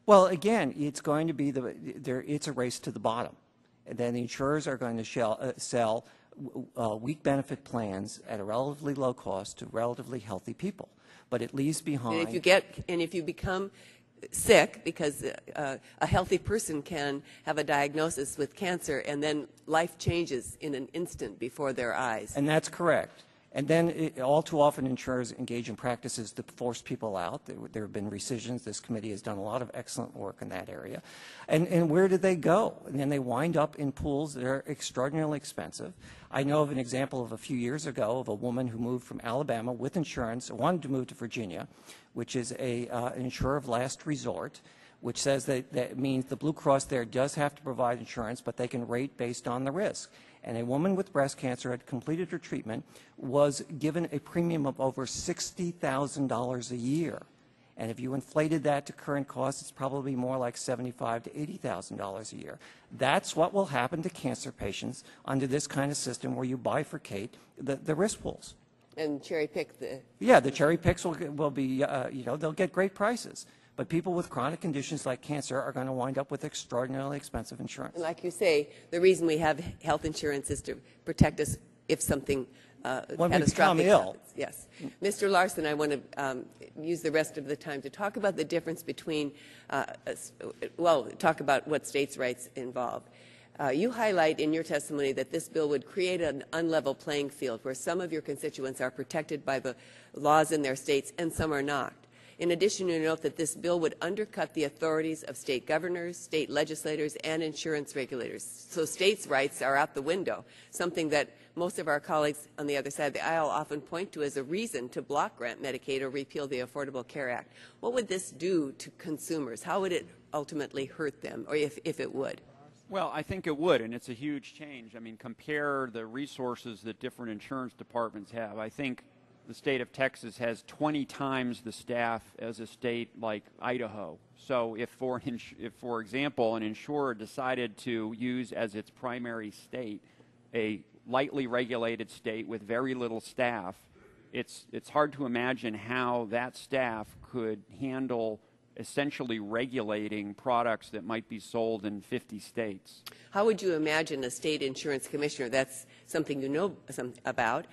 Well, again, it's going to be it's a race to the bottom. And then the insurers are going to sell weak benefit plans at a relatively low cost to relatively healthy people. But it leaves behind. And if you become sick, because a healthy person can have a diagnosis with cancer, and then life changes in an instant before their eyes. And that's correct. And then all too often insurers engage in practices to force people out. There have been rescissions. This committee has done a lot of excellent work in that area. And where do they go? And then they wind up in pools that are extraordinarily expensive. I know of an example of a few years ago of a woman who moved from Alabama with insurance, wanted to move to Virginia, which is an insurer of last resort, which says that means the Blue Cross there does have to provide insurance, but they can rate based on the risk. And a woman with breast cancer had completed her treatment, was given a premium of over $60,000 a year. And if you inflated that to current costs, it's probably more like $75,000 to $80,000 a year. That's what will happen to cancer patients under this kind of system where you bifurcate the risk pools. And cherry pick the... Yeah, the cherry picks will be, they'll get great prices. But people with chronic conditions like cancer are going to wind up with extraordinarily expensive insurance. And like you say, the reason we have health insurance is to protect us if something catastrophic happens. Yes. Mr. Larson, I want to use the rest of the time to talk about the difference between, talk about what states' rights involve. You highlight in your testimony that this bill would create an unlevel playing field where some of your constituents are protected by the laws in their states and some are not. In addition, you note that this bill would undercut the authorities of state governors, state legislators, and insurance regulators. So states' rights are out the window, something that most of our colleagues on the other side of the aisle often point to as a reason to block grant Medicaid or repeal the Affordable Care Act. What would this do to consumers? How would it ultimately hurt them, or if it would? Well, I think it would, and it's a huge change. I mean, compare the resources that different insurance departments have. I think the state of Texas has 20 times the staff as a state like Idaho. So if, for example, an insurer decided to use as its primary state a lightly regulated state with very little staff, it's hard to imagine how that staff could handle essentially regulating products that might be sold in 50 states. How would you imagine a state insurance commissioner, that's something you know about,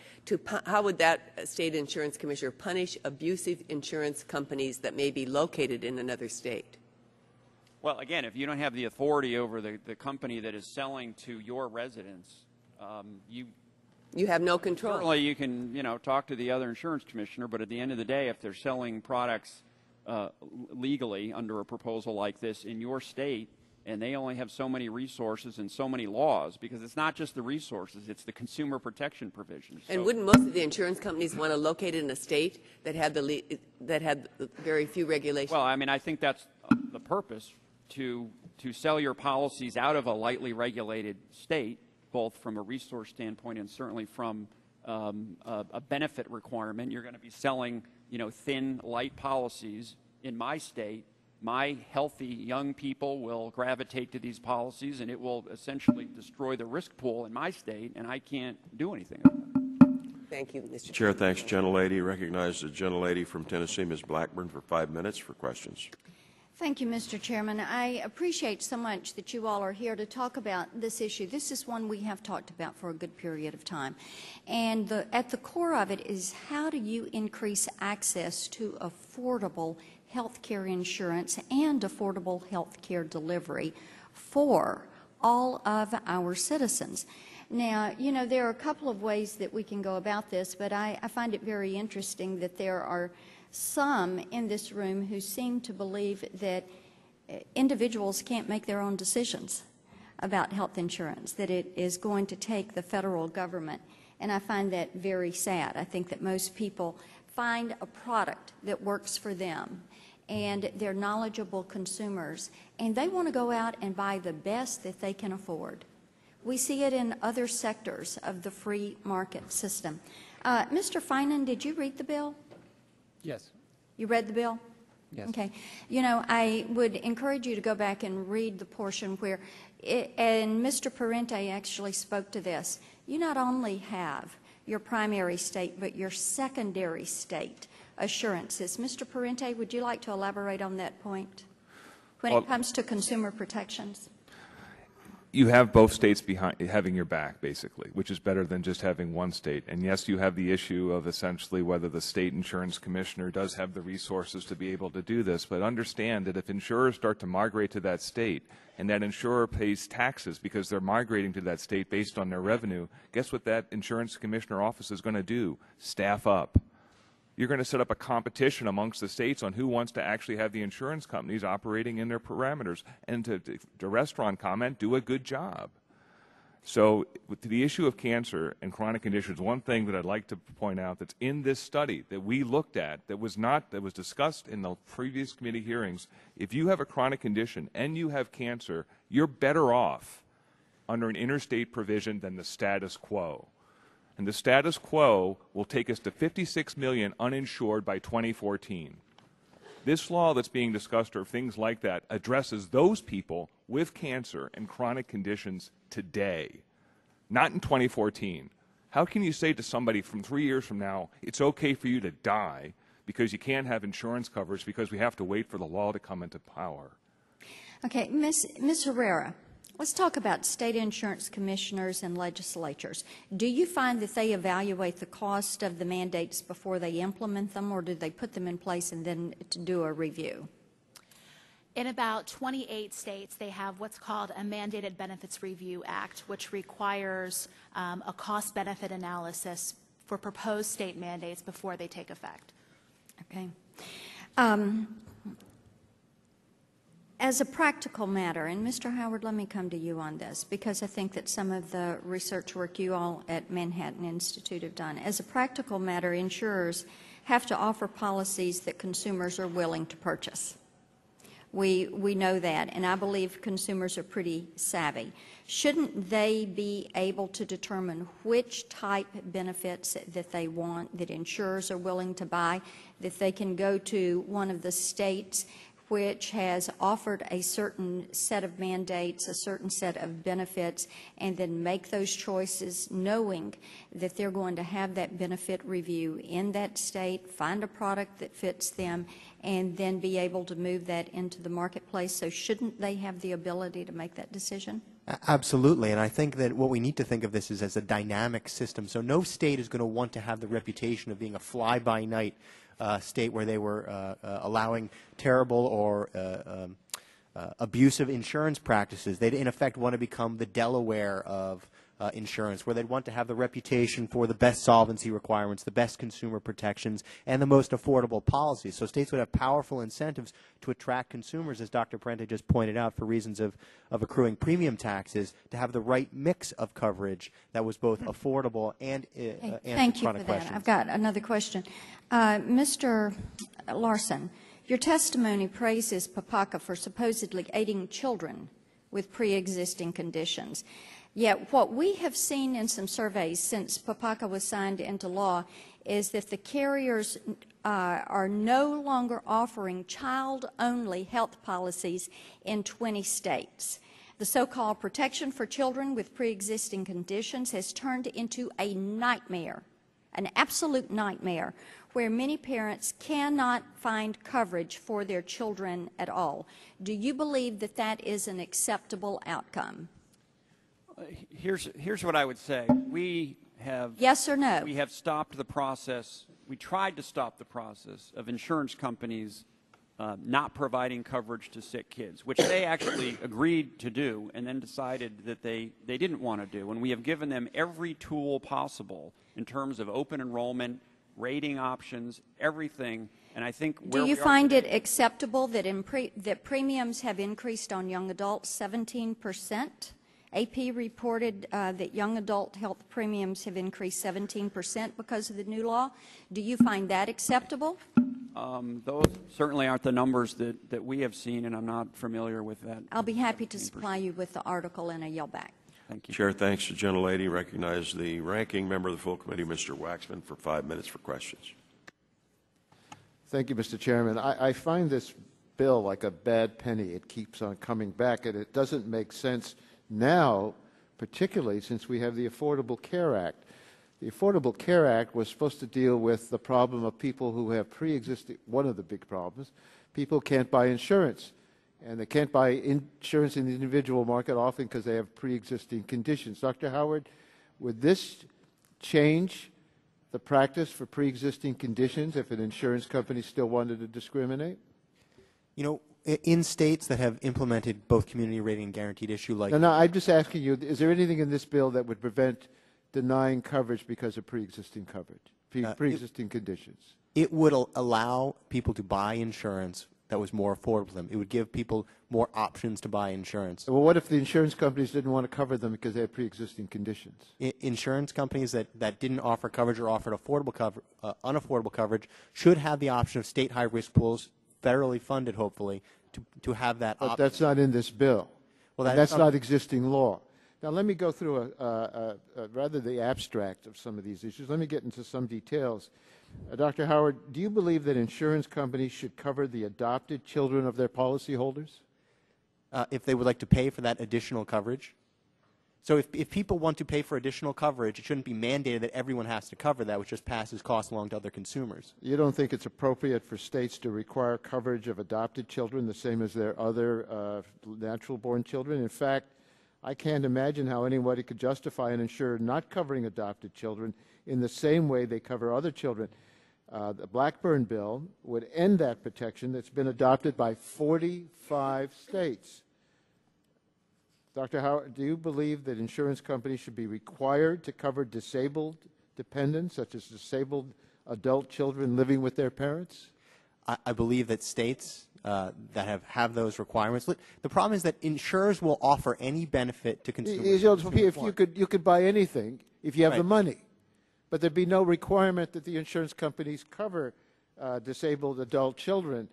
how would that state insurance commissioner punish abusive insurance companies that may be located in another state? Well, again, if you don't have the authority over the company that is selling to your residents, you have no control. Certainly you can, talk to the other insurance commissioner, but at the end of the day, if they're selling products legally under a proposal like this in your state, and they only have so many resources and so many laws, because it's not just the resources, it's the consumer protection provisions. And wouldn't most of the insurance companies want to locate in a state that had very few regulations? Well, I mean, I think that's the purpose, to sell your policies out of a lightly regulated state, both from a resource standpoint and certainly from a benefit requirement. You're going to be selling thin, light policies in my state. My healthy young people will gravitate to these policies, and it will essentially destroy the risk pool in my state, and I can't do anything about it. Thank you, Mr. Chair, thanks, gentlelady. Recognize the gentlelady from Tennessee, Ms. Blackburn, for 5 minutes for questions. Thank you, Mr. Chairman. I appreciate so much that you all are here to talk about this issue. This is one we have talked about for a good period of time. And at the core of it is, how do you increase access to affordable health care insurance and affordable health care delivery for all of our citizens? Now, there are a couple of ways that we can go about this, but I find it very interesting that there are some in this room who seem to believe that individuals can't make their own decisions about health insurance, that it is going to take the federal government. And I find that very sad. I think that most people find a product that works for them, and they're knowledgeable consumers, and they want to go out and buy the best that they can afford. We see it in other sectors of the free market system. Mr. Finan, did you read the bill? Yes. You read the bill? Yes. Okay. I would encourage you to go back and read the portion where, and Mr. Parente actually spoke to this, you not only have your primary state, but your secondary state assurances. Mr. Parente, would you like to elaborate on that point when Well, it comes to consumer protections? You have both states having your back, basically, which is better than just having one state. And yes, you have the issue of essentially whether the state insurance commissioner does have the resources to be able to do this. But understand that if insurers start to migrate to that state and that insurer pays taxes because they're migrating to that state based on their revenue, guess what that insurance commissioner office is going to do? Staff up. You're going to set up a competition amongst the states on who wants to actually have the insurance companies operating in their parameters. And to the restaurant comment, do a good job. So with the issue of cancer and chronic conditions, one thing that I'd like to point out that's in this study that we looked at that was discussed in the previous committee hearings, if you have a chronic condition and you have cancer, you're better off under an interstate provision than the status quo. And the status quo will take us to 56 million uninsured by 2014. This law that's being discussed, or things like that, addresses those people with cancer and chronic conditions today, not in 2014. How can you say to somebody from 3 years from now, it's okay for you to die because you can't have insurance coverage because we have to wait for the law to come into power? Okay, Ms. Herrera, let's talk about state insurance commissioners and legislatures. Do you find that they evaluate the cost of the mandates before they implement them, or do they put them in place and then to do a review? In about 28 states, they have what's called a Mandated Benefits Review Act, which requires a cost-benefit analysis for proposed state mandates before they take effect. Okay. As a practical matter, and Mr. Howard, let me come to you on this, because I think that some of the research work you all at Manhattan Institute have done. As a practical matter, insurers have to offer policies that consumers are willing to purchase. We know that, and I believe consumers are pretty savvy. Shouldn't they be able to determine which type benefits that they want, that insurers are willing to buy, that they can go to one of the states which has offered a certain set of mandates, a certain set of benefits, and then make those choices knowing that they're going to have that benefit review in that state, find a product that fits them, and then be able to move that into the marketplace? So shouldn't they have the ability to make that decision? Absolutely, and I think that what we need to think of this is as a dynamic system. So no state is going to want to have the reputation of being a fly-by-night state where they were allowing terrible or abusive insurance practices. They'd in effect want to become the Delaware of insurance, where they'd want to have the reputation for the best solvency requirements, the best consumer protections, and the most affordable policies. So states would have powerful incentives to attract consumers, as Dr. Parente just pointed out, for reasons of accruing premium taxes, to have the right mix of coverage that was both affordable and Thank you chronic for that. questions. I've got another question. Mr. Larson, your testimony praises PPACA for supposedly aiding children with pre-existing conditions. Yet what we have seen in some surveys since PPACA was signed into law is that the carriers are no longer offering child-only health policies in 20 states. The so-called protection for children with pre-existing conditions has turned into a nightmare, an absolute nightmare, where many parents cannot find coverage for their children at all. Do you believe that that is an acceptable outcome? Here's what I would say. We have Yes or no? We have stopped the process. We tried to stop the process of insurance companies not providing coverage to sick kids, which they actually agreed to do and then decided that they didn't want to do. And we have given them every tool possible in terms of open enrollment, rating options, everything. And I think do you find it acceptable that that premiums have increased on young adults 17%? AP reported that young adult health premiums have increased 17% because of the new law. Do you find that acceptable? Those certainly aren't the numbers that we have seen, and I'm not familiar with that. I'll be happy to supply you with the article and a yell back. Thank you. Chair, thanks to the gentlelady. Recognize the ranking member of the full committee, Mr. Waxman, for 5 minutes for questions. Thank you, Mr. Chairman. I find this bill like a bad penny. It keeps on coming back, and it doesn't make sense now, particularly since we have the Affordable Care Act. The Affordable Care Act was supposed to deal with the problem of people who have pre-existing, one of the big problems, people can't buy insurance. And they can't buy insurance in the individual market often because they have pre-existing conditions. Dr. Howard, would this change the practice for pre-existing conditions if an insurance company still wanted to discriminate? You know, in states that have implemented both community rating and guaranteed issue, like No, I'm just asking you, is there anything in this bill that would prevent denying coverage because of pre-existing coverage, pre-existing conditions? It would allow people to buy insurance that was more affordable to them. It would give people more options to buy insurance. Well, what if the insurance companies didn't want to cover them because they had pre-existing conditions? Insurance companies that didn't offer coverage or offered unaffordable coverage should have the option of state high-risk pools, federally funded, hopefully, to have that option. But that's not in this bill. Well, that's not existing law. Now, let me go through rather the abstract of some of these issues. Let me get into some details. Dr. Howard, do you believe that insurance companies should cover the adopted children of their policyholders? If they would like to pay for that additional coverage. So if people want to pay for additional coverage, it shouldn't be mandated that everyone has to cover that, which just passes costs along to other consumers. You don't think it's appropriate for states to require coverage of adopted children the same as their other natural-born children? In fact, I can't imagine how anybody could justify an insurer not covering adopted children in the same way they cover other children. The Blackburn bill would end that protection that's been adopted by 45 states. Dr. Howard, do you believe that insurance companies should be required to cover disabled dependents, such as disabled adult children living with their parents? I believe that states that have those requirements. The problem is that insurers will offer any benefit to consumers. If you could buy anything if you have the money, but there'd be no requirement that the insurance companies cover disabled adult children.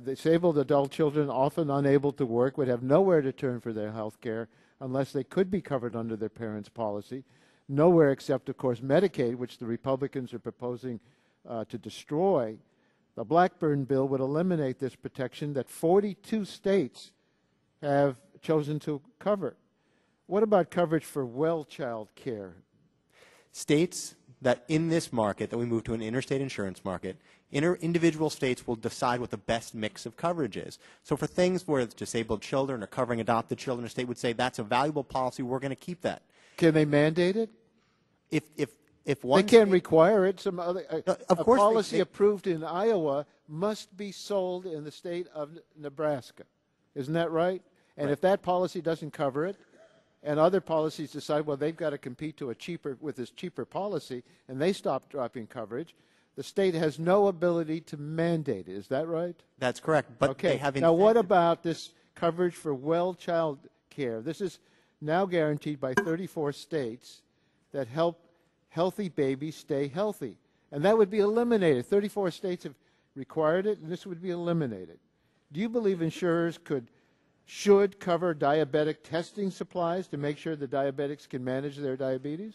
Disabled adult children, often unable to work, would have nowhere to turn for their health care unless they could be covered under their parents' policy. Nowhere except, of course, Medicaid, which the Republicans are proposing to destroy. The Blackburn bill would eliminate this protection that 42 states have chosen to cover. What about coverage for well child care? States that in this market, that we move to an interstate insurance market, individual states will decide what the best mix of coverage is. So for things where it's disabled children or covering adopted children, a state would say that's a valuable policy, we're going to keep that. Can they mandate it? If one they can't require it. Some other of course policy approved in Iowa must be sold in the state of Nebraska. Isn't that right? And if that policy doesn't cover it, and other policies decide, well, they've got to compete with this cheaper policy, and they stop dropping coverage, the state has no ability to mandate it. Is that right? That's correct. But okay. They have now, what about this coverage for well child care? This is now guaranteed by 34 states that help healthy babies stay healthy. And that would be eliminated. 34 states have required it, and this would be eliminated. Do you believe insurers should cover diabetic testing supplies to make sure the diabetics can manage their diabetes?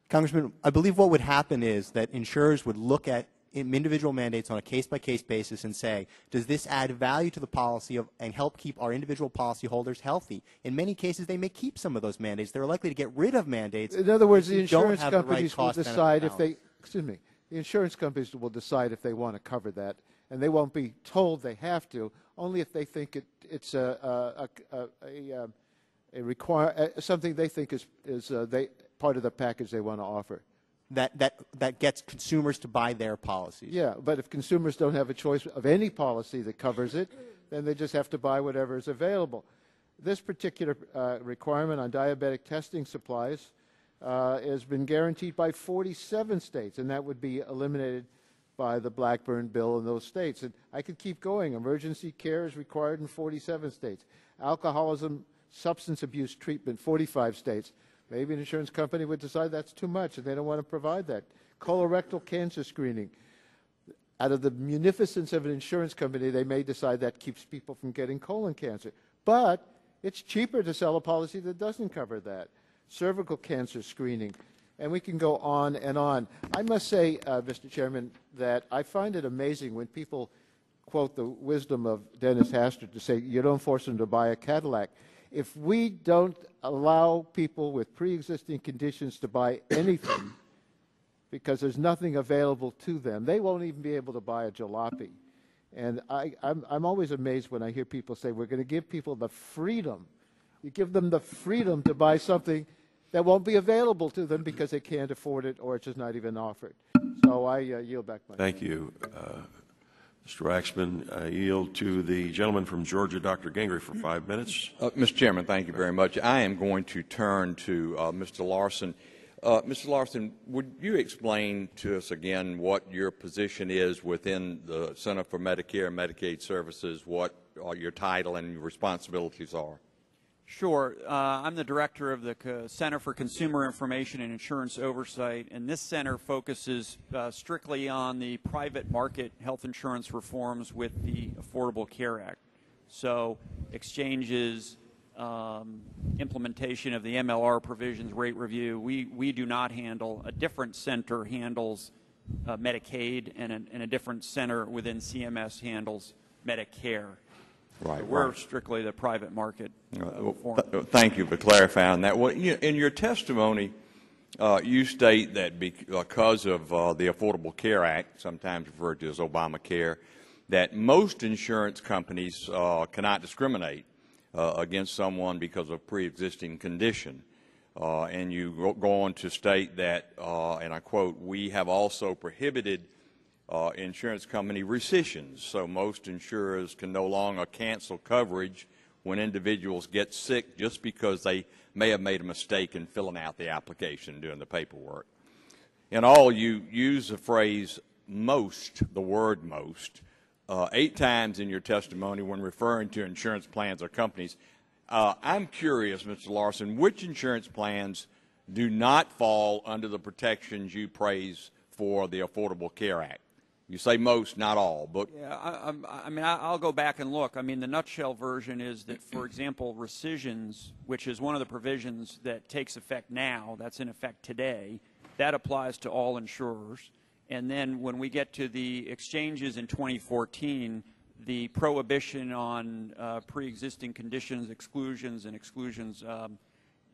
Congressman, I believe what would happen is that insurers would look at individual mandates on a case-by-case basis and say, does this add value to the policy and help keep our individual policyholders healthy? In many cases, they may keep some of those mandates. They're likely to get rid of mandates. In other words, the insurance companies will decide if they, the insurance companies will decide if they want to cover that, and they won't be told they have to, only if they think it's something they think is part of the package they want to offer. That gets consumers to buy their policies. Yeah, but if consumers don't have a choice of any policy that covers it, then they just have to buy whatever is available. This particular requirement on diabetic testing supplies has been guaranteed by 47 states, and that would be eliminated by the Blackburn bill in those states. And I could keep going. Emergency care is required in 47 states. Alcoholism, substance abuse treatment, 45 states. Maybe an insurance company would decide that's too much and they don't want to provide that. Colorectal cancer screening. Out of the munificence of an insurance company, they may decide that keeps people from getting colon cancer. But it's cheaper to sell a policy that doesn't cover that. Cervical cancer screening. And we can go on and on. I must say, Mr. Chairman, that I find it amazing when people quote the wisdom of Dennis Hastert to say, you don't force them to buy a Cadillac. If we don't allow people with pre-existing conditions to buy anything, because there's nothing available to them. They won't even be able to buy a jalopy. And I'm always amazed when I hear people say, we're going to give people the freedom. You give them the freedom to buy something that won't be available to them because they can't afford it or it's just not even offered. So I yield back my Thank you. Mr. Waxman, I yield to the gentleman from Georgia, Dr. Gingrich, for 5 minutes. Mr. Chairman, thank you very much. I am going to turn to Mr. Larson. Mr. Larson, would you explain to us again what your position is within the Center for Medicare and Medicaid Services, what your title and responsibilities are? Sure. I'm the director of the Center for Consumer Information and Insurance Oversight, and this center focuses strictly on the private market health insurance reforms with the Affordable Care Act. So exchanges, implementation of the MLR provisions, rate review. We do not handle. A different center handles Medicaid, and a different center within CMS handles Medicare. Right. So we're strictly the private market. Thank you for clarifying that. Well, in your testimony, you state that because of the Affordable Care Act, sometimes referred to as Obamacare, that most insurance companies cannot discriminate against someone because of pre-existing condition. And you go on to state that, and I quote, "We have also prohibited insurance company rescissions, so most insurers can no longer cancel coverage when individuals get sick just because they may have made a mistake in filling out the application, doing the paperwork." In all, you use the phrase most, the word most, 8 times in your testimony when referring to insurance plans or companies. I'm curious, Mr. Larson, which insurance plans do not fall under the protections you praise for the Affordable Care Act? You say most, not all, but yeah, I mean, I'll go back and look. I mean, the nutshell version is that, for example, rescissions, which is one of the provisions that takes effect now, that's in effect today, that applies to all insurers. And then when we get to the exchanges in 2014, the prohibition on pre-existing conditions, exclusions, and exclusions,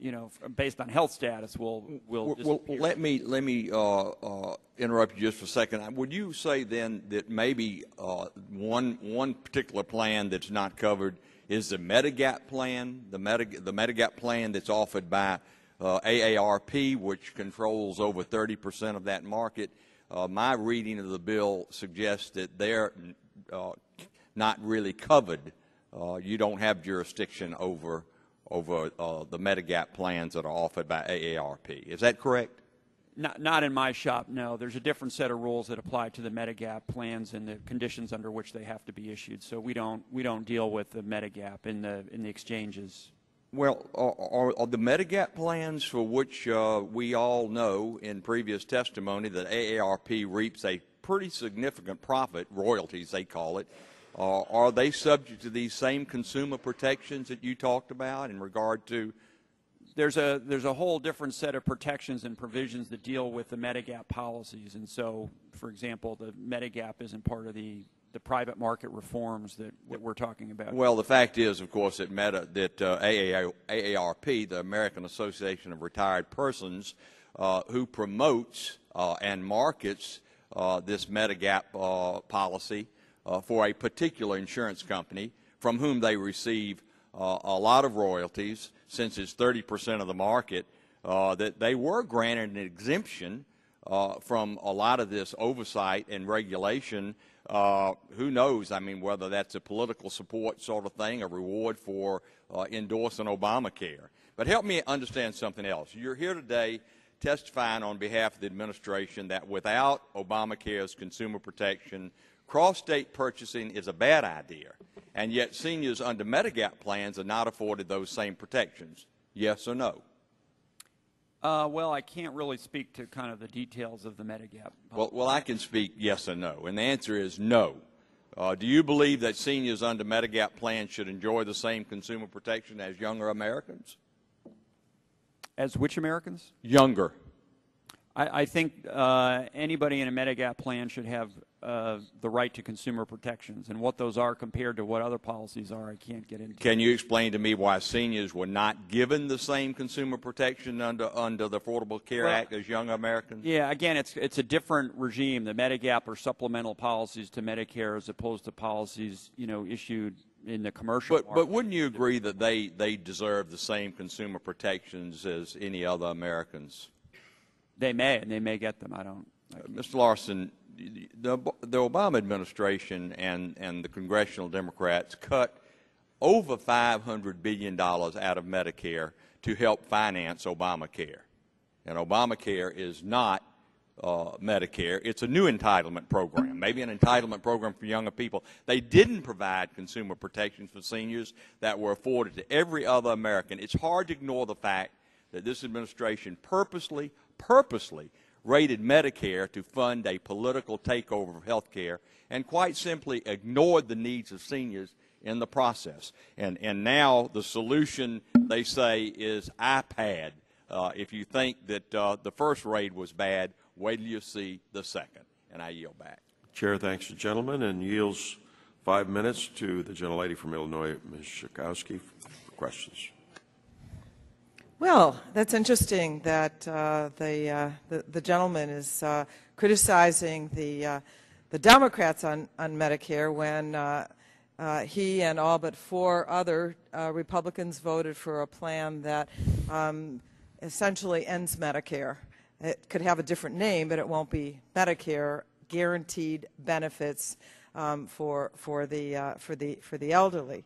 you know, based on health status will disappear. Let me interrupt you just for a second. Would you say then that maybe one particular plan that's not covered is the Medigap plan, the Medigap plan that's offered by AARP, which controls over 30% of that market? My reading of the bill suggests that they're not really covered. You don't have jurisdiction over the Medigap plans that are offered by AARP. Is that correct? Not in my shop, no. There's a different set of rules that apply to the Medigap plans and the conditions under which they have to be issued. So we don't deal with the Medigap in the exchanges. Well, are the Medigap plans, for which we all know in previous testimony that AARP reaps a pretty significant profit, royalties they call it, are they subject to these same consumer protections that you talked about in regard to? There's a whole different set of protections and provisions that deal with the Medigap policies. And so, for example, the Medigap isn't part of the private market reforms that we're talking about. Well, the fact is, of course, that AARP, the American Association of Retired Persons, who promotes and markets this Medigap policy for a particular insurance company from whom they receive a lot of royalties, since it's 30% of the market, that they were granted an exemption from a lot of this oversight and regulation. Who knows, I mean, whether that's a political support sort of thing, a reward for endorsing Obamacare. But help me understand something else. You're here today testifying on behalf of the administration that without Obamacare's consumer protection, cross-state purchasing is a bad idea, and yet seniors under Medigap plans are not afforded those same protections. Yes or no? Well, I can't really speak to kind of the details of the Medigap. Well, I can speak yes or no, and the answer is no. Do you believe that seniors under Medigap plans should enjoy the same consumer protection as younger Americans? As which Americans? Younger. I think anybody in a Medigap plan should have the right to consumer protections, and what those are compared to what other policies are, I can't get into. Can you explain to me why seniors were not given the same consumer protection under the Affordable Care Act as young Americans? Yeah, again, it's a different regime. The Medigap are supplemental policies to Medicare as opposed to policies, you know, issued in the commercial market. But wouldn't you agree that they deserve the same consumer protections as any other Americans? They may, and they may get them. I don't. Mr. Larson, the Obama administration and the congressional Democrats cut over $500 billion out of Medicare to help finance Obamacare. And Obamacare is not Medicare. It's a new entitlement program, maybe an entitlement program for younger people. They didn't provide consumer protections for seniors that were afforded to every other American. It's hard to ignore the fact that this administration purposely raided Medicare to fund a political takeover of health care and quite simply ignored the needs of seniors in the process. And now the solution, they say, is iPad. If you think that the first raid was bad, wait till you see the second. And I yield back. Chair thanks the gentleman and yields 5 minutes to the gentlelady from Illinois, Ms. Schakowsky, for questions. Well, that's interesting that the gentleman is criticizing the Democrats on Medicare when he and all but 4 other Republicans voted for a plan that essentially ends Medicare. It could have a different name, but it won't be Medicare. Guaranteed benefits for the elderly.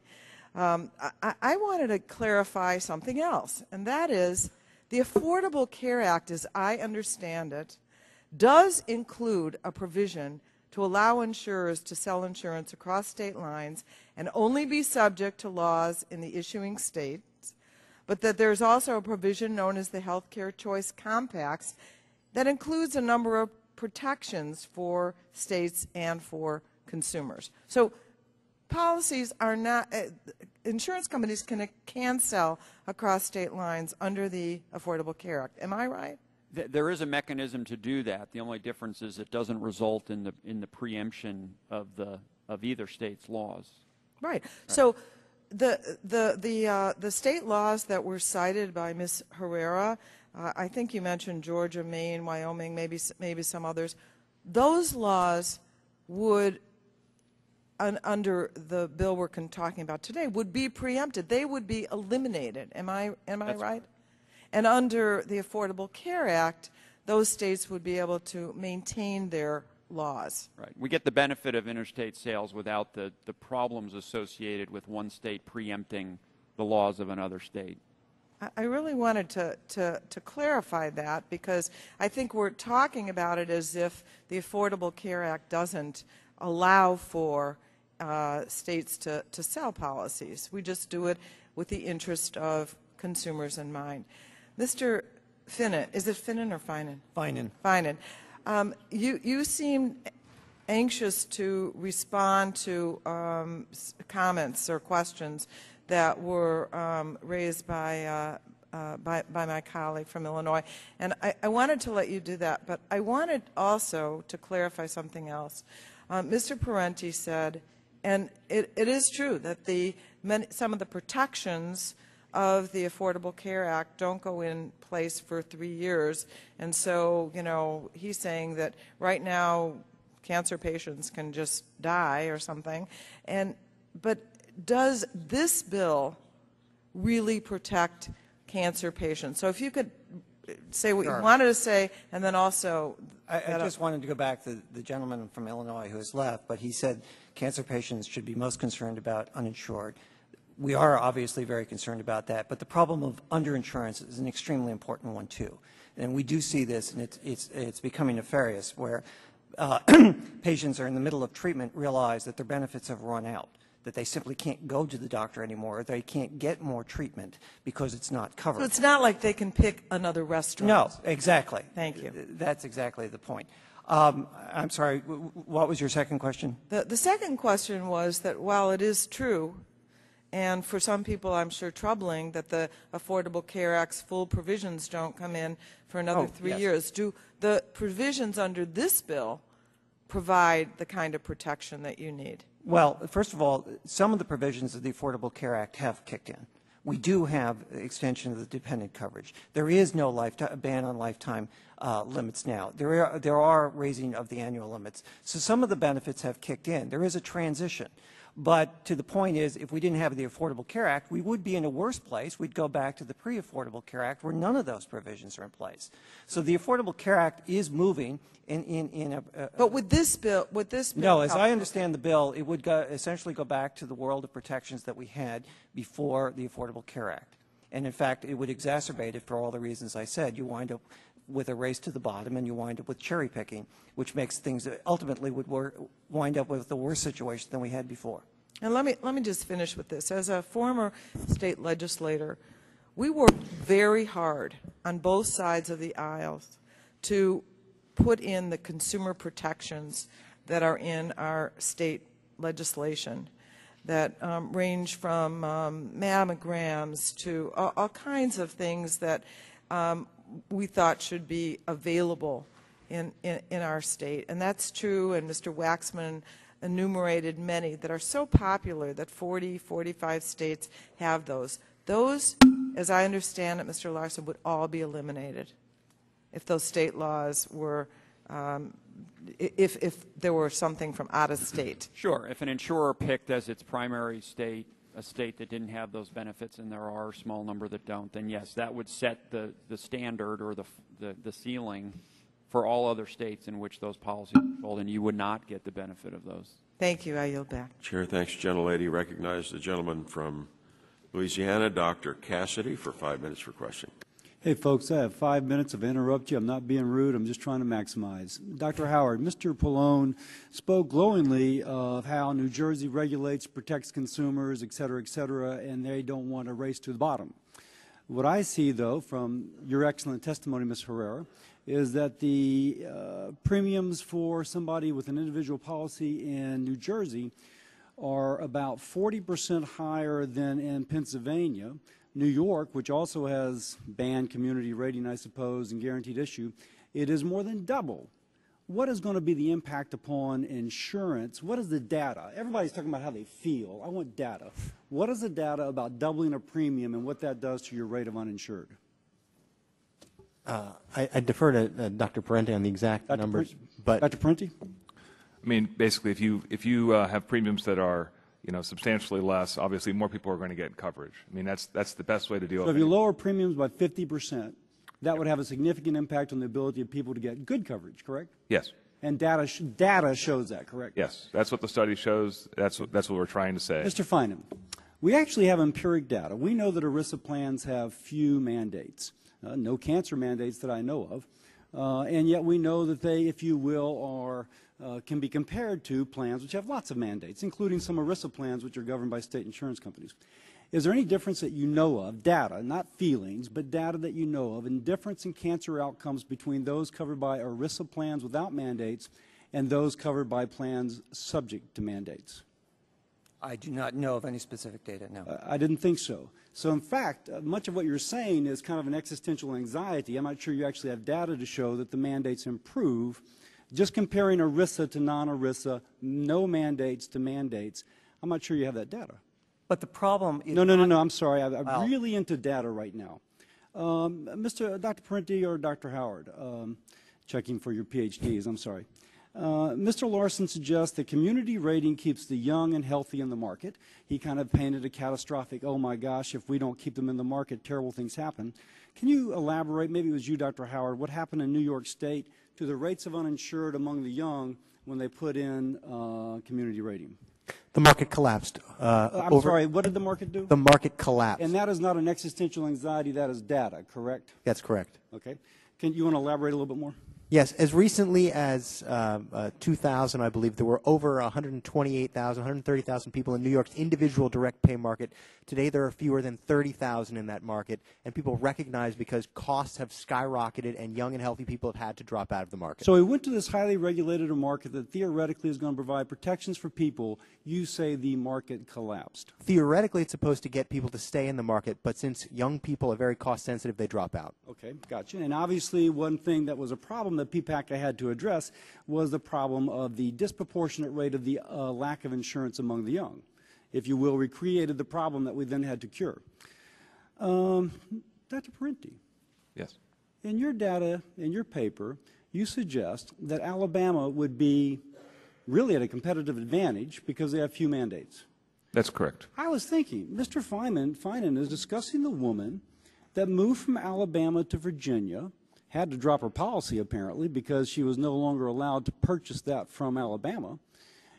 I wanted to clarify something else, and that is the Affordable Care Act, as I understand it, does include a provision to allow insurers to sell insurance across state lines and only be subject to laws in the issuing states, but that there's also a provision known as the Healthcare Choice Compacts that includes a number of protections for states and for consumers. So policies are not, insurance companies can sell across state lines under the Affordable Care Act. Am I right? There is a mechanism to do that. The only difference is it doesn't result in the preemption of either state's laws. Right. So the state laws that were cited by Ms. Herrera, I think you mentioned Georgia, Maine, Wyoming, maybe some others. Those laws would, under the bill we're talking about today, would be preempted. They would be eliminated. Am I right? And under the Affordable Care Act, those states would be able to maintain their laws. Right. We get the benefit of interstate sales without the problems associated with one state preempting the laws of another state. I really wanted to clarify that, because I think we're talking about it as if the Affordable Care Act doesn't allow for states to sell policies. We just do it with the interest of consumers in mind. Mr. Finnan, is it Finnan or Finan? Finan. Finan. You seem anxious to respond to comments or questions that were raised by my colleague from Illinois, and I wanted to let you do that, but I wanted also to clarify something else. Mr. Parenti said, and it is true that some of the protections of the Affordable Care Act don't go in place for 3 years, and so, you know, he's saying that right now cancer patients can just die or something, but does this bill really protect cancer patients? So if you could say what you wanted to say, and then also... I just wanted to go back to the gentleman from Illinois who has left, but he said cancer patients should be most concerned about uninsured. We are obviously very concerned about that, but the problem of underinsurance is an extremely important one too. And we do see this, and it's becoming nefarious, where patients are in the middle of treatment, realize that their benefits have run out, that they simply can't go to the doctor anymore, or they can't get more treatment because it's not covered. So it's not like they can pick another restaurant. No, exactly. Thank you. That's exactly the point. I'm sorry, what was your second question? The second question was that while it is true, and for some people, I'm sure troubling that the Affordable Care Act's full provisions don't come in for another 3 years. Do the provisions under this bill provide the kind of protection that you need? Well, first of all, some of the provisions of the Affordable Care Act have kicked in. We do have extension of the dependent coverage. There is no ban on lifetime limits now. There are raising of the annual limits. So some of the benefits have kicked in. There is a transition. But to the point is, if we didn't have the Affordable Care Act, we would be in a worse place. We'd go back to the pre-Affordable Care Act where none of those provisions are in place. So the Affordable Care Act is moving in a but with this bill, no, as I understand the bill, it would essentially go back to the world of protections that we had before the Affordable Care Act. And in fact, it would exacerbate it for all the reasons I said. You wind up with a race to the bottom, and you wind up with cherry picking, which makes things that ultimately would wind up with a worse situation than we had before. And let me just finish with this. As a former state legislator, we worked very hard on both sides of the aisles to put in the consumer protections that are in our state legislation that range from mammograms to all kinds of things that we thought should be available in our state. And that's true, and Mr. Waxman enumerated many that are so popular that 40, 45 states have those. Those, as I understand it, Mr. Larson, would all be eliminated if those state laws were, if there were something from out of state. Sure. If an insurer picked as its primary state a state that didn't have those benefits, and there are a small number that don't, then yes, that would set the standard or the ceiling for all other states in which those policies are sold, and you would not get the benefit of those. Thank you. I yield back. Chair, thanks, gentlelady. Recognize the gentleman from Louisiana, Dr. Cassidy, for 5 minutes for question. Hey, folks, I have 5 minutes. If I interrupt you, I'm not being rude. I'm just trying to maximize. Dr. Howard, Mr. Pallone spoke glowingly of how New Jersey regulates, protects consumers, et cetera, and they don't want to race to the bottom. What I see, though, from your excellent testimony, Ms. Herrera, is that the premiums for somebody with an individual policy in New Jersey are about 40% higher than in Pennsylvania. New York, which also has banned community rating, I suppose, and guaranteed issue, it is more than double. What is going to be the impact upon insurance? What is the data? Everybody's talking about how they feel. I want data. What is the data about doubling a premium and what that does to your rate of uninsured? I defer to Dr. Parente on the exact numbers. But Dr. Parente? I mean, basically, if you have premiums that are substantially less, obviously more people are going to get coverage. I mean, that's the best way to deal with it. So if you lower premiums by 50%, that would have a significant impact on the ability of people to get good coverage, correct? Yes. And data shows that, correct? Yes. That's what the study shows. That's what we're trying to say. Mr. Finan, we actually have empiric data. We know that ERISA plans have few mandates, no cancer mandates that I know of, and yet we know that they, if you will, are can be compared to plans which have lots of mandates, including some ERISA plans which are governed by state insurance companies. Is there any difference that you know of, data, not feelings, but data that you know of, in difference in cancer outcomes between those covered by ERISA plans without mandates and those covered by plans subject to mandates? I do not know of any specific data, no. I didn't think so. So in fact, much of what you're saying is kind of an existential anxiety. I'm not sure you actually have data to show that the mandates improve. Just comparing ERISA to non-ERISA, no mandates to mandates, I'm not sure you have that data. But the problem is... No, I'm sorry. I'm really into data right now. Dr. Parente or Dr. Howard, checking for your PhDs, I'm sorry. Mr. Larson suggests that community rating keeps the young and healthy in the market. He kind of painted a catastrophic, oh my gosh, if we don't keep them in the market, terrible things happen. Can you elaborate, maybe it was you, Dr. Howard, what happened in New York State to the rates of uninsured among the young when they put in community rating? The market collapsed. I'm sorry, what did the market do? The market collapsed. And that is not an existential anxiety, that is data, correct? That's correct. Okay. Can you want to elaborate a little bit more? Yes, as recently as 2000, I believe, there were over 128,000, 130,000 people in New York's individual direct pay market. Today, there are fewer than 30,000 in that market, and people recognize because costs have skyrocketed and young and healthy people have had to drop out of the market. So we went to this highly regulated market that theoretically is going to provide protections for people. You say the market collapsed. Theoretically, it's supposed to get people to stay in the market, but since young people are very cost sensitive, they drop out. Okay, gotcha. And obviously, one thing that was a problem that PPACA had to address was the problem of the disproportionate rate of the lack of insurance among the young. If you will, we created the problem that we then had to cure. Dr. Parenti. Yes. In your data, in your paper, you suggest that Alabama would be really at a competitive advantage because they have few mandates. That's correct. I was thinking, Mr. Finan is discussing the woman that moved from Alabama to Virginia, had to drop her policy apparently because she was no longer allowed to purchase that from Alabama,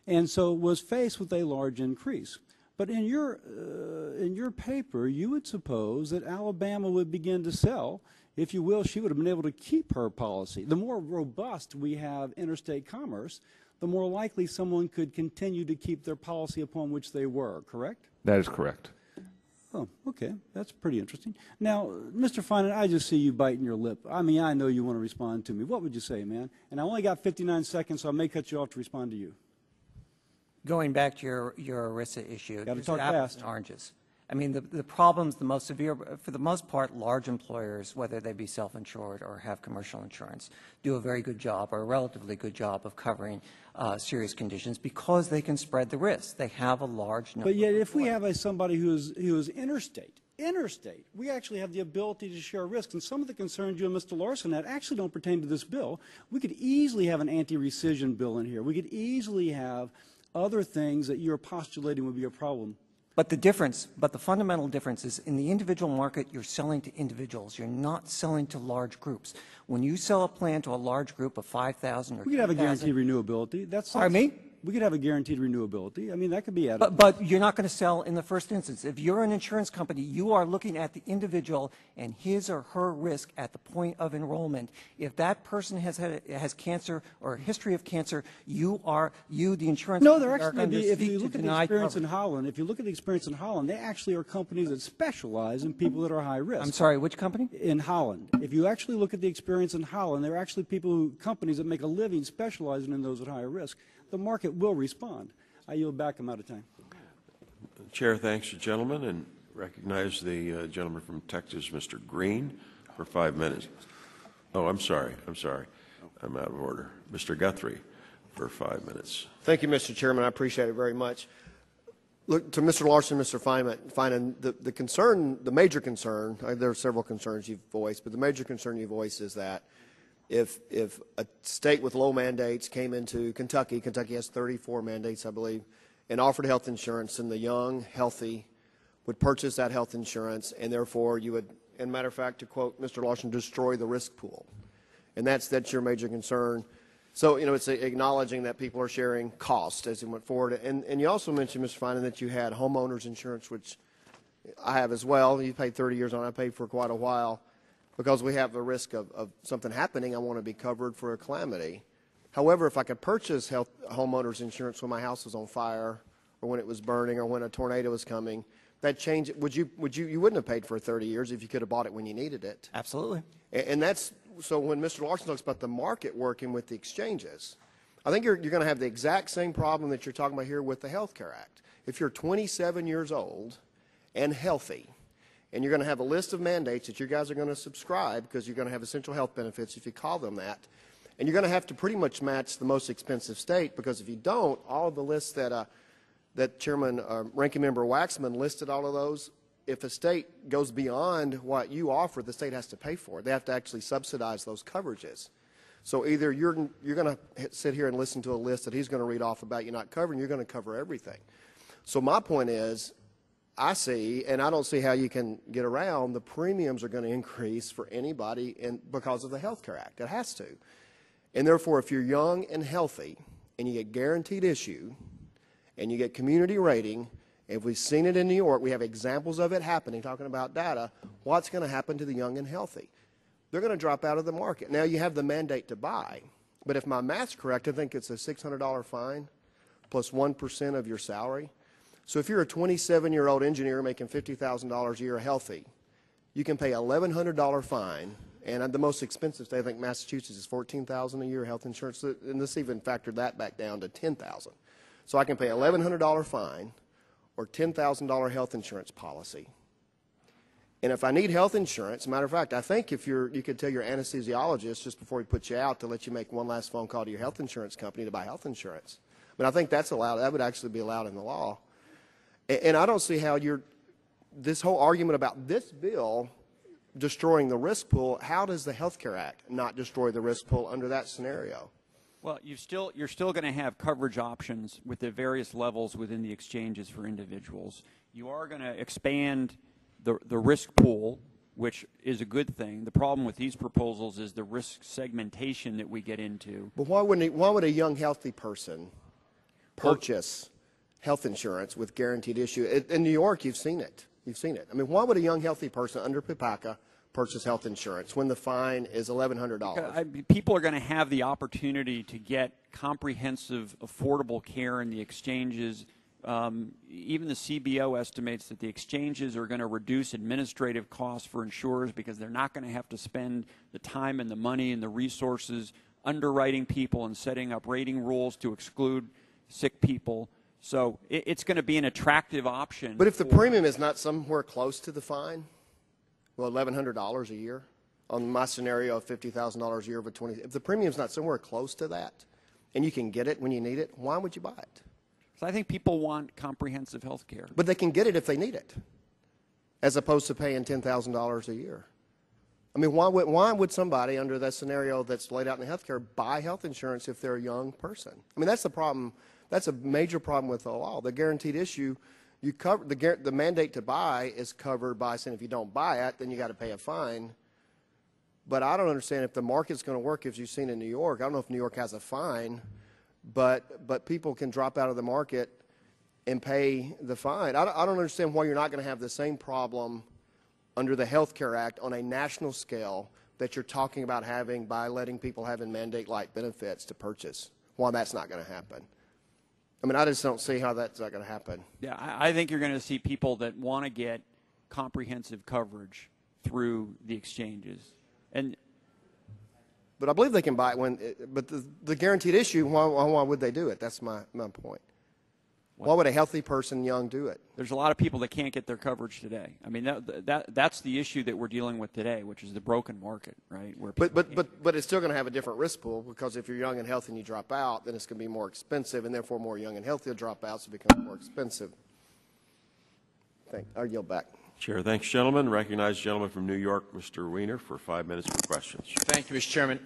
and so was faced with a large increase. But in your paper, you would suppose that Alabama would begin to sell. If you will, she would have been able to keep her policy. The more robust we have interstate commerce, the more likely someone could continue to keep their policy upon which they were, correct? That is correct. Oh, okay. That's pretty interesting. Now, Mr. Finan, I just see you biting your lip. I mean, I know you want to respond to me. What would you say, man? And I only got 59 seconds, so I may cut you off to respond to you. Going back to your ERISA issue, Got to these talk are apples fast. and oranges. I mean, the problems, the most severe, for the most part, large employers, whether they be self-insured or have commercial insurance, do a very good job or a relatively good job of covering serious conditions because they can spread the risk. They have a large number. But yet, if we have somebody who is interstate, we actually have the ability to share risks. And some of the concerns you and Mr. Larson had actually don't pertain to this bill. We could easily have an anti-rescission bill in here. We could easily have other things that you're postulating would be a problem. But the fundamental difference is in the individual market, you're selling to individuals. You're not selling to large groups. When you sell a plan to a large group of 5,000 or 10,000. We could have a guaranteed renewability. Pardon me? We could have a guaranteed renewability. I mean, that could be added. But you're not going to sell in the first instance. If you're an insurance company, you are looking at the individual and his or her risk at the point of enrollment. If that person has cancer or a history of cancer, the insurance No, company, they're are actually, going to if seek you to look at the deny experience in coverage. Holland, they actually are companies that specialize in people that are high risk. I'm sorry, which company? In Holland. If you actually look at the experience in Holland, they're actually companies that make a living specializing in those at higher risk. The market will respond. I yield back. I'm out of time. Chair thanks the gentleman and recognize the gentleman from Texas, Mr. Green, for 5 minutes. Oh, I'm sorry. I'm out of order. Mr. Guthrie for 5 minutes. Thank you, Mr. Chairman. I appreciate it very much. Look, to Mr. Larson, Mr. Finan, the concern, the major concern, there are several concerns you've voiced, but the major concern you voiced is that if a state with low mandates came into Kentucky has 34 mandates, I believe, and offered health insurance, and the young, healthy would purchase that health insurance, and therefore you would, and matter of fact, to quote Mr. Larson, destroy the risk pool. And that's your major concern. So, it's acknowledging that people are sharing costs as we went forward. And you also mentioned, Mr. Finan, that you had homeowners insurance, which I have as well. You paid 30 years on it. I paid for quite a while. Because we have the risk of something happening, I want to be covered for a calamity. However, if I could purchase homeowners insurance when my house was on fire or when it was burning or when a tornado was coming, that change, you wouldn't have paid for 30 years if you could have bought it when you needed it. Absolutely. And that's, so when Mr. Larson talks about the market working with the exchanges, I think you're going to have the exact same problem that you're talking about here with the Health Care Act. If you're 27 years old and healthy, and you're going to have a list of mandates that you guys are going to subscribe because you're going to have essential health benefits if you call them that. And you're going to have to pretty much match the most expensive state, because if you don't, all of the lists that Chairman Ranking Member Waxman listed, all of those, if a state goes beyond what you offer, the state has to pay for it. They have to actually subsidize those coverages. So either you're going to sit here and listen to a list that he's going to read off about you not covering, you're going to cover everything. So my point is, I see, and I don't see how you can get around, the premiums are going to increase for anybody because of the Health Care Act. It has to. And therefore, if you're young and healthy and you get guaranteed issue and you get community rating, if we've seen it in New York, we have examples of it happening, talking about data, what's going to happen to the young and healthy? they're going to drop out of the market. Now, you have the mandate to buy, but if my math's correct, I think it's a $600 fine plus 1% of your salary. So if you're a 27-year-old engineer making $50,000 a year healthy, you can pay a $1,100 fine, and the most expensive state, I think Massachusetts, is $14,000 a year health insurance, and this even factored that back down to $10,000. So I can pay a $1,100 fine or $10,000 health insurance policy. And if I need health insurance, matter of fact, I think if you could tell your anesthesiologist just before he puts you out to let you make one last phone call to your health insurance company to buy health insurance. But I think that's allowed. That would actually be allowed in the law. And I don't see how this whole argument about this bill destroying the risk pool, how does the Health Care Act not destroy the risk pool under that scenario? Well, you're still going to have coverage options with the various levels within the exchanges for individuals. You are going to expand the risk pool, which is a good thing. The problem with these proposals is the risk segmentation that we get into. But why would a young, healthy person purchase health insurance with guaranteed issue? In New York, you've seen it. You've seen it. I mean, why would a young, healthy person under PPACA purchase health insurance when the fine is $1,100? People are going to have the opportunity to get comprehensive, affordable care in the exchanges. Even the CBO estimates that the exchanges are going to reduce administrative costs for insurers because they're not going to have to spend the time and the money and the resources underwriting people and setting up rating rules to exclude sick people. So it's going to be an attractive option. But if the premium is not somewhere close to the fine, well, $1,100 a year, on my scenario of $50,000 a year, but if the premium's not somewhere close to that, and you can get it when you need it, why would you buy it? So I think people want comprehensive health care. But they can get it if they need it, as opposed to paying $10,000 a year. I mean, why would somebody under that scenario that's laid out in the health care buy health insurance if they're a young person? I mean, that's the problem. That's a major problem with the law. The guaranteed issue, you cover the mandate to buy is covered by saying if you don't buy it, then you got to pay a fine. But I don't understand if the market's going to work as you've seen in New York. I don't know if New York has a fine, but people can drop out of the market and pay the fine. I don't understand why you're not going to have the same problem under the Health Care Act on a national scale that you're talking about having by letting people having mandate-like benefits to purchase. Why that's not going to happen. I mean, I just don't see how that's not going to happen. Yeah, I think you're going to see people that want to get comprehensive coverage through the exchanges. But I believe they can buy it but the guaranteed issue, why would they do it? That's my point. Why would a healthy person young do it? There's a lot of people that can't get their coverage today. I mean, that's the issue that we're dealing with today, which is the broken market, right? Where but it's still going to have a different risk pool because if you're young and healthy and you drop out, then it's going to be more expensive, and therefore more young and healthy will drop out, so it becomes more expensive. I'll yield back. Chair, thanks, gentlemen. Recognize the gentleman from New York, Mr. Weiner, for 5 minutes for questions. Thank you, Mr. Chairman.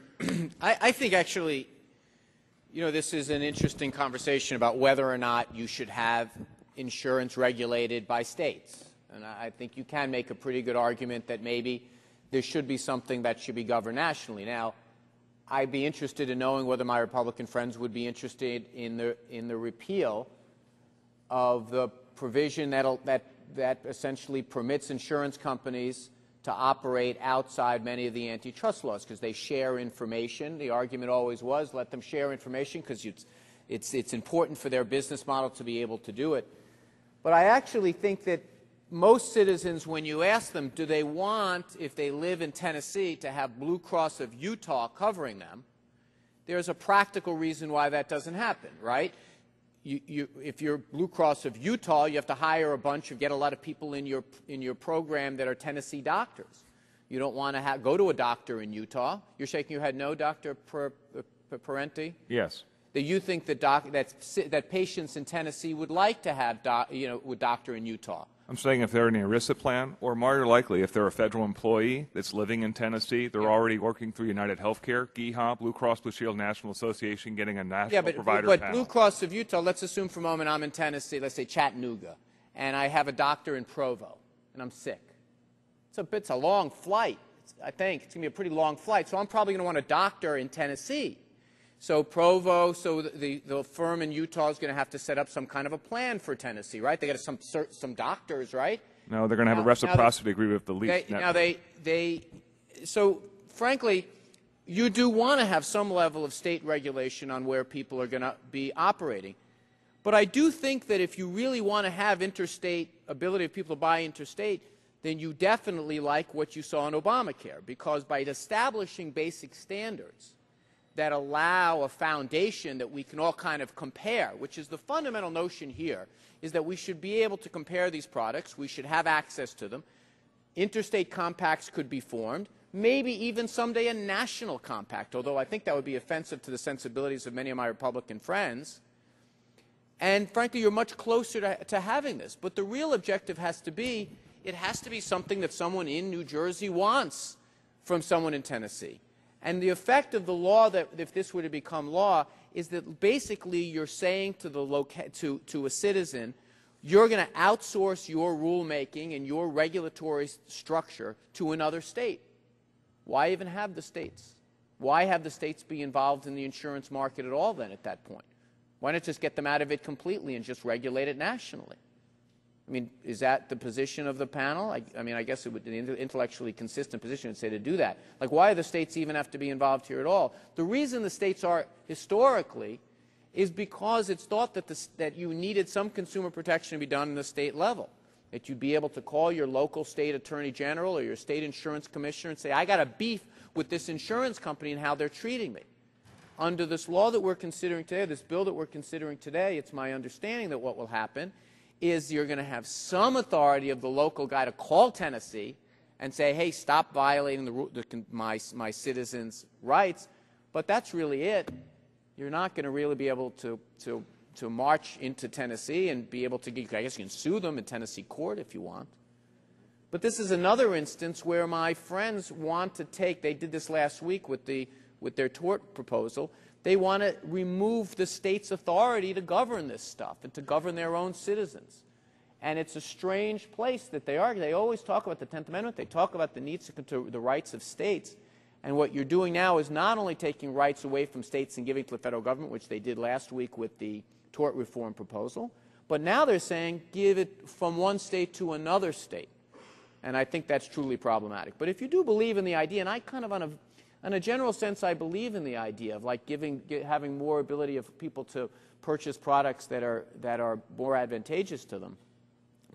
I think actually, you know, this is an interesting conversation about whether or not you should have insurance regulated by states. And I think you can make a pretty good argument that maybe there should be something that should be governed nationally. Now, I'd be interested in knowing whether my Republican friends would be interested in the repeal of the provision that essentially permits insurance companies to operate outside many of the antitrust laws because they share information. The argument always was let them share information because it's important for their business model to be able to do it. But I actually think that most citizens, when you ask them, do they want, if they live in Tennessee, to have Blue Cross of Utah covering them, there's a practical reason why that doesn't happen, right? If you're Blue Cross of Utah, you have to hire get a lot of people in your program that are Tennessee doctors. You don't want to go to a doctor in Utah. You're shaking your head no, Dr. Parenti? Yes. That you think that patients in Tennessee would like to have a doctor in Utah. I'm saying if they're in an ERISA plan, or more likely if they're a federal employee that's living in Tennessee, they're already working through United Healthcare, GEHA, Blue Cross Blue Shield National Association, getting a national provider panel. Blue Cross of Utah, let's assume for a moment I'm in Tennessee, let's say Chattanooga, and I have a doctor in Provo, and I'm sick. It's a long flight, I think. It's going to be a pretty long flight, so I'm probably going to want a doctor in Tennessee. So Provo, the firm in Utah is going to have to set up some kind of a plan for Tennessee, right? They got some doctors, right? No, they're going to have a reciprocity agreement with the lease. So frankly, you do want to have some level of state regulation on where people are going to be operating. But I do think that if you really want to have interstate ability of people to buy interstate, then you definitely like what you saw in Obamacare, because by establishing basic standards that allow a foundation that we can all kind of compare, which is the fundamental notion here, is that we should be able to compare these products, we should have access to them, interstate compacts could be formed, maybe even someday a national compact, although I think that would be offensive to the sensibilities of many of my Republican friends. And frankly, you're much closer to having this. But the real objective has to be, it has to be something that someone in New Jersey wants from someone in Tennessee. And the effect of the law, that if this were to become law, is that basically you're saying to the to a citizen, you're going to outsource your rulemaking and your regulatory structure to another state. Why even have the states? Why have the states be involved in the insurance market at all then at that point? Why not just get them out of it completely and just regulate it nationally? I mean, is that the position of the panel? I mean, I guess it would be an intellectually consistent position would say to do that. Like, why do the states even have to be involved here at all? The reason the states are historically is because it's thought that, that you needed some consumer protection to be done in the state level, that you'd be able to call your local state attorney general or your state insurance commissioner and say, I got a beef with this insurance company and how they're treating me. Under this law that we're considering today, this bill that we're considering today, it's my understanding that what will happen is you're going to have some authority of the local guy to call Tennessee and say, hey, stop violating my citizens' rights. But that's really it. You're not going to really be able to march into Tennessee and be able to, I guess you can sue them in Tennessee court if you want. But this is another instance where my friends want to take, they did this last week with their tort proposal, they want to remove the state's authority to govern this stuff and to govern their own citizens. And it's a strange place that they are. They always talk about the 10th Amendment. They talk about the needs to the rights of states. And what you're doing now is not only taking rights away from states and giving to the federal government, which they did last week with the tort reform proposal, but now they're saying give it from one state to another state. And I think that's truly problematic. But if you do believe in the idea, and I kind of in a general sense, I believe in the idea of like having more ability of people to purchase products that are more advantageous to them.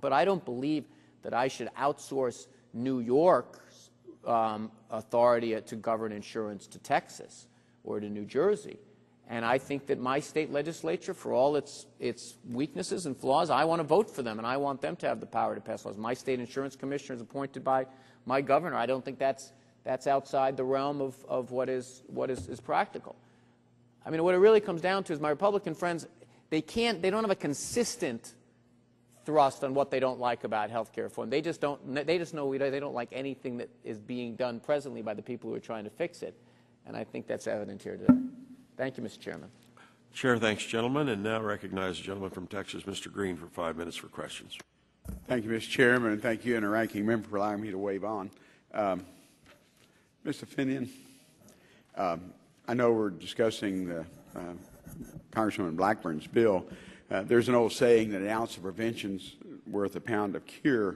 But I don't believe that I should outsource New York's authority to govern insurance to Texas or to New Jersey. And I think that my state legislature, for all its weaknesses and flaws, I want to vote for them, and I want them to have the power to pass laws. My state insurance commissioner is appointed by my governor. I don't think that's outside the realm of what is practical. I mean, what it really comes down to is my Republican friends, they don't have a consistent thrust on what they don't like about health care reform. They just know they don't like anything that is being done presently by the people who are trying to fix it. And I think that's evident here today. Thank you, Mr. Chairman. Chair thanks, gentlemen, and now recognize the gentleman from Texas, Mr. Green, for 5 minutes for questions. Thank you, Mr. Chairman, and thank you and the ranking member for allowing me to wave on. Mr. Finian, I know we're discussing the Congresswoman Blackburn's bill. There's an old saying that an ounce of prevention's worth a pound of cure,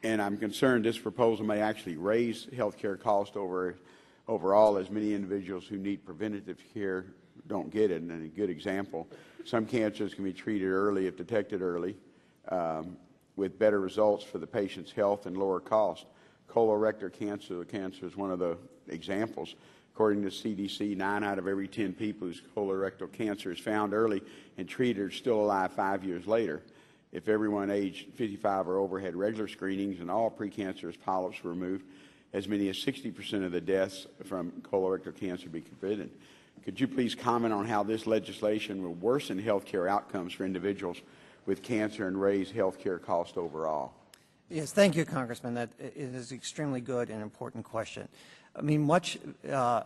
and I'm concerned this proposal may actually raise health care costs overall, as many individuals who need preventative care don't get it. And a good example, some cancers can be treated early if detected early with better results for the patient's health and lower cost. Colorectal cancer is one of the examples. According to CDC, 9 out of every 10 people whose colorectal cancer is found early and treated are still alive 5 years later. If everyone aged 55 or over had regular screenings and all precancerous polyps were removed, as many as 60% of the deaths from colorectal cancer would be prevented. Could you please comment on how this legislation will worsen health care outcomes for individuals with cancer and raise health care costs overall? Yes, thank you, Congressman. That is an extremely good and important question. I mean, the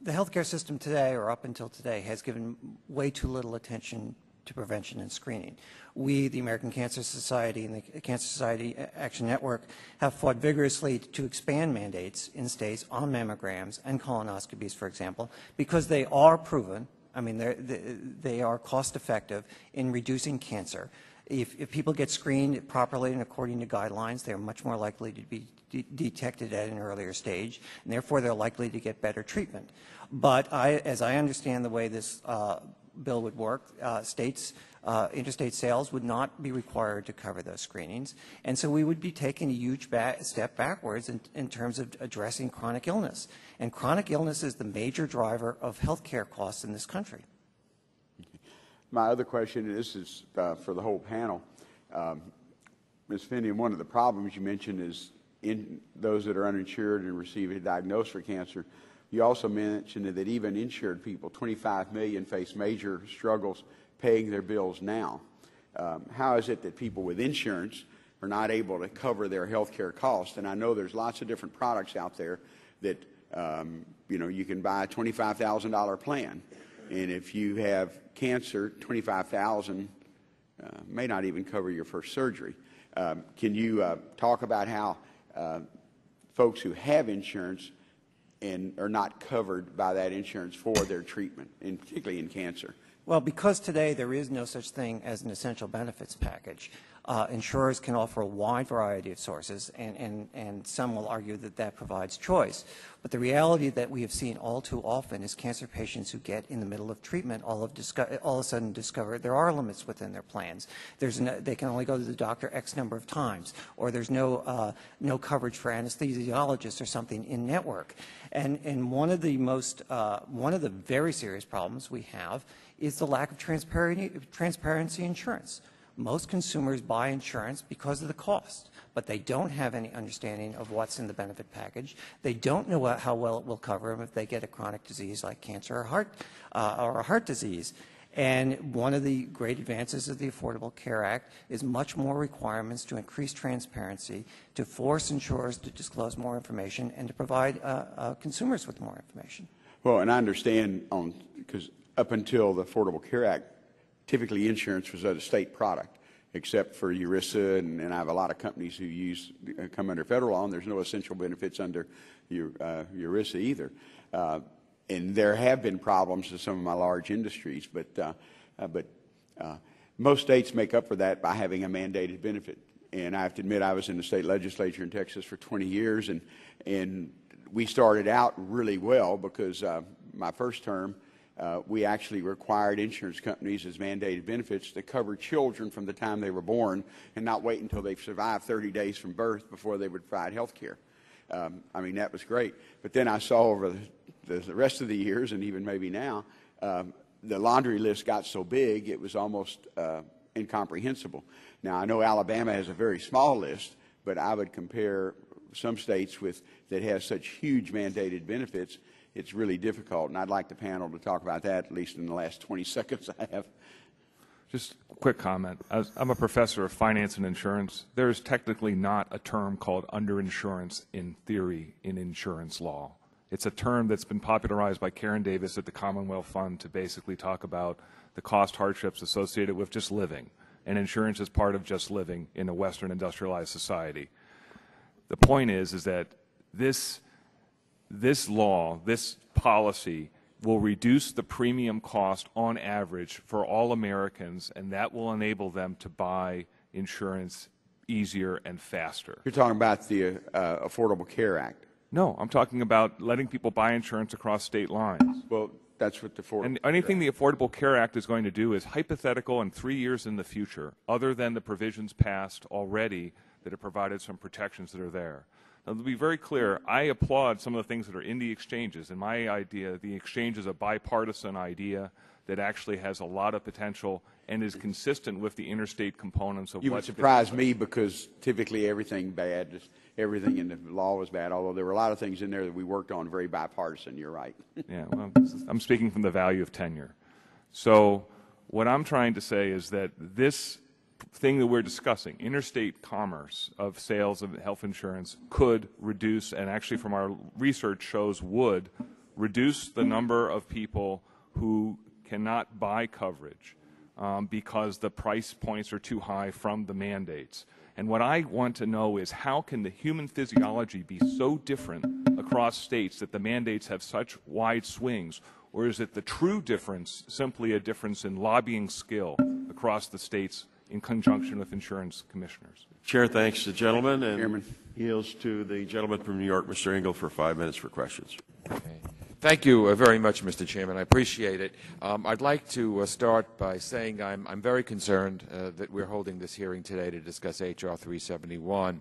healthcare system today, or up until today, has given way too little attention to prevention and screening. We, the American Cancer Society and the Cancer Society Action Network, have fought vigorously to expand mandates in states on mammograms and colonoscopies, for example, because they are proven. I mean, they are cost-effective in reducing cancer. If people get screened properly and according to guidelines, they are much more likely to be detected at an earlier stage, and therefore they're likely to get better treatment. But as I understand the way this bill would work, interstate sales would not be required to cover those screenings, and so we would be taking a huge step backwards in terms of addressing chronic illness. And chronic illness is the major driver of health care costs in this country. My other question, and this is for the whole panel. Ms. Finian, one of the problems you mentioned is in those that are uninsured and receive a diagnosis for cancer. You also mentioned that even insured people, 25 million, face major struggles paying their bills now. How is it that people with insurance are not able to cover their health care costs? And I know there's lots of different products out there that, you can buy a $25,000 plan. And if you have cancer, $25,000 may not even cover your first surgery. Can you talk about how folks who have insurance and are not covered by that insurance for their treatment, and particularly in cancer? Well, because today there is no such thing as an essential benefits package, insurers can offer a wide variety of sources, and some will argue that that provides choice. But the reality that we have seen all too often is cancer patients who get in the middle of treatment all of a sudden discover there are limits within their plans. They can only go to the doctor X number of times, or there's no coverage for anesthesiologists or something in network. And one of the very serious problems we have is the lack of transparency insurance. Most consumers buy insurance because of the cost, but they don't have any understanding of what's in the benefit package. They don't know how well it will cover them if they get a chronic disease like cancer or a heart disease. And one of the great advances of the Affordable Care Act is much more requirements to increase transparency, to force insurers to disclose more information, and to provide consumers with more information. Well, and I understand because up until the Affordable Care Act, typically insurance was a state product, except for ERISA, and I have a lot of companies who come under federal law, and there's no essential benefits under ERISA either. And there have been problems with some of my large industries, but most states make up for that by having a mandated benefit. And I have to admit, I was in the state legislature in Texas for 20 years, and we started out really well because my first term, we actually required insurance companies as mandated benefits to cover children from the time they were born and not wait until they've survived 30 days from birth before they would provide health care. I mean, that was great. But then I saw over the rest of the years, and even maybe now, the laundry list got so big it was almost incomprehensible. Now, I know Alabama has a very small list, but I would compare some states that have such huge mandated benefits. It's really difficult, and I'd like the panel to talk about that, at least in the last 20 seconds I have. Just a quick comment. I'm a professor of finance and insurance. There is technically not a term called underinsurance in theory in insurance law. It's a term that's been popularized by Karen Davis at the Commonwealth Fund to basically talk about the cost hardships associated with just living, and insurance is part of just living in a Western industrialized society. The point is that this law, this policy, will reduce the premium cost on average for all Americans, and that will enable them to buy insurance easier and faster. You're talking about the Affordable Care Act. No, I'm talking about letting people buy insurance across state lines. Well, that's what the Affordable And anything the Affordable Care Act is going to do is hypothetical and 3 years in the future, other than the provisions passed already that have provided some protections that are there. Now, to be very clear, I applaud some of the things that are in the exchanges. In my idea, the exchange is a bipartisan idea that actually has a lot of potential and is consistent with the interstate components of You would surprise me because typically everything in the law was bad, although there were a lot of things in there that we worked on very bipartisan. You're right. Yeah, well, I'm speaking from the value of tenure. So what I'm trying to say is that this thing that we're discussing, interstate commerce of sales of health insurance, could reduce, and actually from our research shows would, reduce the number of people who cannot buy coverage because the price points are too high from the mandates. And what I want to know is how can the human physiology be so different across states that the mandates have such wide swings? Or is it the true difference simply a difference in lobbying skill across the states in conjunction with insurance commissioners. Chair thanks the gentleman and yields to the gentleman from New York, Mr. Engel, for 5 minutes for questions. Thank you very much, Mr. Chairman. I appreciate it. I'd like to start by saying I'm very concerned that we're holding this hearing today to discuss H.R. 371,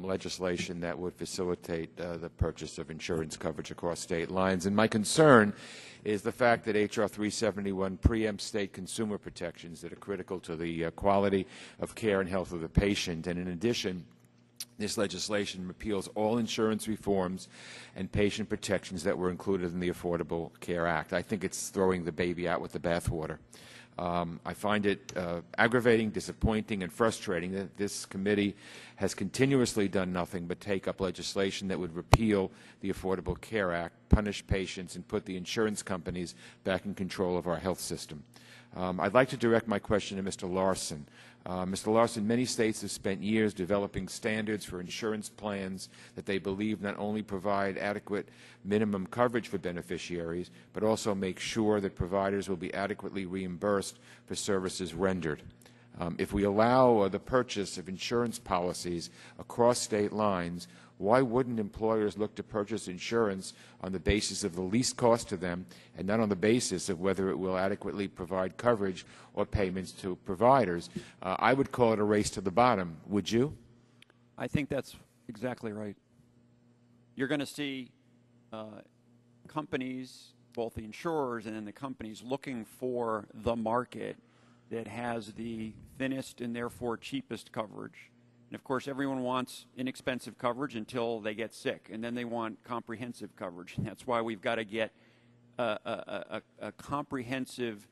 legislation that would facilitate the purchase of insurance coverage across state lines. And my concern is the fact that H.R. 371 preempts state consumer protections that are critical to the quality of care and health of the patient. And in addition, this legislation repeals all insurance reforms and patient protections that were included in the Affordable Care Act. I think it's throwing the baby out with the bathwater. I find it aggravating, disappointing, and frustrating that this committee has continuously done nothing but take up legislation that would repeal the Affordable Care Act, punish patients, and put the insurance companies back in control of our health system. I'd like to direct my question to Mr. Larson. Mr. Larson, many states have spent years developing standards for insurance plans that they believe not only provide adequate minimum coverage for beneficiaries, but also make sure that providers will be adequately reimbursed for services rendered. If we allow the purchase of insurance policies across state lines, why wouldn't employers look to purchase insurance on the basis of the least cost to them and not on the basis of whether it will adequately provide coverage or payments to providers? I would call it a race to the bottom. Would you? I think that's exactly right. You're going to see companies, both the insurers and then the companies, looking for the market that has the thinnest and therefore cheapest coverage. And of course, everyone wants inexpensive coverage until they get sick, and then they want comprehensive coverage. And that's why we've got to get a comprehensive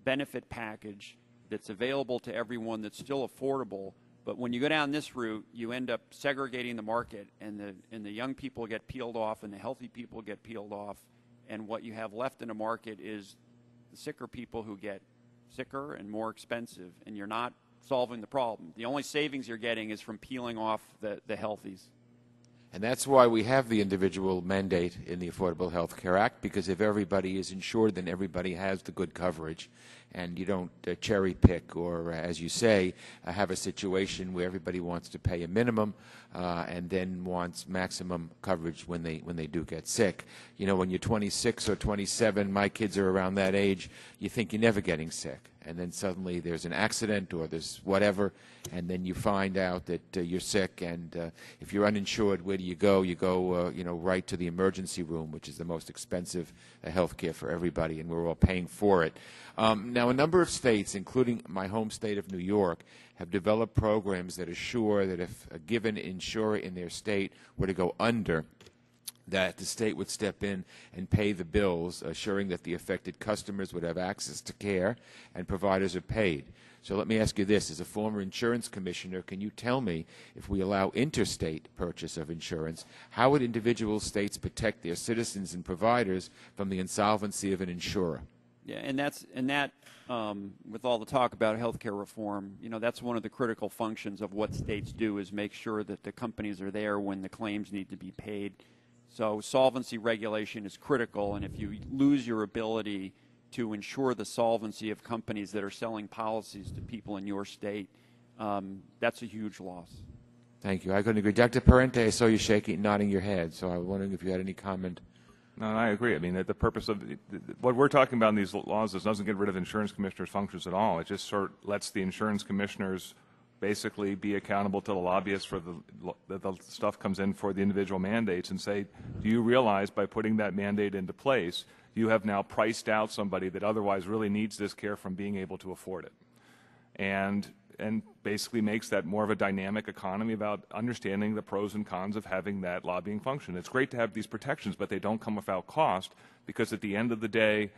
benefit package that's available to everyone that's still affordable. But when you go down this route, you end up segregating the market, and the young people get peeled off, and the healthy people get peeled off. And what you have left in the market is the sicker people who get sicker and more expensive, and you're not solving the problem. The only savings you're getting is from peeling off the healthies. And that's why we have the individual mandate in the Affordable Health Care Act, because if everybody is insured, then everybody has the good coverage. And you don't cherry pick or, as you say, have a situation where everybody wants to pay a minimum and then wants maximum coverage when they do get sick. You know, when you're 26 or 27, my kids are around that age, you think you're never getting sick. And then suddenly there's an accident or there's whatever, and then you find out that you're sick. And if you're uninsured, where do you go? You go, right to the emergency room, which is the most expensive health care for everybody, and we're all paying for it. Now, a number of states, including my home state of New York, have developed programs that assure that if a given insurer in their state were to go under, that the state would step in and pay the bills, assuring that the affected customers would have access to care and providers are paid. So let me ask you this. As a former insurance commissioner, can you tell me, if we allow interstate purchase of insurance, how would individual states protect their citizens and providers from the insolvency of an insurer? Yeah, and that with all the talk about health care reform, that's one of the critical functions of what states do, is make sure that the companies are there when the claims need to be paid. So solvency regulation is critical, and if you lose your ability to ensure the solvency of companies that are selling policies to people in your state, that's a huge loss. Thank you. I couldn't agree. Dr. Parente, I saw you nodding your head, so I was wondering if you had any comment. No, I agree. I mean, the purpose of what we're talking about in these laws doesn't get rid of insurance commissioners' functions at all. It just sort of lets the insurance commissioners basically be accountable to the lobbyists for the stuff comes in for the individual mandates, and say, do you realize by putting that mandate into place, you have now priced out somebody that otherwise really needs this care from being able to afford it? And basically makes that more of a dynamic economy about understanding the pros and cons of having that lobbying function. It's great to have these protections, but they don't come without cost, because at the end of the day,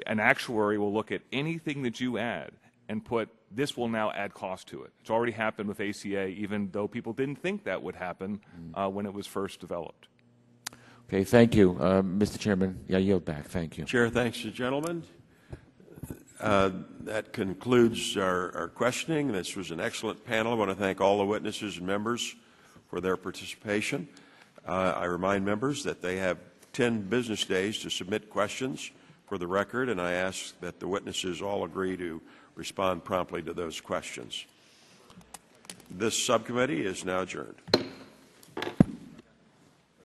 an actuary will look at anything that you add and put, this will now add cost to it. It's already happened with ACA, even though people didn't think that would happen when it was first developed. Okay, thank you. Mr. Chairman, I yield back. Thank you. Chair, thanks to the gentleman. That concludes our questioning. This was an excellent panel. I want to thank all the witnesses and members for their participation. I remind members that they have 10 business days to submit questions for the record, and I ask that the witnesses all agree to respond promptly to those questions. This subcommittee is now adjourned.